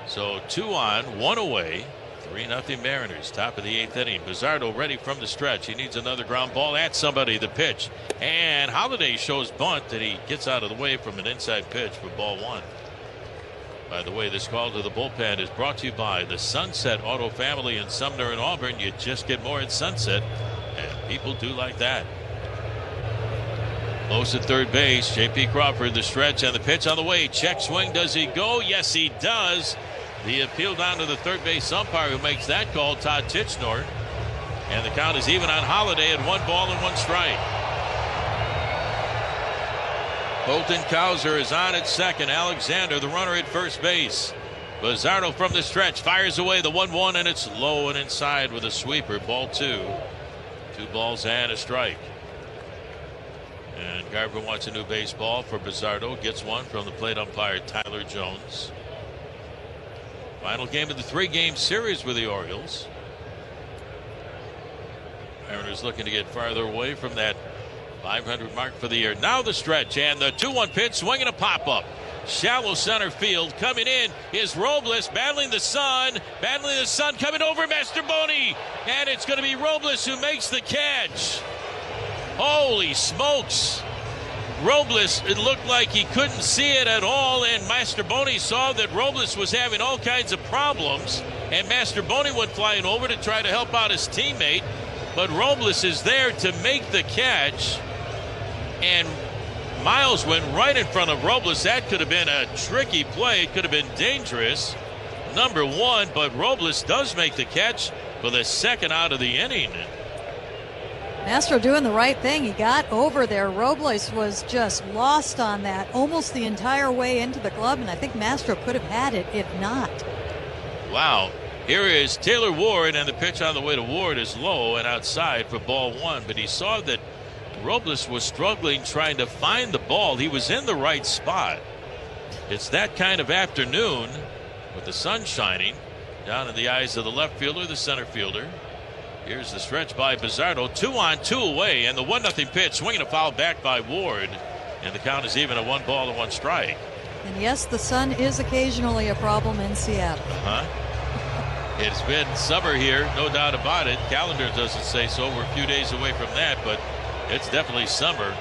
So 2 on, 1 away, 3-0 Mariners, top of the 8th inning. Bizzardo ready from the stretch. He needs another ground ball at somebody. The pitch, and Holliday shows bunt, and he gets out of the way from an inside pitch for ball 1. By the way, this call to the bullpen is brought to you by the Sunset Auto Family in Sumner and Auburn. You just get more at Sunset, and people do like that. Close at third base, J.P. Crawford, the stretch and the pitch on the way. Check swing, does he go? Yes, he does. The appeal down to the third base umpire who makes that call, Todd Tichenor. And the count is even on Holliday at 1 ball and 1 strike. Colton Cowser is on at second. Alexander, the runner, at first base. Bizzardo from the stretch fires away the 1-1, and it's low and inside with a sweeper. Ball 2. 2 balls and a strike. And Garver wants a new baseball for Bizzardo. Gets one from the plate umpire Tyler Jones. Final game of the 3-game series with the Orioles. Mariners looking to get farther away from that 500 mark for the year. Now the stretch and the 2-1 pitch, swinging a pop-up. Shallow center field. Coming in is Robles, battling the sun, coming over Masterboni. And it's going to be Robles who makes the catch. Holy smokes. Robles, it looked like he couldn't see it at all, and Masterboni saw that Robles was having all kinds of problems, and Masterboni went flying over to try to help out his teammate, but Robles is there to make the catch, and Miles went right in front of Robles. That could have been a tricky play. It could have been dangerous, number one, but Robles does make the catch for the second out of the inning. Mastro doing the right thing. He got over there. Robles was just lost on that almost the entire way into the glove, and I think Mastro could have had it if not. Wow. Here is Taylor Ward, and the pitch on the way to Ward is low and outside for ball one, but he saw that Robles was struggling trying to find the ball. He was in the right spot. It's that kind of afternoon with the sun shining down in the eyes of the left fielder, the center fielder. Here's the stretch by Bizzardo. 2 on, 2 away, and the 1-0 pitch, swinging a foul back by Ward. And the count is even at 1-1 strike. And yes, the sun is occasionally a problem in Seattle. It's been summer here, no doubt about it. Calendar doesn't say so. We're a few days away from that, but it's definitely summer.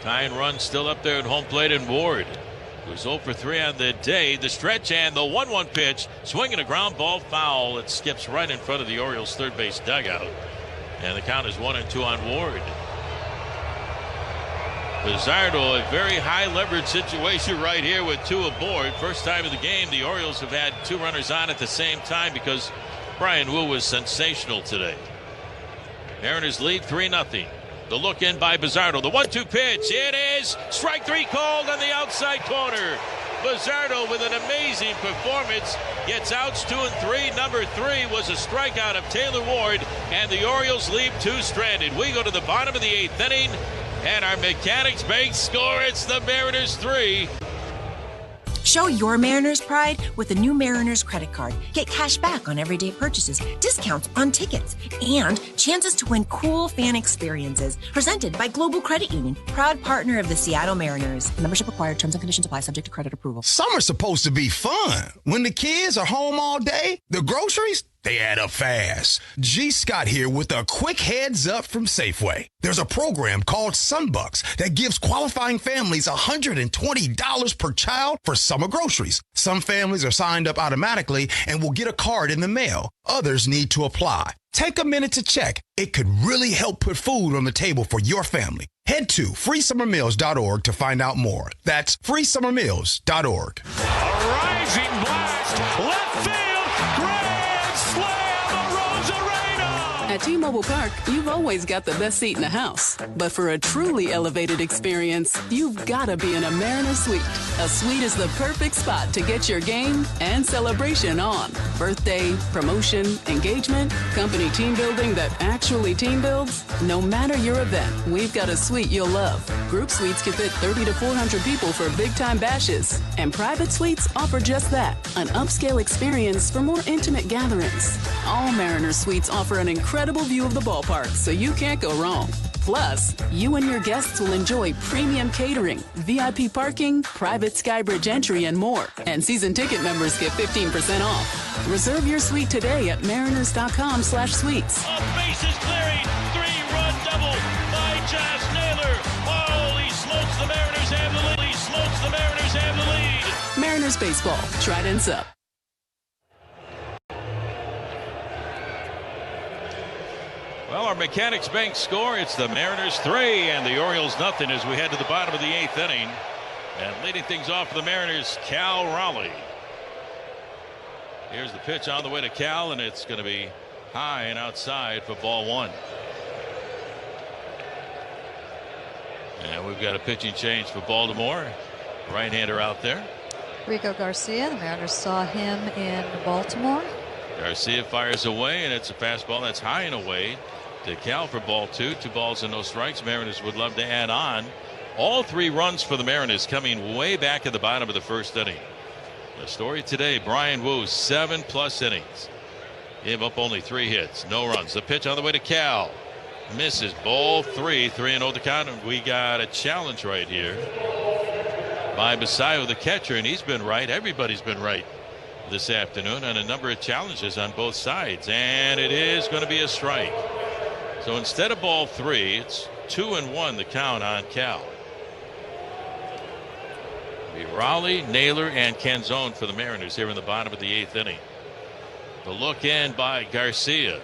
Tying run still up there at home plate, and Ward, who's 0 for 3 on the day. The stretch and the 1-1 pitch, swinging a ground ball foul. It skips right in front of the Orioles' third base dugout. And the count is 1-2 on Ward. Bizzardo, a very high leverage situation right here with 2 aboard. First time of the game, the Orioles have had 2 runners on at the same time because Brian Wu was sensational today. Mariners lead 3-0. The look in by Bizzardo. The 1-2 pitch. It is strike 3 called on the outside corner. Bizzardo with an amazing performance. Gets outs 2 and 3. Number 3 was a strikeout of Taylor Ward, and the Orioles leave 2 stranded. We go to the bottom of the 8th inning, and our Mechanics Bank score. It's the Mariners 3. Show your Mariners pride with the new Mariners credit card. Get cash back on everyday purchases, discounts on tickets, and chances to win cool fan experiences. Presented by Global Credit Union, proud partner of the Seattle Mariners. Membership required. Terms and conditions apply. Subject to credit approval. Summer's supposed to be fun. When the kids are home all day, the groceries, they add up fast. G. Scott here with a quick heads up from Safeway. There's a program called Sunbucks that gives qualifying families $120 per child for summer groceries. Some families are signed up automatically and will get a card in the mail. Others need to apply. Take a minute to check. It could really help put food on the table for your family. Head to freesummermeals.org to find out more. That's freesummermeals.org. A rising blast, left field, grand slam, Rosarena! At T-Mobile Park, you've always got the best seat in the house. But for a truly elevated experience, you've got to be in a Mariners suite. A suite is the perfect spot to get your game and celebration on. Birthday, promotion, engagement, company team building that actually team builds. No matter your event, we've got a suite you'll love. Group suites can fit 30 to 400 people for big-time bashes. And private suites offer just that, an upscale experience for more intimate gatherings. All Mariners suites offer an incredible view of the ballpark, so you can't go wrong. Plus, you and your guests will enjoy premium catering, VIP parking, private Skybridge entry, and more. And season ticket members get 15% off. Reserve your suite today at mariners.com/suites. Bases clearing, 3-run double by Josh Naylor. Holy smokes, the Mariners have the lead. Holy smokes, the Mariners have the lead. Mariners baseball, Trident's up. Well, our Mechanics Bank score, it's the Mariners 3 and the Orioles nothing as we head to the bottom of the 8th inning. And leading things off for the Mariners, Cal Raleigh. Here's the pitch on the way to Cal, and it's going to be high and outside for ball 1. And we've got a pitching change for Baltimore. Right-hander out there. Rico Garcia, the Mariners saw him in Baltimore. Garcia fires away, and it's a fastball that's high and away to Cal for ball 2. 2 balls and no strikes. Mariners would love to add on. All 3 runs for the Mariners coming way back at the bottom of the first inning. The story today, Brian Wu, 7+ innings. Gave up only 3 hits, no runs. The pitch on the way to Cal. Misses. Ball 3, 3-0 the count. And we got a challenge right here by Basayo, the catcher, and he's been right. Everybody's been right this afternoon on a number of challenges on both sides, and it is going to be a strike. So instead of ball 3, it's 2-1 the count on Cal. Be Raleigh, Naylor, and Canzone for the Mariners here in the bottom of the 8th inning. The look in by Garcia.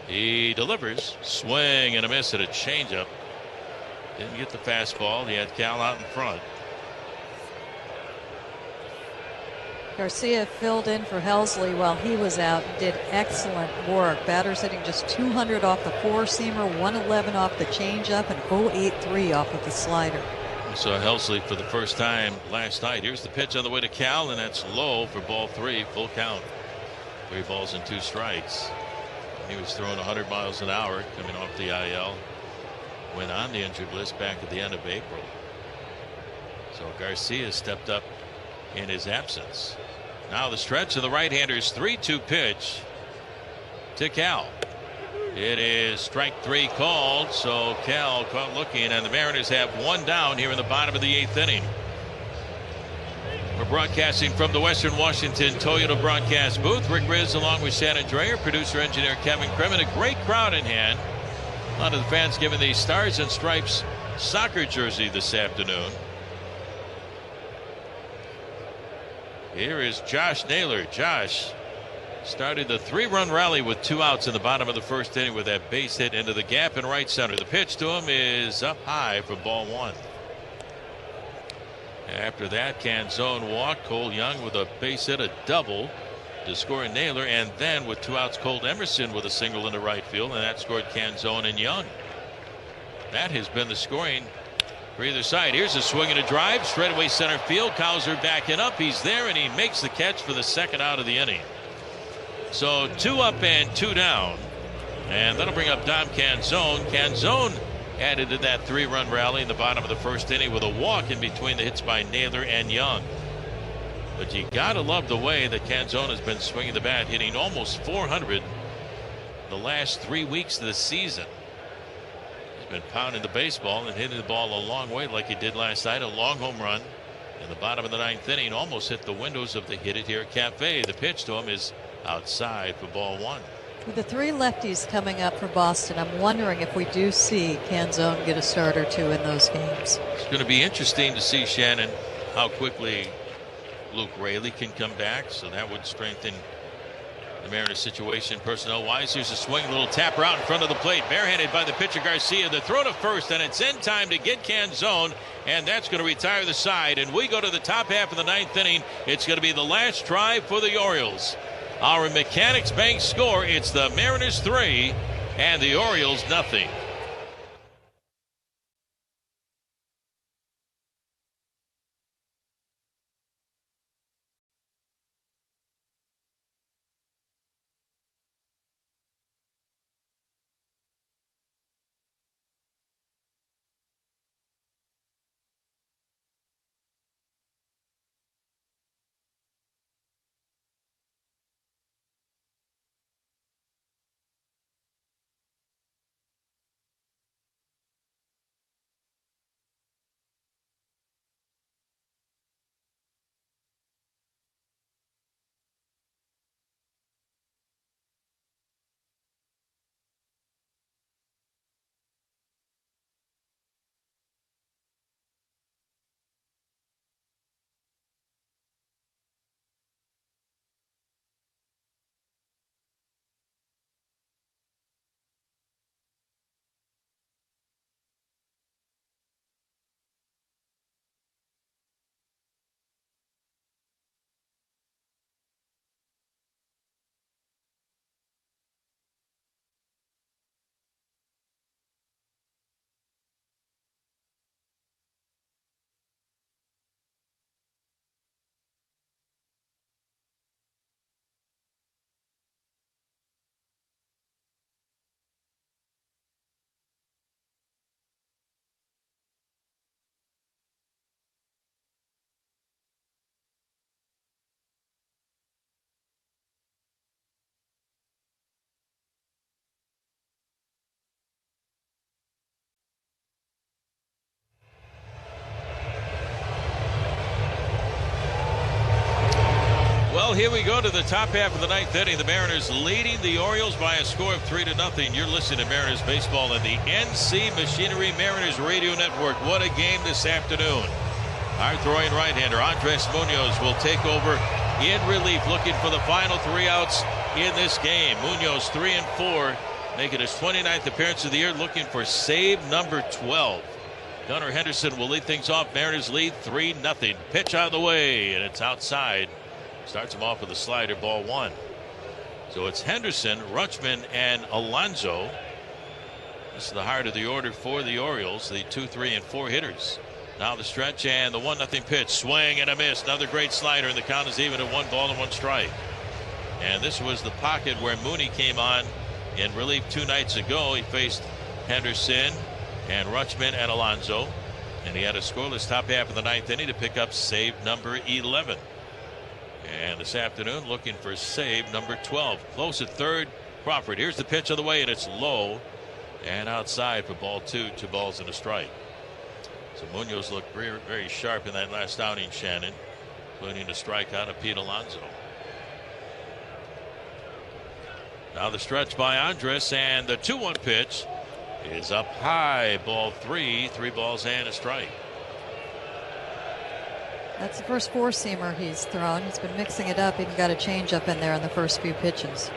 He delivers. Swing and a miss at a changeup. Didn't get the fastball. He had Cal out in front. Garcia filled in for Helsley while he was out and did excellent work. Batters hitting just 200 off the 4-seamer, 111 off the changeup, and 083 off of the slider. We saw Helsley for the first time last night. Here's the pitch on the way to Cal, and that's low for ball 3, full count. 3 balls and 2 strikes. He was throwing 100 miles an hour coming off the IL. Went on the injured list back at the end of April. So Garcia stepped up in his absence. Now the stretch of the right-hander's 3-2 pitch to Cal. It is strike 3 called, so Cal caught looking, and the Mariners have 1 down here in the bottom of the 8th inning. We're broadcasting from the Western Washington Toyota broadcast booth. Rick Riz along with Shannon Dreyer, producer engineer Kevin Krim, and a great crowd in hand. A lot of the fans giving the Stars and Stripes soccer jersey this afternoon. Here is Josh Naylor. Josh started the 3-run rally with 2 outs in the bottom of the 1st inning with that base hit into the gap in right center. The pitch to him is up high for ball 1. After that, Canzone walked. Cole Young with a base hit, a double to score Naylor, and then with 2 outs, Colt Emerson with a single into right field, and that scored Canzone and Young. That has been the scoring for either side. Here's a swing and a drive, straightaway center field. Cowser backing up. He's there, and he makes the catch for the 2nd out of the inning. So 2 up and 2 down, and that'll bring up Dom Canzone. Canzone added to that 3-run rally in the bottom of the 1st inning with a walk in between the hits by Naylor and Young. But you gotta love the way that Canzone has been swinging the bat, hitting almost 400 the last 3 weeks of the season. He's been pounding the baseball and hitting the ball a long way like he did last night. A long home run in the bottom of the 9th inning, almost hit the windows of the Hit It Here Cafe. The pitch to him is outside for ball 1. With the 3 lefties coming up for Boston, I'm wondering if we do see Canzone get a start or 2 in those games. It's going to be interesting to see, Shannon, how quickly Luke Raley can come back. So that would strengthen the Mariners situation personnel-wise. Here's a swing, a little tap out in front of the plate. Barehanded by the pitcher Garcia. The throw to first, and it's in time to get Canzone, and that's going to retire the side. And we go to the top half of the 9th inning. It's going to be the last drive for the Orioles. Our Mechanics Bank score, it's the Mariners 3 and the Orioles nothing. Well, here we go to the top half of the ninth inning. The Mariners leading the Orioles by a score of 3-0. You're listening to Mariners Baseball on the NC Machinery Mariners Radio Network. What a game this afternoon. Our throwing right-hander, Andres Munoz, will take over in relief, looking for the final 3 outs in this game. Munoz 3-4, making his 29th appearance of the year, looking for save number 12. Gunnar Henderson will lead things off. Mariners lead 3-0. Pitch on the way, and it's outside. Starts him off with a slider, ball 1. So it's Henderson, Rutschman, and Alonso. This is the heart of the order for the Orioles, the 2, 3, and 4 hitters. Now the stretch and the 1-0 pitch. Swing and a miss. Another great slider, and the count is even at 1 ball and 1 strike. And this was the pocket where Mooney came on in relief 2 nights ago. He faced Henderson and Rutschman and Alonso, and he had a scoreless top half of the ninth inning to pick up save number 11. And this afternoon looking for save number 12. Close at third, Crawford. Here's the pitch on the way, and it's low and outside for ball 2. 2 balls and a strike. So Munoz looked very, very sharp in that last outing, Shannon, including a strikeout of Pete Alonso. Now the stretch by Andres, and the 2-1 pitch is up high. Ball 3. 3 balls and a strike. That's the first 4-seamer he's thrown. He's been mixing it up. He got a changeup in there in the first few pitches.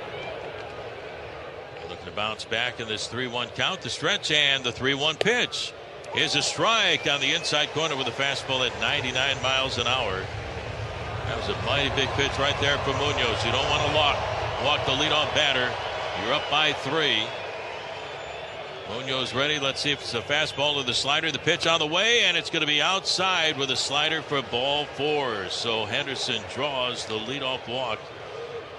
Looking to bounce back in this 3-1 count. The stretch and the 3-1 pitch is a strike on the inside corner with a fastball at 99 miles an hour. That was a mighty big pitch right there for Munoz. You don't want to walk the leadoff batter. You're up by 3. Munoz ready. Let's see if it's a fastball or the slider. The pitch on the way, and it's going to be outside with a slider for ball 4. So Henderson draws the leadoff walk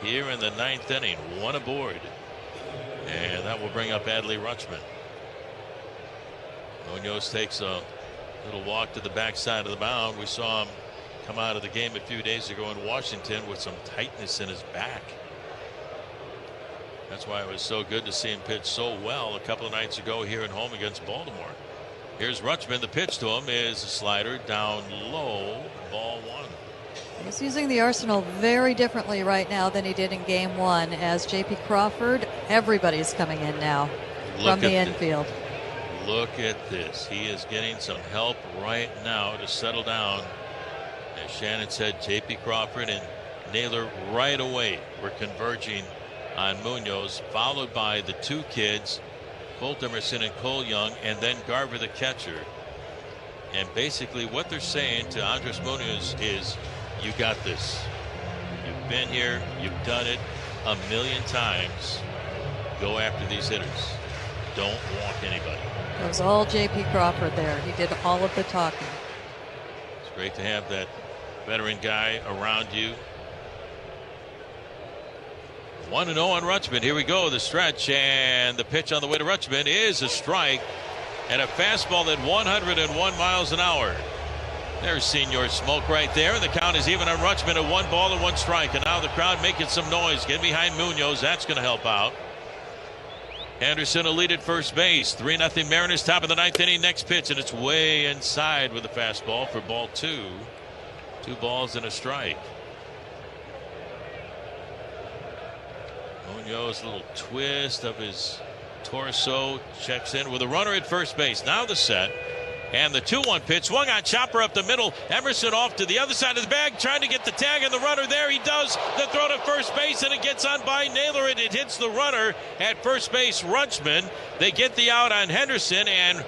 here in the 9th inning. 1 aboard. And that will bring up Adley Rutschman. Munoz takes a little walk to the backside of the mound. We saw him come out of the game a few days ago in Washington with some tightness in his back. That's why it was so good to see him pitch so well a couple of nights ago here at home against Baltimore. Here's Rutschman. The pitch to him is a slider down low, ball 1. He's using the arsenal very differently right now than he did in game 1. As J.P. Crawford, everybody's coming in now from the infield. Look at this. He is getting some help right now to settle down. As Shannon said, J.P. Crawford and Naylor right away were converging on Munoz, followed by the 2 kids, Colt Emerson and Cole Young, and then Garver the catcher. And basically what they're saying to Andres Munoz is, you got this. You've been here, you've done it a million times. Go after these hitters. Don't walk anybody. It was all J.P. Crawford there. He did all of the talking. It's great to have that veteran guy around you. 1-0 on Rutschman. Here we go. The stretch and the pitch on the way to Rutschman is a strike and a fastball at 101 miles an hour. There's Senior Smoke right there, and the count is even on Rutschman at 1 ball and 1 strike. And now the crowd making some noise. Get behind Munoz. That's going to help out. Henderson will lead at first base. 3-0 Mariners, top of the 9th inning. Next pitch, and it's way inside with a fastball for ball 2. 2 balls and a strike. Munoz, a little twist of his torso, checks in with a runner at first base. Now the set, and the 2-1 pitch, swung on, chopper up the middle. Emerson off to the other side of the bag, trying to get the tag on the runner there. He does. The throw to first base, and it gets on by Naylor, and it hits the runner at first base, Rutschman. They get the out on Henderson, and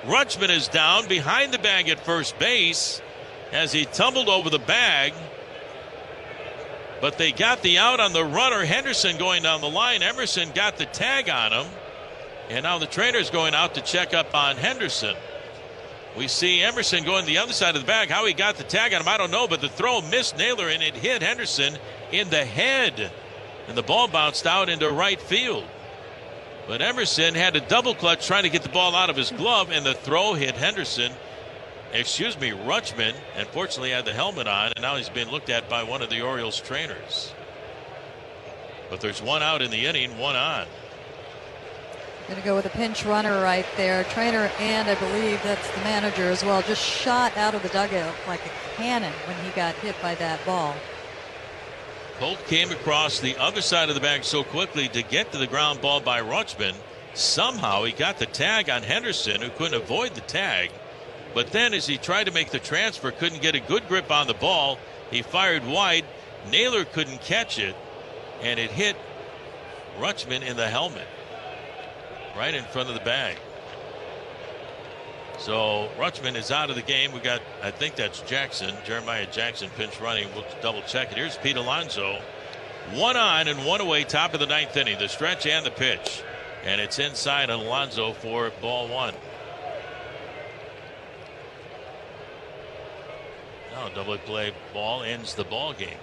Rutschman is down behind the bag at first base as he tumbled over the bag. But they got the out on the runner. Henderson going down the line. Emerson got the tag on him. And now the trainer's going out to check up on Henderson. We see Emerson going to the other side of the bag. How he got the tag on him, I don't know. But the throw missed Naylor, and it hit Henderson in the head. And the ball bounced out into right field. But Emerson had a double clutch trying to get the ball out of his glove, and the throw hit Rutschman, and fortunately had the helmet on, and now he's being looked at by one of the Orioles trainers. But there's 1 out in the inning, 1 on. Going to go with a pinch runner right there. Trainer, and I believe that's the manager as well, just shot out of the dugout like a cannon when he got hit by that ball. Holt came across the other side of the bag so quickly to get to the ground ball by Rutschman. Somehow he got the tag on Henderson, who couldn't avoid the tag. But then as he tried to make the transfer, couldn't get a good grip on the ball. He fired wide. Naylor couldn't catch it, and it hit Rutschman in the helmet, right in front of the bag. So Rutschman is out of the game. We got, I think that's Jackson, Jeremiah Jackson, pinch running. We'll double check it. Here's Pete Alonso. 1 on and 1 away, top of the 9th inning. The stretch and the pitch. And it's inside on Alonso for ball 1. Now double play ball ends the ball game.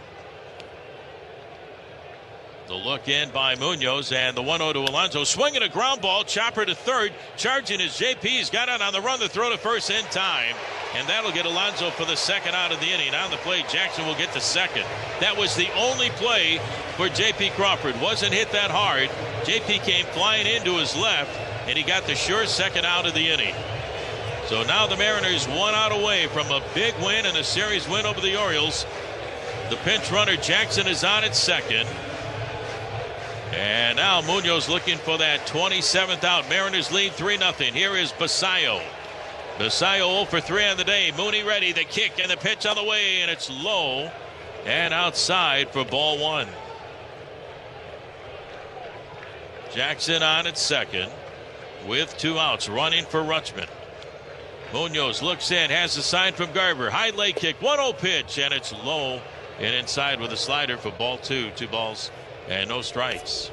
The look in by Munoz, and the 1-0 to Alonso. Swinging a ground ball, chopper to third. Charging as JP's got it on the run. The throw to first in time. And that'll get Alonso for the second out of the inning. On the play, Jackson will get the second. That was the only play for JP Crawford. Wasn't hit that hard. JP came flying into his left, and he got the sure second out of the inning. So now the Mariners 1 out away from a big win and a series win over the Orioles. The pinch runner Jackson is on at second. And now Munoz looking for that 27th out. Mariners lead 3-0. Here is Basayo. Basayo 0 for 3 on the day. Mooney ready. The kick and the pitch on the way, and it's low and outside for ball 1. Jackson on at second with 2 outs. Running for Rutschman. Munoz looks in, has the sign from Garver. High leg kick, 1-0 pitch, and it's low and inside with a slider for ball 2. 2 balls and no strikes.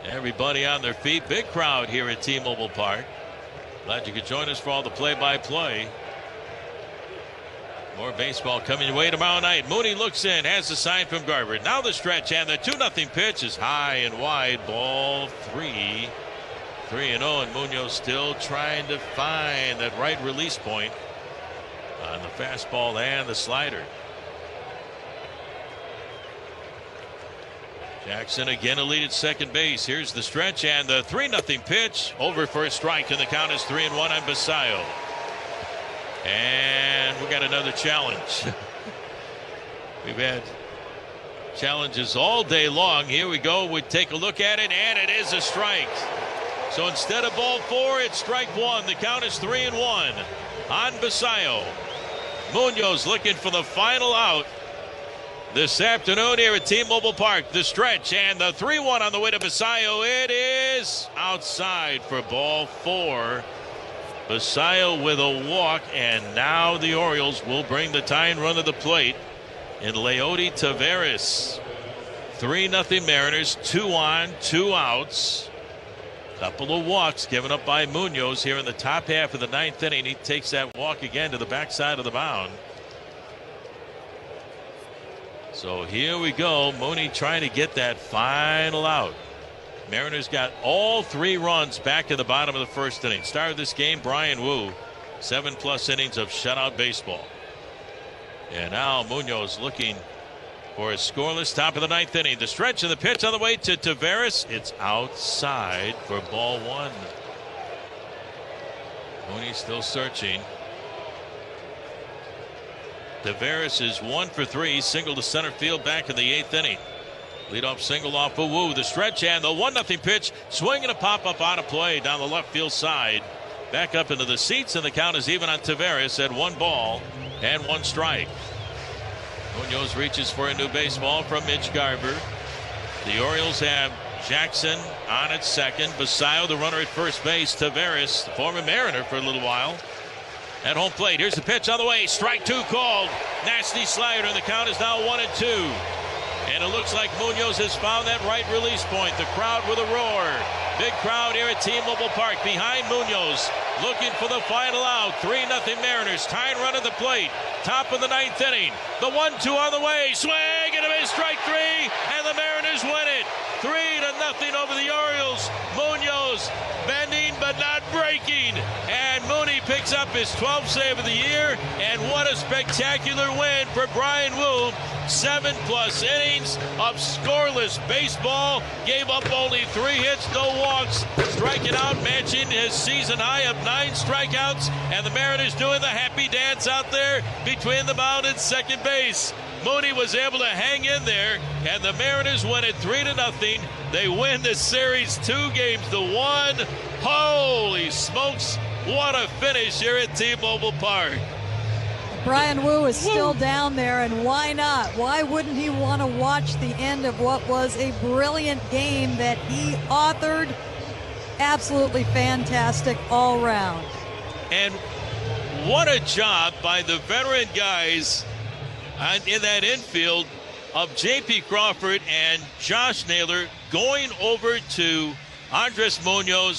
Everybody on their feet. Big crowd here at T-Mobile Park. Glad you could join us for all the play-by-play. More baseball coming your way tomorrow night. Mooney looks in, has the sign from Garver. Now the stretch, and the 2-0 pitch is high and wide. Ball 3. 3-0, and Munoz still trying to find that right release point on the fastball and the slider. Jackson again a lead at second base. Here's the stretch and the 3-0 pitch over for a strike, and the count is 3-1 on Basayo. And we got another challenge. We've had challenges all day long. Here we go. We take a look at it, and it is a strike. So instead of ball 4, it's strike 1. The count is 3-1 on Basayo. Munoz looking for the final out this afternoon here at T-Mobile Park. The stretch and the 3-1 on the way to Basayo. It is outside for ball 4. Basayo with a walk, and now the Orioles will bring the tying run to the plate in Leody Taveras. 3-0 Mariners, 2 on, 2 outs. Couple of walks given up by Munoz here in the top half of the 9th inning. He takes that walk again to the backside of the mound. So here we go. Mooney trying to get that final out. Mariners got all 3 runs back in the bottom of the first inning. Started this game, Brian Wu. 7+ innings of shutout baseball. And now Munoz looking for a scoreless top of the 9th inning. The stretch and the pitch on the way to Taveras. It's outside for ball 1. Mooney still searching. Taveras is 1 for 3. Single to center field back in the 8th inning. Leadoff single off of Wu. The stretch and the 1-0 pitch. Swing and a pop-up out of play down the left field side. Back up into the seats, and the count is even on Taveras at 1 ball and 1 strike. Munoz reaches for a new baseball from Mitch Garver. The Orioles have Jackson on at second. Basayo, the runner at first base. Taveras, the former Mariner for a little while, at home plate. Here's the pitch on the way. Strike 2 called. Nasty slider, and the count is now 1-2. And it looks like Munoz has found that right release point. The crowd with a roar. Big crowd here at T-Mobile Park behind Munoz, looking for the final out. 3-0 Mariners. Tying run at the plate. Top of the 9th inning. The 1-2 on the way. Swing and a miss. Strike 3, and the Mariners win it. 3-0 over the Orioles. Munoz bending but not breaking, and Mooney picks picks up his 12th save of the year, and what a spectacular win for Brian Wu. 7+ innings of scoreless baseball, gave up only 3 hits, no walks, striking out, matching his season high of 9 strikeouts, and the Mariners doing the happy dance out there between the mound and second base. Mooney was able to hang in there, and the Mariners win it 3-0. They win this series 2-1. Holy smokes, what a finish here at T-Mobile Park. Brian Wu is still down there, and why not? Why wouldn't he want to watch the end of what was a brilliant game that he authored? Absolutely fantastic all round. And what a job by the veteran guys in that infield of J.P. Crawford and Josh Naylor going over to Andres Munoz.